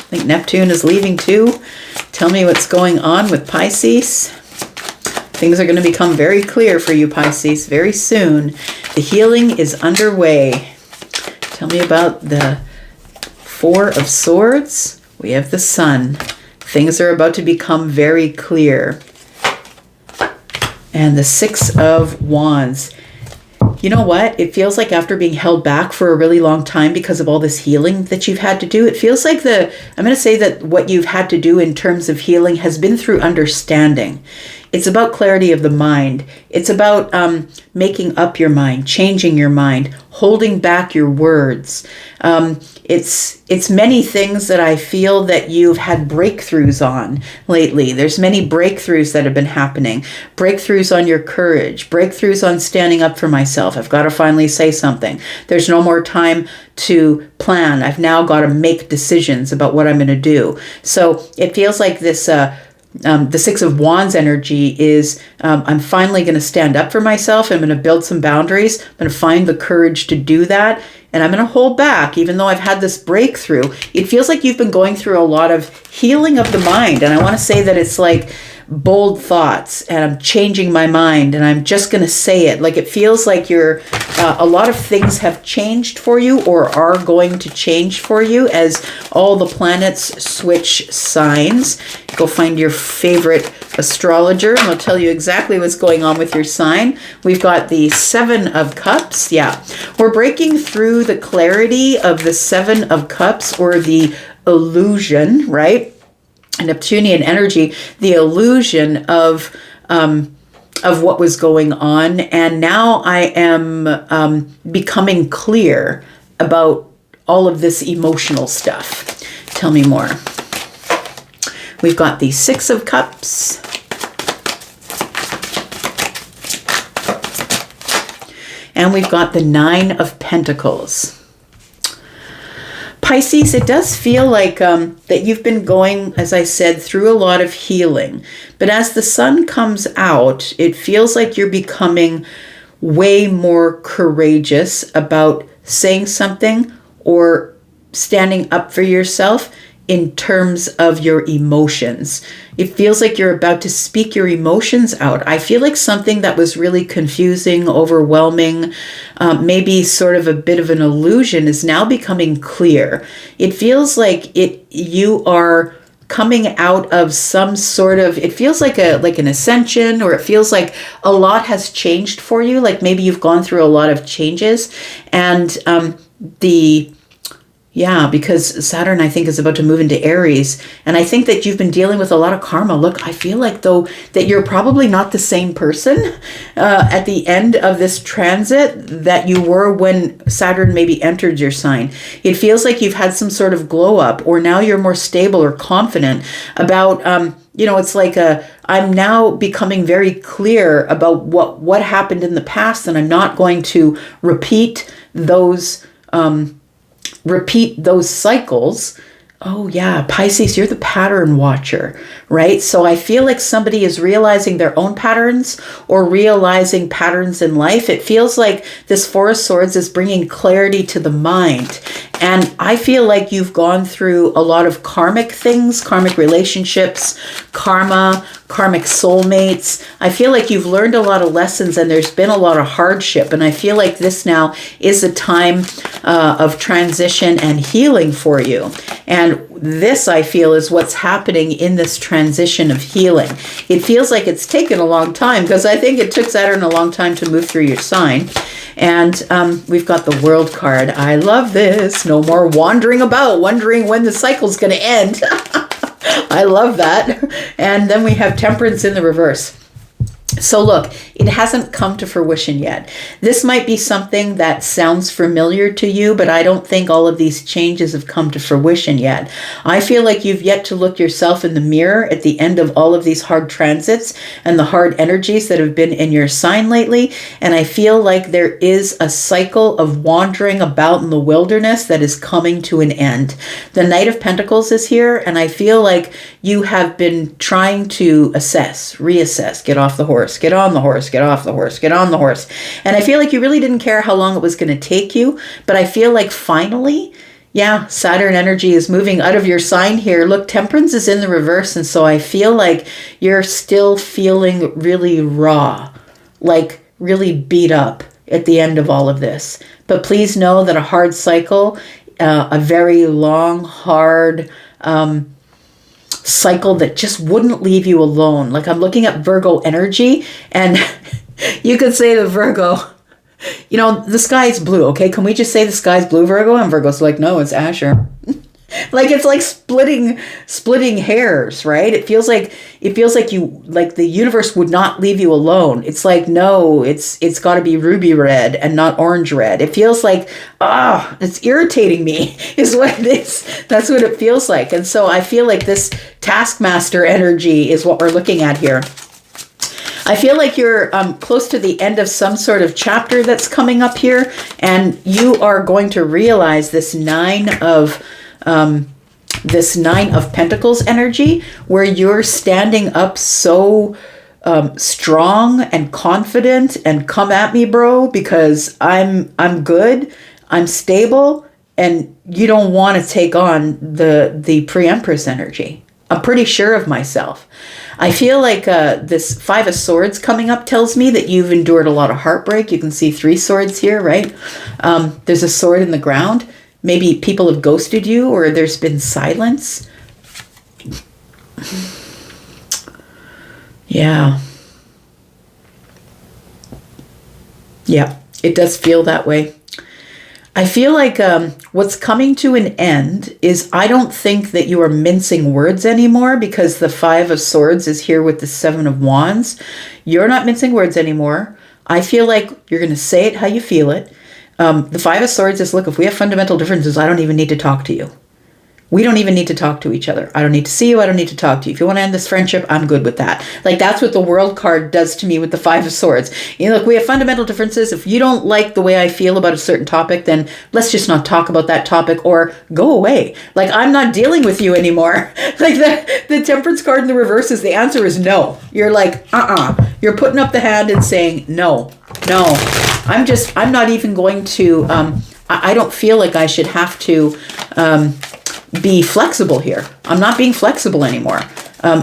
think Neptune is leaving too. Tell me what's going on with Pisces. Things are going to become very clear for you, Pisces, very soon. The healing is underway. Tell me about the Four of Swords. We have the Sun. Things are about to become very clear. And the Six of Wands. You know what? It feels like after being held back for a really long time because of all this healing that you've had to do, it feels like I'm going to say that what you've had to do in terms of healing has been through understanding. It's about clarity of the mind. It's about making up your mind, changing your mind, holding back your words. It's many things that I feel that you've had breakthroughs on lately. There's many breakthroughs that have been happening. Breakthroughs on your courage. Breakthroughs on standing up for myself. I've got to finally say something. There's no more time to plan. I've now got to make decisions about what I'm going to do. So it feels like this... the Six of Wands energy is I'm finally going to stand up for myself. I'm going to build some boundaries. I'm going to find the courage to do that. And I'm going to hold back, even though I've had this breakthrough. It feels like you've been going through a lot of healing of the mind. And I want to say that it's like bold thoughts, and I'm changing my mind, and I'm just going to say it. Like it feels like a lot of things have changed for you or are going to change for you as all the planets switch signs. Go find your favorite astrologer and they'll tell you exactly what's going on with your sign. We've got the Seven of Cups. Yeah, we're breaking through the clarity of the Seven of Cups, or the illusion, right? Neptunian energy, the illusion of what was going on. And now I am becoming clear about all of this emotional stuff. Tell me more. We've got the Six of Cups. And we've got the Nine of Pentacles. Pisces, it does feel like that you've been going, as I said, through a lot of healing. But as the sun comes out, it feels like you're becoming way more courageous about saying something or standing up for yourself in terms of your emotions. It feels like you're about to speak your emotions out. I feel like something that was really confusing, overwhelming, maybe sort of a bit of an illusion is now becoming clear. It feels like you are coming out of some sort of, it feels like an ascension, or it feels like a lot has changed for you. Like maybe you've gone through a lot of changes, and because Saturn, I think, is about to move into Aries. And I think that you've been dealing with a lot of karma. Look, I feel like, though, that you're probably not the same person at the end of this transit that you were when Saturn maybe entered your sign. It feels like you've had some sort of glow up, or now you're more stable or confident about, it's like I'm now becoming very clear about what happened in the past, and I'm not going to repeat those cycles. Oh yeah, Pisces, you're the pattern watcher, right? So I feel like somebody is realizing their own patterns or realizing patterns in life. It feels like this Four of Swords is bringing clarity to the mind. And I feel like you've gone through a lot of karmic things, karmic relationships, karma, karmic soulmates. I feel like you've learned a lot of lessons, and there's been a lot of hardship. And I feel like this now is a time of transition and healing for you. And this, I feel, is what's happening in this transition of healing. It feels like it's taken a long time, because I think it took Saturn a long time to move through your sign. And we've got the World card. I love this. No more wandering about, wondering when the cycle's going to end. I love that. And then we have Temperance in the reverse. So look, it hasn't come to fruition yet. This might be something that sounds familiar to you, but I don't think all of these changes have come to fruition yet. I feel like you've yet to look yourself in the mirror at the end of all of these hard transits and the hard energies that have been in your sign lately. And I feel like there is a cycle of wandering about in the wilderness that is coming to an end. The Knight of Pentacles is here, and I feel like you have been trying to assess, reassess, get off the horse, get on the horse, get off the horse, get on the horse. And I feel like you really didn't care how long it was going to take you, but I feel like finally, Saturn energy is moving out of your sign here. Look, Temperance is in the reverse, and so I feel like you're still feeling really raw, like really beat up at the end of all of this. But please know that a hard cycle a very long, hard cycle that just wouldn't leave you alone. Like I'm looking at Virgo energy, and you could say to Virgo, you know, the sky is blue, okay? Can we just say the sky's blue, Virgo? And Virgo's like, no, it's Asher. Like it's like splitting hairs, right? It feels like you, like the universe would not leave you alone. It's like, no, it's got to be ruby red and not orange red. It feels like, it's irritating me is what it is. That's what it feels like. And so I feel like this taskmaster energy is what we're looking at here. I feel like you're close to the end of some sort of chapter that's coming up here, and you are going to realize this Nine of Pentacles energy, where you're standing up so strong and confident, and come at me, bro, because I'm good, I'm stable, and you don't want to take on the pre-empress energy. I'm pretty sure of myself. I feel like this Five of Swords coming up tells me that you've endured a lot of heartbreak. You can see 3 swords here, right? There's a sword in the ground. Maybe people have ghosted you, or there's been silence. Yeah. Yeah, it does feel that way. I feel like what's coming to an end is, I don't think that you are mincing words anymore, because the Five of Swords is here with the Seven of Wands. You're not mincing words anymore. I feel like you're going to say it how you feel it. The Five of Swords is, look, if we have fundamental differences, I don't even need to talk to you. We don't even need to talk to each other. I don't need to see you. I don't need to talk to you. If you want to end this friendship, I'm good with that. Like, that's what the World card does to me with the Five of Swords. You know, look, we have fundamental differences. If you don't like the way I feel about a certain topic, then let's just not talk about that topic, or go away. Like, I'm not dealing with you anymore. Like, the Temperance card in the reverse is, the answer is no. You're like, You're putting up the hand and saying, no. I'm not even going to, I don't feel like I should have to be flexible here. I'm not being flexible anymore.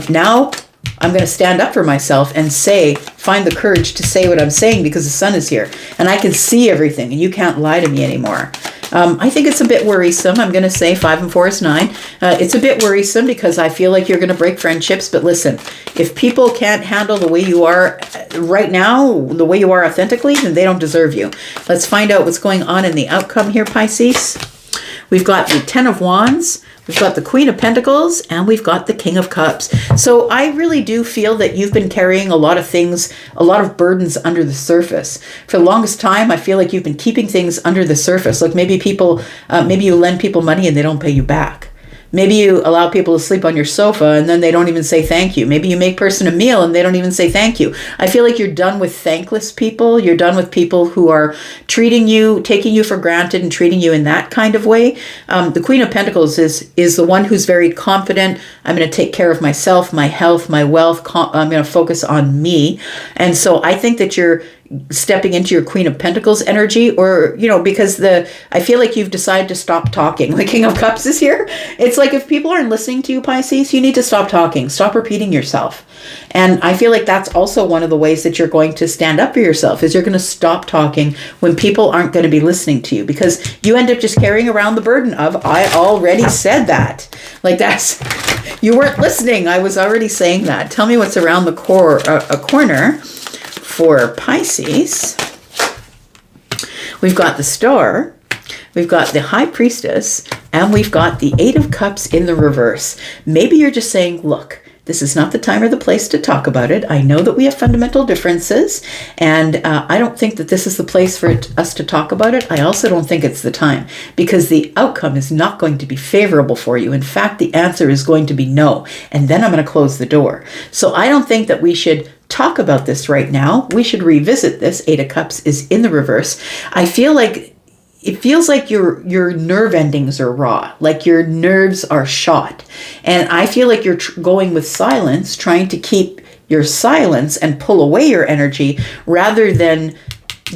Now I'm going to stand up for myself and find the courage to say what I'm saying, because the sun is here and I can see everything, and you can't lie to me anymore. I think it's a bit worrisome. I'm going to say 5 and 4 is 9. It's a bit worrisome because I feel like you're going to break friendships. But listen, if people can't handle the way you are right now, the way you are authentically, then they don't deserve you. Let's find out what's going on in the outcome here, Pisces. We've got the Ten of Wands, we've got the Queen of Pentacles, and we've got the King of Cups. So I really do feel that you've been carrying a lot of things, a lot of burdens under the surface. For the longest time, I feel like you've been keeping things under the surface. Like maybe you lend people money and they don't pay you back. Maybe you allow people to sleep on your sofa and then they don't even say thank you. Maybe you make person a meal and they don't even say thank you. I feel like you're done with thankless people. You're done with people who are taking you for granted and treating you in that kind of way. The Queen of Pentacles is the one who's very confident. I'm going to take care of myself, my health, my wealth. I'm going to focus on me. And so I think that you're stepping into your Queen of Pentacles energy, or, because I feel like you've decided to stop talking. The King of Cups is here. It's like, if people aren't listening to you, Pisces, you need to stop talking, stop repeating yourself. And I feel like that's also one of the ways that you're going to stand up for yourself, is you're going to stop talking when people aren't going to be listening to you, because you end up just carrying around the burden of, I already said that. Like, you weren't listening. I was already saying that. Tell me what's around the corner for Pisces. We've got the Star, we've got the High Priestess, and we've got the Eight of Cups in the reverse. Maybe you're just saying, look, this is not the time or the place to talk about it. I know that we have fundamental differences, and I don't think that this is the place for us to talk about it. I also don't think it's the time, because the outcome is not going to be favorable for you. In fact, the answer is going to be no, and then I'm going to close the door. So I don't think that we should talk about this right now. We should revisit this. Eight of Cups is in the reverse. I feel like it feels like your nerve endings are raw, like your nerves are shot. And I feel like you're going with silence, trying to keep your silence and pull away your energy rather than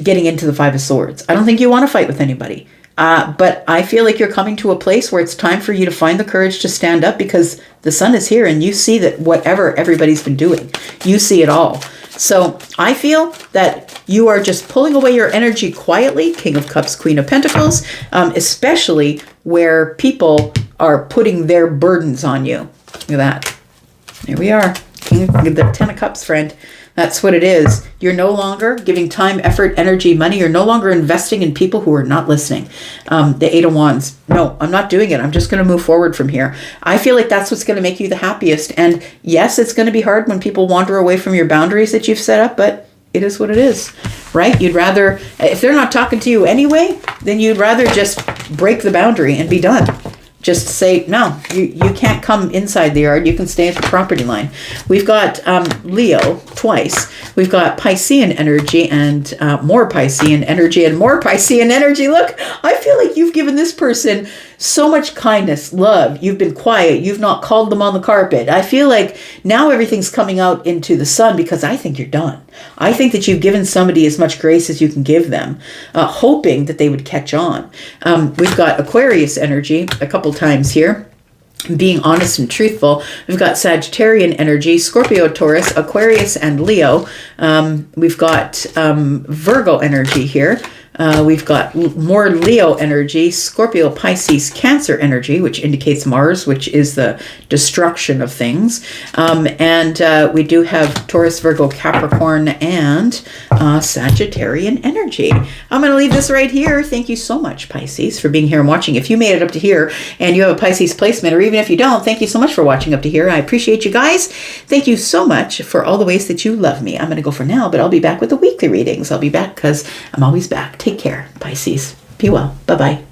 getting into the Five of Swords. I don't think you want to fight with anybody. But I feel like you're coming to a place where it's time for you to find the courage to stand up, because the sun is here and you see that whatever everybody's been doing, you see it all. So I feel that you are just pulling away your energy quietly, King of Cups, Queen of Pentacles, especially where people are putting their burdens on you. Look at that. There we are. The Ten of Cups, friend. That's what it is. You're no longer giving time, effort, energy, money. You're no longer investing in people who are not listening. The Eight of Wands. No, I'm not doing it. I'm just going to move forward from here. I feel like that's what's going to make you the happiest. And yes, it's going to be hard when people wander away from your boundaries that you've set up, but it is what it is, right? You'd rather, if they're not talking to you anyway, then you'd rather just break the boundary and be done. Just say, no, you can't come inside the yard. You can stay at the property line. We've got Leo twice. We've got Piscean energy and more Piscean energy and more Piscean energy. Look, I feel like you've given this person so much kindness, love. You've been quiet. You've not called them on the carpet. I feel like now everything's coming out into the sun because I think you're done. I think that you've given somebody as much grace as you can give them, hoping that they would catch on. We've got Aquarius energy a couple times here. Being honest and truthful. We've got Sagittarian energy, Scorpio, Taurus, Aquarius, and Leo. We've got Virgo energy here. We've got more Leo energy, Scorpio, Pisces, Cancer energy, which indicates Mars, which is the destruction of things. And we do have Taurus, Virgo, Capricorn, and Sagittarian energy. I'm going to leave this right here. Thank you so much, Pisces, for being here and watching. If you made it up to here and you have a Pisces placement, or even if you don't, thank you so much for watching up to here. I appreciate you guys. Thank you so much for all the ways that you love me. I'm going to go for now, but I'll be back with the weekly readings. I'll be back because I'm always back. Take care, Pisces. Be well. Bye-bye.